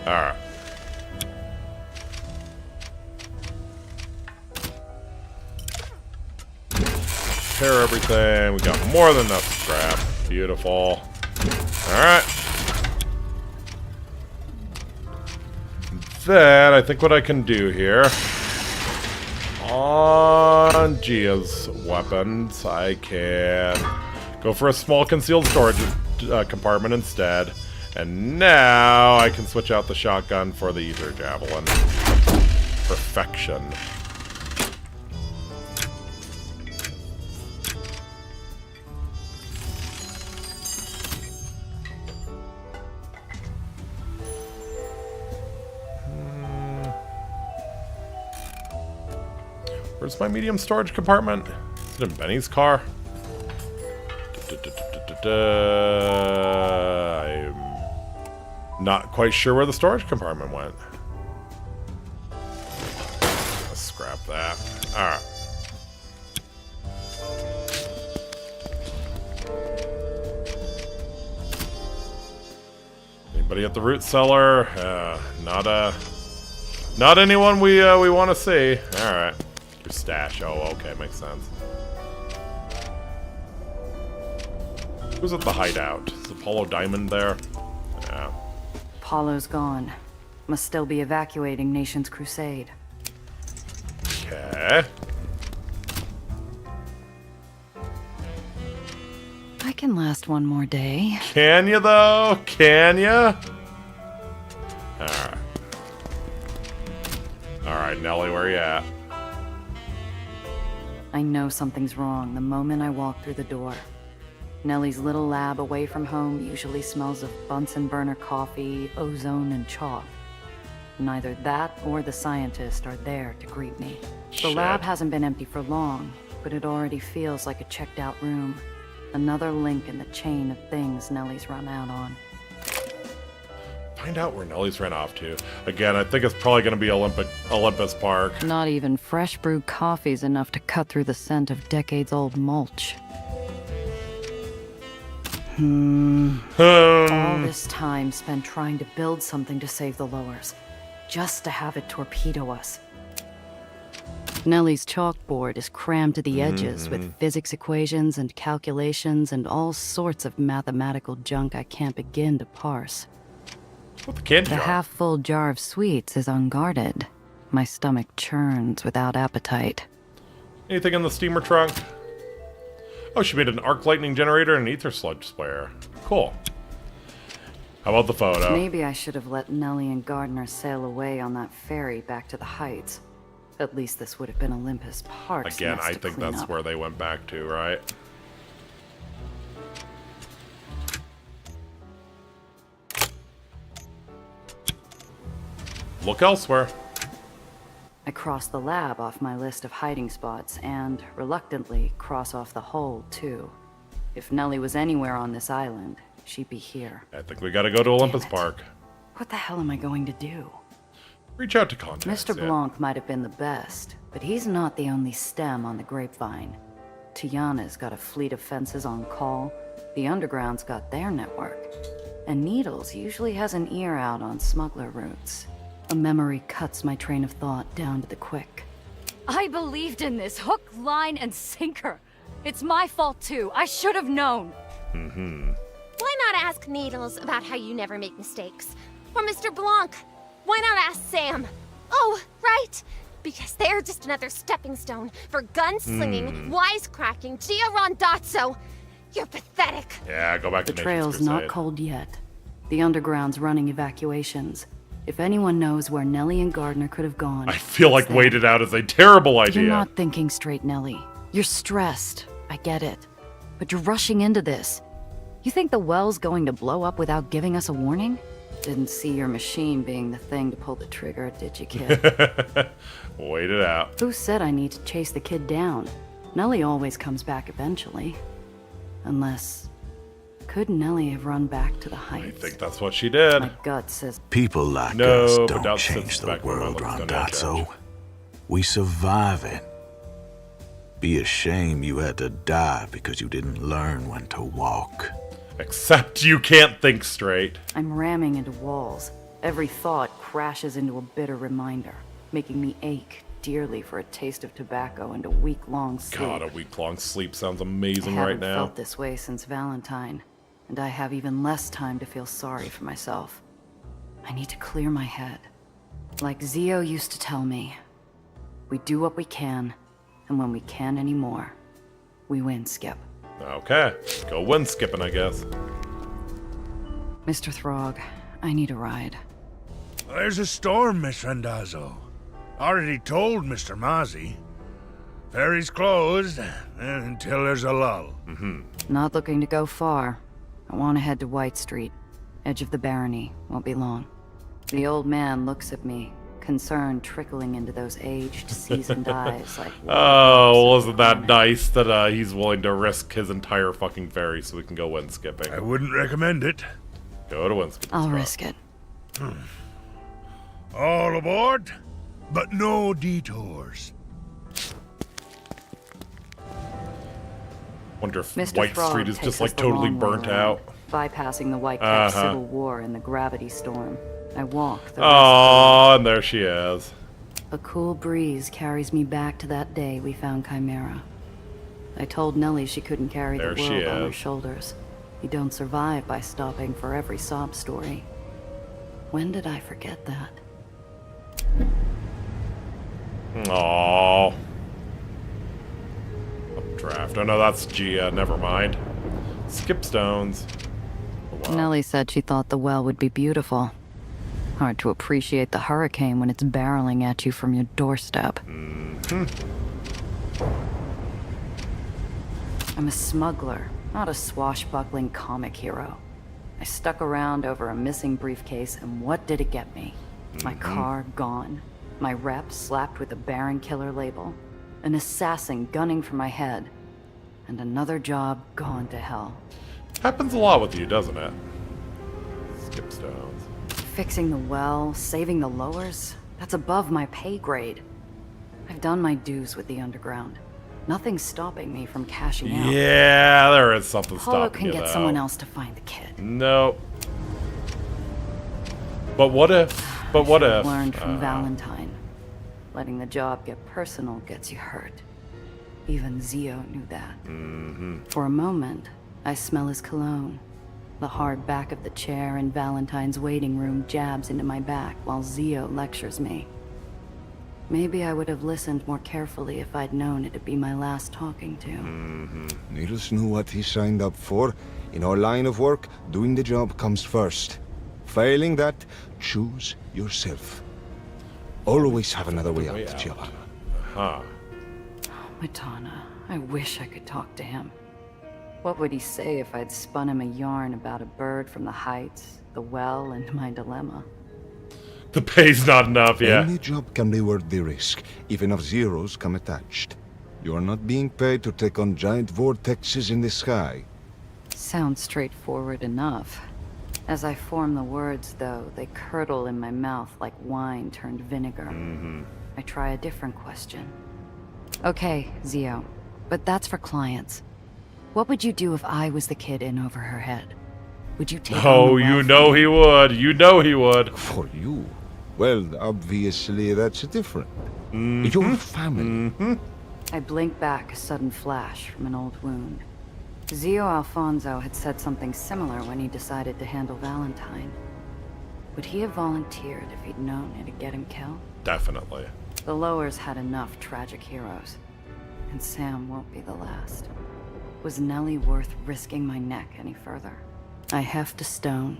Alright. Repair everything. We got more than enough scrap. Beautiful. Alright. Then, I think what I can do here... On Gia's weapons, I can go for a small concealed storage compartment instead. And now I can switch out the shotgun for the Ether Javelin. Perfection. Where's my medium storage compartment? Is it in Benny's car? I'm not quite sure where the storage compartment went. Let's scrap that. Alright. Anybody at the root cellar? Not anyone we want to see. Alright. Your stash. Oh, okay, makes sense. Who's at the hideout? Is Apollo Diamond there? Yeah. Apollo's gone. Must still be evacuating Nation's Crusade. Okay. I can last one more day. Can you, though? Can you? Alright. Alright, Nelly, where you at? I know something's wrong the moment I walk through the door. Nellie's little lab away from home usually smells of Bunsen burner coffee, ozone, and chalk. Neither that or the scientist are there to greet me. The lab hasn't been empty for long, but it already feels like a checked out room. Another link in the chain of things Nellie's run out on. Find out where Nellie's ran off to. Again, I think it's probably going to be Olympus Park. Not even fresh brewed coffee's enough to cut through the scent of decades-old mulch. All this time spent trying to build something to save the lowers, just to have it torpedo us. Nellie's chalkboard is crammed to the edges with physics equations and calculations and all sorts of mathematical junk I can't begin to parse. The half-full jar of sweets is unguarded. My stomach churns without appetite. Anything in the steamer trunk? Oh, she made an arc lightning generator and an ether sludge sprayer. Cool. How about the photo? Maybe I should have let Nellie and Gardner sail away on that ferry back to the Heights. At least this would have been Olympus Park's Again, mess I to think clean that's up. where they went back to, right? look elsewhere. I cross the lab off my list of hiding spots and, reluctantly, cross off the hole, too. If Nellie was anywhere on this island, she'd be here. I think we gotta go to Olympus Park. What the hell am I going to do? Reach out to contacts. Mr. Blanc might have been the best, but he's not the only stem on the grapevine. Tiana's got a fleet of fences on call, the Underground's got their network, and Needles usually has an ear out on smuggler routes. A memory cuts my train of thought down to the quick. I believed in this, hook, line, and sinker. It's my fault too. I should have known. Why not ask Needles about how you never make mistakes? Or Mr. Blanc? Why not ask Sam? Oh, right. Because they're just another stepping stone for gunslinging, wisecracking Gia Rondazzo. You're pathetic. Yeah, go back to The trail's not cold yet. The Underground's running evacuations. If anyone knows where Nellie and Gardner could have gone, I feel like waited out is a terrible idea. You're not thinking straight, Nellie. You're stressed. I get it. But you're rushing into this. You think the well's going to blow up without giving us a warning? Didn't see your machine being the thing to pull the trigger, did you, kid? Wait it out. Who said I need to chase the kid down? Nellie always comes back eventually. Unless... Could Nellie have run back to the heights? I think that's what she did. My gut says... People like us don't change the world, Rondazzo. We survive it. Be a shame you had to die because you didn't learn when to walk. Except you can't think straight. I'm ramming into walls. Every thought crashes into a bitter reminder, making me ache dearly for a taste of tobacco and a week-long sleep. God, a week-long sleep sounds amazing I right haven't now. felt this way since Valentine, and I have even less time to feel sorry for myself. I need to clear my head. Like Zio used to tell me, we do what we can, and when we can't anymore, we win, Skip. Okay, go wind skipping, I guess. Mr. Throg, I need a ride. There's a storm, Miss Randazzo. Already told Mr. Mozzie. Ferry's closed until there's a lull. Not looking to go far. I want to head to White Street. Edge of the barony. Won't be long. The old man looks at me, concern trickling into those aged, seasoned eyes like... Oh, well, isn't that nice that he's willing to risk his entire fucking ferry so we can go wind skipping? I wouldn't recommend it. Go to wind skipping. I'll risk it. All aboard, but no detours. Wonder if Mr. White Frog Street is takes just us like the totally long way burnt around, out. bypassing the Whitecap Civil War and the gravity storm. I walk the rest Oh, and there she is. A cool breeze carries me back to that day we found Chimera. I told Nellie she couldn't carry There the she world on her is. shoulders. You don't survive by stopping for every sob story. When did I forget that? Aww. Updraft. Oh no, that's Gia. Never mind. Skip stones. Oh, wow. Nellie said she thought the well would be beautiful. Hard to appreciate the hurricane when it's barreling at you from your doorstep. I'm a smuggler, not a swashbuckling comic hero. I stuck around over a missing briefcase, and what did it get me? My car gone. My rep slapped with a Baron Killer label. An assassin gunning for my head. And another job gone to hell. Happens a lot with you, doesn't it? Skip stones. Fixing the well, saving the lowers, that's above my pay grade. I've done my dues with the Underground. Nothing's stopping me from cashing out. Yeah, there is something Apollo stopping can you, get though. someone else to find the kid. No. But what if? But what if? Learned from Valentine. Letting the job get personal gets you hurt. Even Zio knew that. For a moment, I smell his cologne. The hard back of the chair in Valentine's waiting room jabs into my back while Zio lectures me. Maybe I would have listened more carefully if I'd known it'd be my last talking to. Needles knew what he signed up for. In our line of work, doing the job comes first. Failing that, choose yourself. Always have another way out, Giovanna. Matana, I wish I could talk to him. What would he say if I'd spun him a yarn about a bird from the heights, the well, and my dilemma? The pay's not enough, yeah. Any job can be worth the risk, even if zeros come attached. You are not being paid to take on giant vortexes in the sky. Sounds straightforward enough. As I form the words, though, they curdle in my mouth like wine turned vinegar. I try a different question. Okay, Zio, but that's for clients. What would you do if I was the kid in over her head? Would you take Oh, you know he would. You know he would. For you? Well, obviously that's different. Your family. I blink back, a sudden flash from an old wound. Zio Alfonso had said something similar when he decided to handle Valentine. Would he have volunteered if he'd known it'd get him killed? Definitely. The Lowers had enough tragic heroes, and Sam won't be the last. Was Nellie worth risking my neck any further? I heft a stone.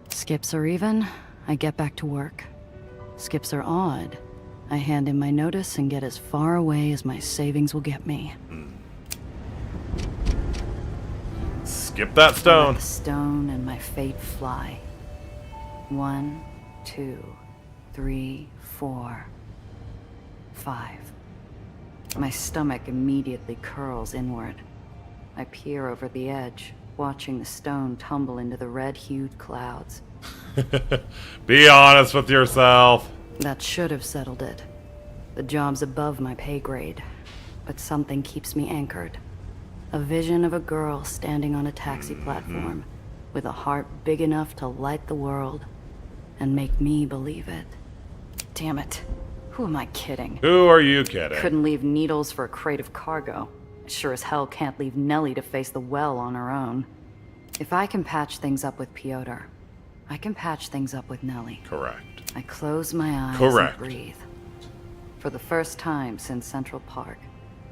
Skips are even, I get back to work. Skips are odd. I hand in my notice and get as far away as my savings will get me. Skip that stone. The stone and my fate fly. 1, 2, 3, 4, 5. My stomach immediately curls inward. I peer over the edge, watching the stone tumble into the red-hued clouds. Be honest with yourself. That should have settled it. The job's above my pay grade, but something keeps me anchored. A vision of a girl standing on a taxi platform, with a heart big enough to light the world, and make me believe it. Damn it. Who am I kidding? Who are you kidding? Couldn't leave needles for a crate of cargo. I sure as hell can't leave Nellie to face the well on her own. If I can patch things up with Piotr, I can patch things up with Nellie. Correct. I close my eyes Correct. and breathe. For the first time since Central Park,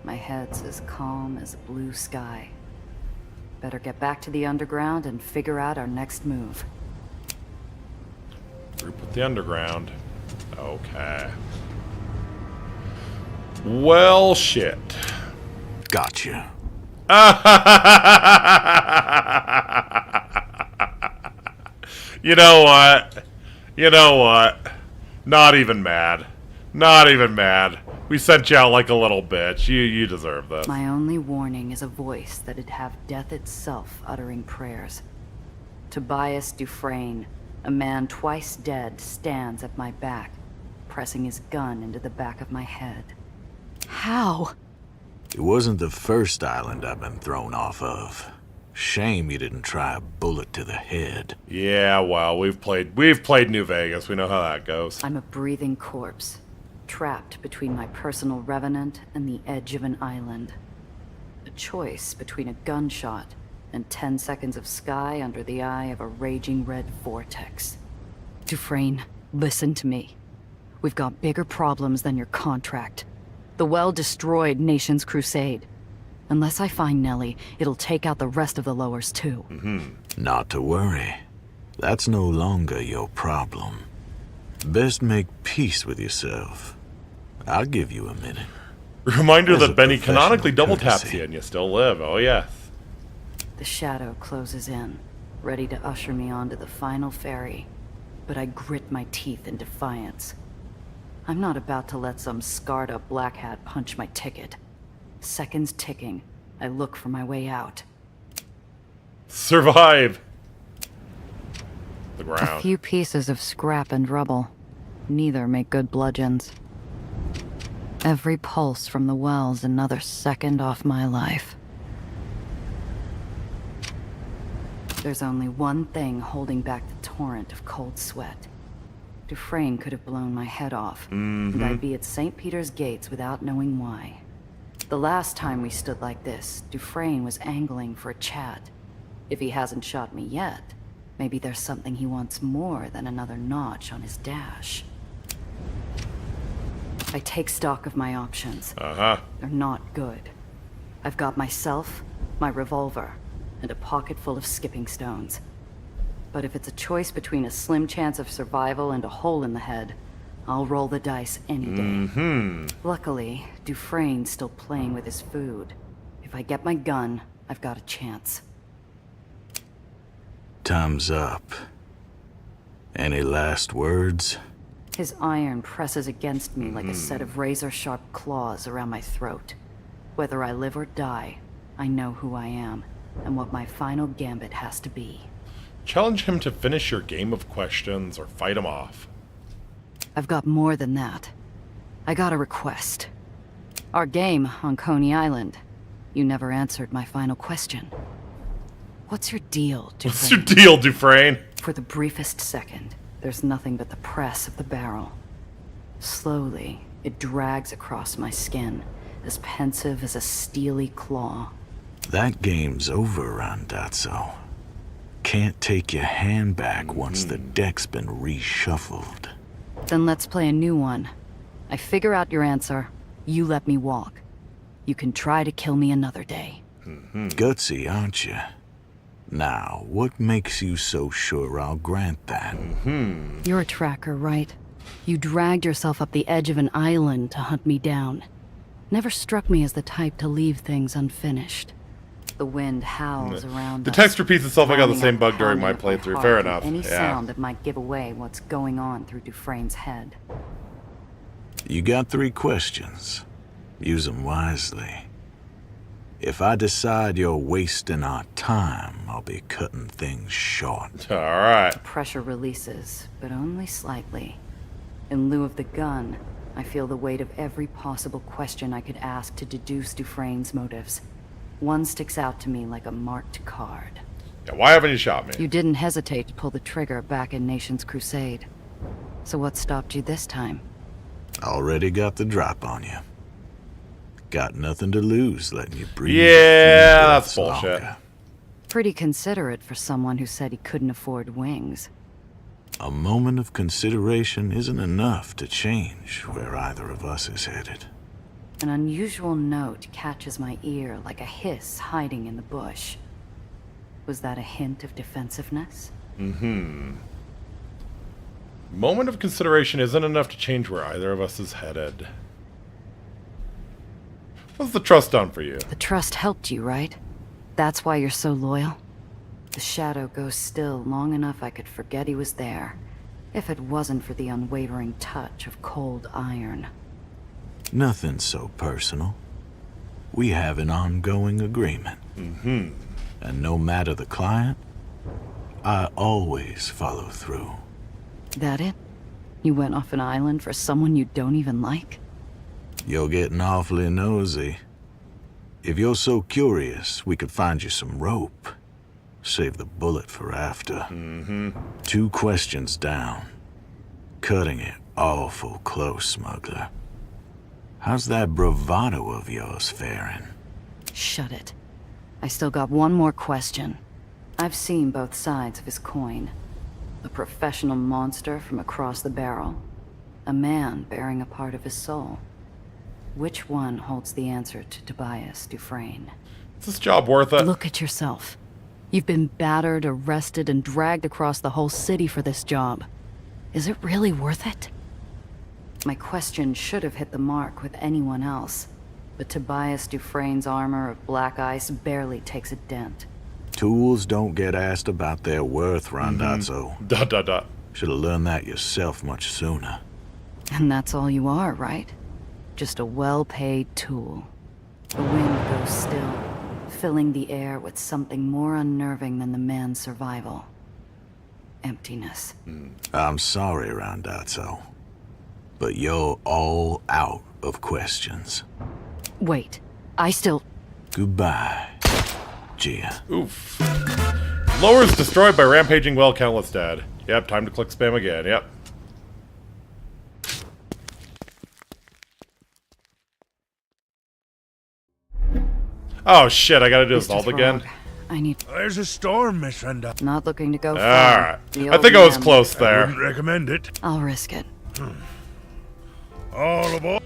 my head's as calm as a blue sky. Better get back to the underground and figure out our next move. Group with the underground. Okay. Well, shit. Gotcha. You know what? You know what? Not even mad. Not even mad. We sent you out like a little bitch. You deserve this. My only warning is a voice that'd have death itself uttering prayers. Tobias Dufresne, a man twice dead, stands at my back, pressing his gun into the back of my head. How? It wasn't the first island I've been thrown off of. Shame you didn't try a bullet to the head. Yeah, well, we've played New Vegas. We know how that goes. I'm a breathing corpse, trapped between my personal revenant and the edge of an island. A choice between a gunshot and 10 seconds of sky under the eye of a raging red vortex. Dufresne, listen to me. We've got bigger problems than your contract. The well destroyed Nation's Crusade. Unless I find Nellie, it'll take out the rest of the Lowers too. Not to worry. That's no longer your problem. Best make peace with yourself. I'll give you a minute. Reminder As that a Benny canonically double courtesy. taps you and you still live. Oh, yes. The shadow closes in, ready to usher me onto the final ferry. But I grit my teeth in defiance. I'm not about to let some scarred-up black hat punch my ticket. Seconds ticking, I look for my way out. Survive. The A ground. few pieces of scrap and rubble. Neither make good bludgeons. Every pulse from the well's another second off my life. There's only one thing holding back the torrent of cold sweat. Dufresne could have blown my head off, and I'd be at St. Peter's gates without knowing why. The last time we stood like this, Dufresne was angling for a chat. If he hasn't shot me yet, maybe there's something he wants more than another notch on his dash. I take stock of my options. They're not good. I've got myself, my revolver, and a pocket full of skipping stones. But if it's a choice between a slim chance of survival and a hole in the head, I'll roll the dice any day. Luckily, Dufresne's still playing with his food. If I get my gun, I've got a chance. Time's up. Any last words? His iron presses against me like a set of razor-sharp claws around my throat. Whether I live or die, I know who I am, and what my final gambit has to be. Challenge him to finish your game of questions or fight him off. I've got more than that. I got a request. Our game on Coney Island. You never answered my final question. What's your deal, Dufresne? What's your deal, Dufresne? For the briefest second, there's nothing but the press of the barrel. Slowly, it drags across my skin, as pensive as a steely claw. That game's over, Randazzo. Can't take your hand back once the deck's been reshuffled. Then let's play a new one. I figure out your answer, you let me walk. You can try to kill me another day. Gutsy, aren't you? Now, what makes you so sure I'll grant that? You're a tracker, right? You dragged yourself up the edge of an island to hunt me down. Never struck me as the type to leave things unfinished. The wind howls around The us, text repeats itself. I got the pounding same and bug during my pounding at playthrough. heart Fair with enough. Any Yeah. sound that might give away what's going on through Dufresne's head. You got 3 questions. Use them wisely. If I decide you're wasting our time, I'll be cutting things short. Alright. Pressure releases, but only slightly. In lieu of the gun, I feel the weight of every possible question I could ask to deduce Dufresne's motives. One sticks out to me like a marked card. Yeah, why haven't you shot me? You didn't hesitate to pull the trigger back in Nation's Crusade. So what stopped you this time? Already got the drop on you. Got nothing to lose letting you breathe. Yeah, that's bullshit. Pretty considerate for someone who said he couldn't afford wings. A moment of consideration isn't enough to change where either of us is headed. An unusual note catches my ear like a hiss hiding in the bush. Was that a hint of defensiveness? Moment of consideration isn't enough to change where either of us is headed. What's the trust done for you? The trust helped you, right? That's why you're so loyal? The shadow goes still long enough I could forget he was there, if it wasn't for the unwavering touch of cold iron. Nothing so personal. We have an ongoing agreement. And no matter the client, I always follow through. That it? You went off an island for someone you don't even like? You're getting awfully nosy. If you're so curious, we could find you some rope. Save the bullet for after. 2 questions down. Cutting it awful close, smuggler. How's that bravado of yours faring? Shut it. I still got one more question. I've seen both sides of his coin. A professional monster from across the barrel. A man bearing a part of his soul. Which one holds the answer to Tobias Dufresne? Is this job worth it? Look at yourself. You've been battered, arrested, and dragged across the whole city for this job. Is it really worth it? My question should have hit the mark with anyone else, but Tobias Dufresne's armor of black ice barely takes a dent. Tools don't get asked about their worth, Randazzo. ... Should have learned that yourself much sooner. And that's all you are, right? Just a well-paid tool. The wind goes still, filling the air with something more unnerving than the man's survival. Emptiness. I'm sorry, Randazzo, but you're all out of questions. Wait, I still... Goodbye, Gia. Oof. Llerose destroyed by rampaging well countless dead. Yep, time to click spam again, yep. Oh shit, I gotta do this all again? I need... There's a storm, Miss Renda. Not looking to go far. Alright. The I old think I was man- close I there. wouldn't recommend it. I'll risk it. All aboard.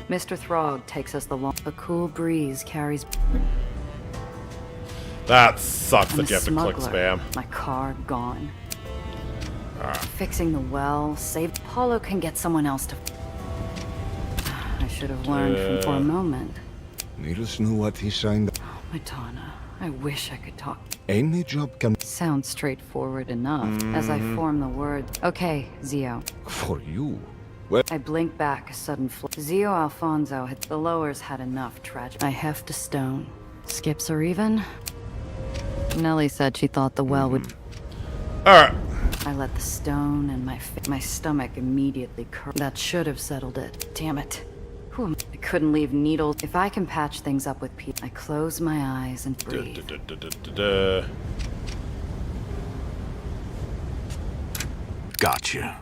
Mr. Throg takes us the long... A cool breeze carries... That sucks I'm that you a have to click smuggler. spam. My car gone. Fixing the well, save... Paulo can get someone else to... I should have learned from for a moment. Nils knew what he signed up. Madonna, I wish I could talk. Any job can... Sounds straightforward enough as I form the word. Okay, Zio. For you? Well... I blink back a sudden Zio Alfonso had... The lowers had enough tragedy. I heft a stone. Skips are even. Nellie said she thought the well would... Alright. I let the stone and my stomach immediately curl. That should have settled it. Damn it. Who am I? Couldn't leave needles. If I can patch things up with Pete, I close my eyes and breathe. Gotcha.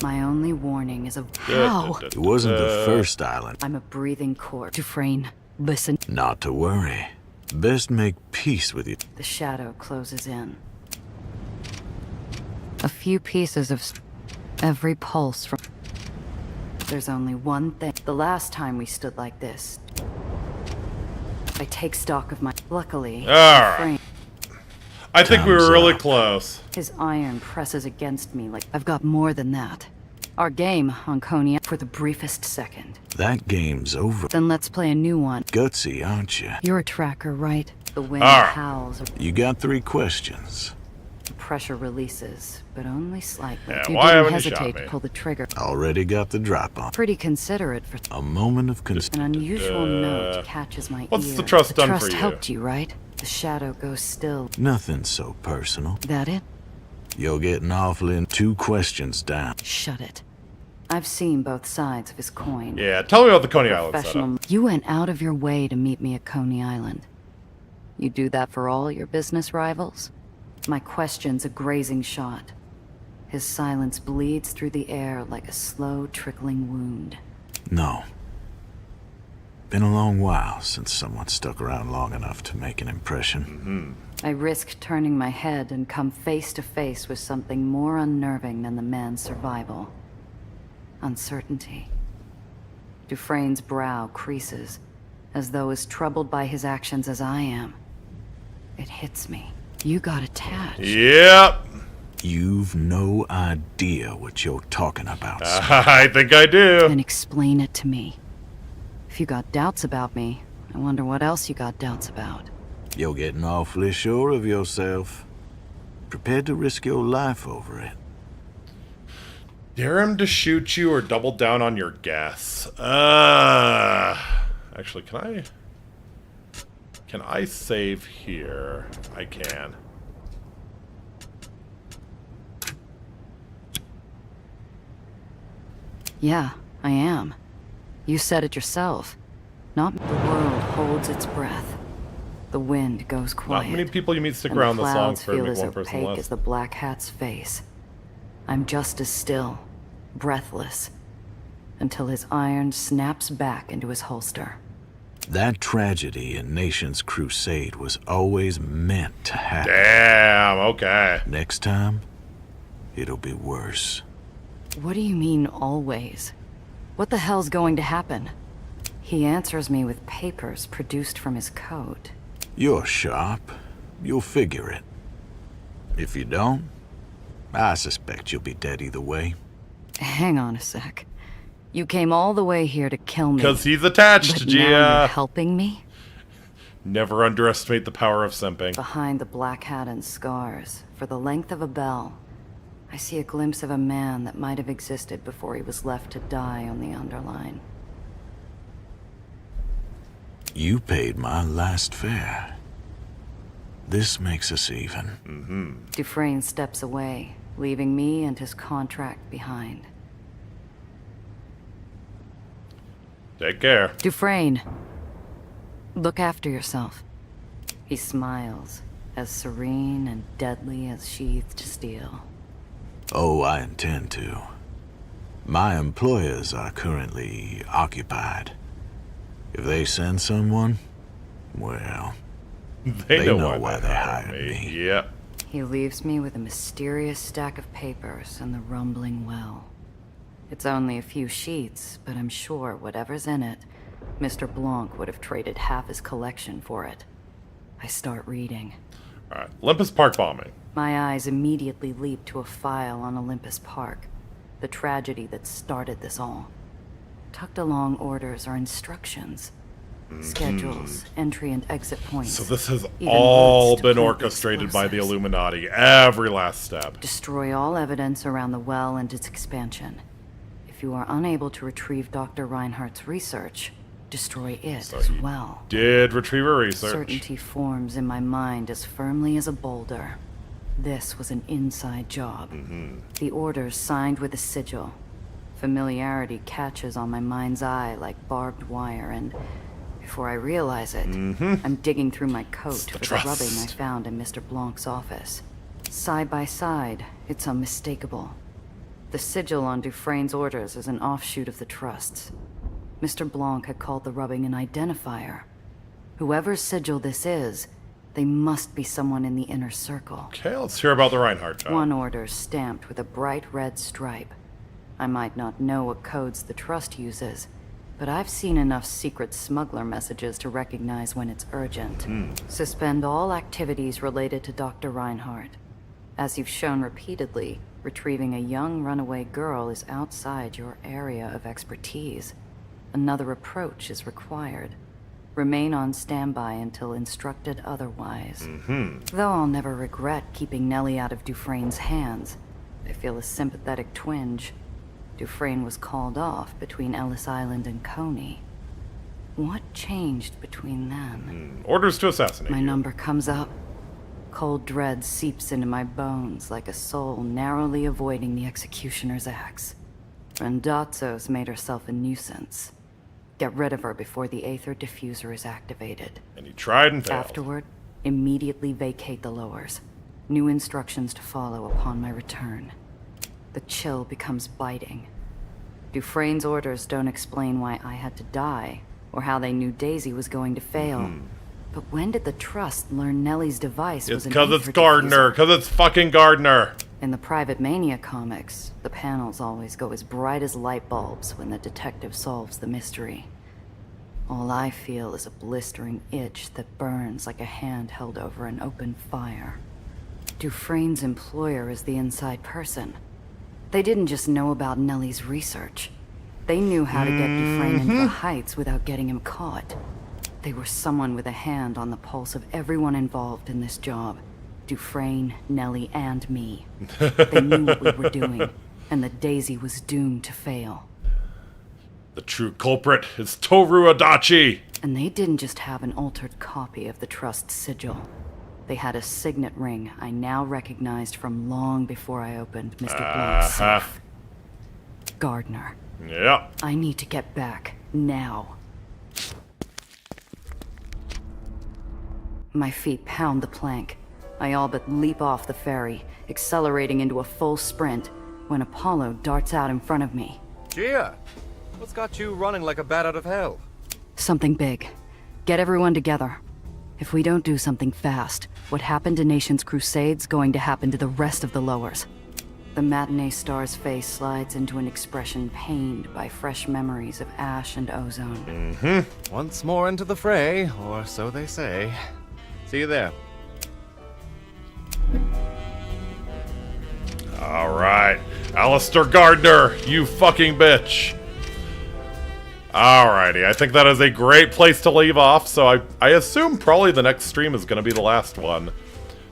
My only warning is a... How? It wasn't the first island. I'm a breathing corpse. Dufresne, listen. Not to worry. Best make peace with you. The shadow closes in. A few pieces of... Every pulse from... There's only one thing. The last time we stood like this, I take stock of my... Luckily, I think we were really close. His iron presses against me like I've got more than that. Our game on Coney for the briefest second. That game's over. Then let's play a new one. Gutsy, aren't you? You're a tracker, right? The wind howls. You got 3 questions. The pressure releases, but only slightly. Yeah, you why didn't haven't you hesitate shot to me? pull the trigger. Already got the drop on. Pretty considerate for a moment of an unusual note catches my what's ear. the trust done trust for you? helped you, right? The shadow goes still. Nothing so personal. That it? You're getting awfully 2 questions down. Shut it. I've seen both sides of his coin. Yeah, tell me about the Coney Island Professional. setup. You went out of your way to meet me at Coney Island. You do that for all your business rivals? My question's a grazing shot. His silence bleeds through the air like a slow trickling wound. No. Been a long while since someone stuck around long enough to make an impression. I risk turning my head and come face to face with something more unnerving than the man's survival. Uncertainty. Dufresne's brow creases, as though as troubled by his actions as I am. It hits me. You got attached. Yep. You've no idea what you're talking about. I think I do. Then explain it to me. If you got doubts about me, I wonder what else you got doubts about. You're getting awfully sure of yourself. Prepared to risk your life over it. Dare him to shoot you or double down on your guess. Actually, can I save here? I can. Yeah, I am. You said it yourself. Not the world holds its breath. The wind goes quiet. Not many people you meet stick and around the this long clouds for to feel make as one person opaque less. as the black hat's face. I'm just as still, breathless, until his iron snaps back into his holster. That tragedy in Nation's Crusade was always meant to happen. Damn, okay. Next time, it'll be worse. What do you mean, always? What the hell's going to happen? He answers me with papers produced from his coat. You're sharp. You'll figure it. If you don't, I suspect you'll be dead either way. Hang on a sec. You came all the way here to kill me. Because he's attached, but Gia. now you're helping me? Never underestimate the power of simping. Behind the black hat and scars, for the length of a bell, I see a glimpse of a man that might have existed before he was left to die on the underline. You paid my last fare. This makes us even. Dufresne steps away, leaving me and his contract behind. Take care. Dufresne, look after yourself. He smiles, as serene and deadly as sheathed steel. Oh, I intend to. My employers are currently occupied. If they send someone, well, They know why they hired me. Yep. He leaves me with a mysterious stack of papers and the rumbling well. It's only a few sheets, but I'm sure whatever's in it, Mr. Blanc would have traded half his collection for it. I start reading. Alright, Olympus Park bombing. My eyes immediately leap to a file on Olympus Park, the tragedy that started this all. Tucked along orders are instructions. schedules, entry and exit points. So this has even all routes to been plant orchestrated by the explosives. Illuminati. Every last step. Destroy all evidence around the well and its expansion. If you are unable to retrieve Dr. Reinhardt's research, destroy it as well. Did retriever research. Certainty forms in my mind as firmly as a boulder. This was an inside job. The orders signed with a sigil. Familiarity catches on my mind's eye like barbed wire, and before I realize it, I'm digging through my coat for the rubbing I found in Mr. Blanc's office. Side by side, it's unmistakable. The sigil on Dufresne's orders is an offshoot of the Trust's. Mr. Blanc had called the rubbing an identifier. Whoever's sigil this is, they must be someone in the inner circle. Okay, let's hear about the Reinhardt job. One order stamped with a bright red stripe. I might not know what codes the Trust uses, but I've seen enough secret smuggler messages to recognize when it's urgent. Suspend all activities related to Dr. Reinhardt. As you've shown repeatedly, retrieving a young runaway girl is outside your area of expertise. Another approach is required. Remain on standby until instructed otherwise. Though I'll never regret keeping Nellie out of Dufresne's hands, I feel a sympathetic twinge. Dufresne was called off between Ellis Island and Coney. What changed between them? Orders to assassinate. My number comes up. Cold dread seeps into my bones like a soul narrowly avoiding the executioner's axe. Randazzo's made herself a nuisance. Get rid of her before the AETHER diffuser is activated. And he tried and failed. Afterward, immediately vacate the lowers. New instructions to follow upon my return. The chill becomes biting. Dufresne's orders don't explain why I had to die, or how they knew Daisy was going to fail. But when did the Trust learn Nellie's device was It's an because it's AETHER Gardner. diffuser? Because it's fucking Gardner. In the Private Mania comics, the panels always go as bright as light bulbs when the detective solves the mystery. All I feel is a blistering itch that burns like a hand held over an open fire. Dufresne's employer is the inside person. They didn't just know about Nellie's research. They knew how to get Dufresne into the Heights without getting him caught. They were someone with a hand on the pulse of everyone involved in this job. Dufresne, Nellie, and me. They knew what we were doing, and that Daisy was doomed to fail. The true culprit is Toru Adachi. And they didn't just have an altered copy of the Trust's sigil. They had a signet ring I now recognized from long before I opened Mr. Blanc's safe. Gardner. Yeah. I need to get back, now. My feet pound the plank. I all but leap off the ferry, accelerating into a full sprint, when Apollo darts out in front of me. Gia, what's got you running like a bat out of hell? Something big. Get everyone together. If we don't do something fast, what happened to Nation's Crusade's going to happen to the rest of the lowers. The matinee star's face slides into an expression pained by fresh memories of ash and ozone. Once more into the fray, or so they say. See you there. Alright. Alistair Gardner, you fucking bitch. Alrighty, I think that is a great place to leave off, so I assume probably the next stream is going to be the last one.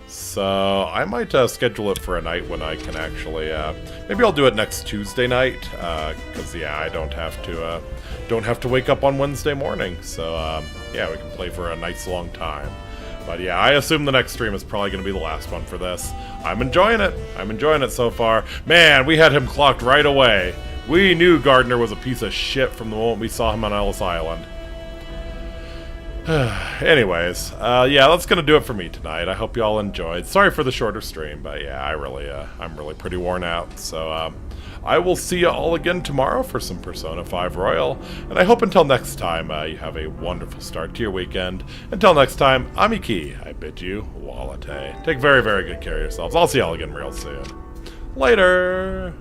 So I might schedule it for a night when I can actually, maybe I'll do it next Tuesday night, because yeah, I don't have to wake up on Wednesday morning, so yeah, we can play for a nice long time. But yeah, I assume the next stream is probably going to be the last one for this. I'm enjoying it. I'm enjoying it so far. Man, we had him clocked right away. We knew Gardner was a piece of shit from the moment we saw him on Ellis Island. Anyways, yeah, that's gonna do it for me tonight. I hope you all enjoyed. Sorry for the shorter stream, but yeah, I'm really pretty worn out. So I will see you all again tomorrow for some Persona 5 Royal, and I hope until next time you have a wonderful start to your weekend. Until next time, Amiki, I bid you walate. Take very, very good care of yourselves. I'll see y'all again real soon. Later.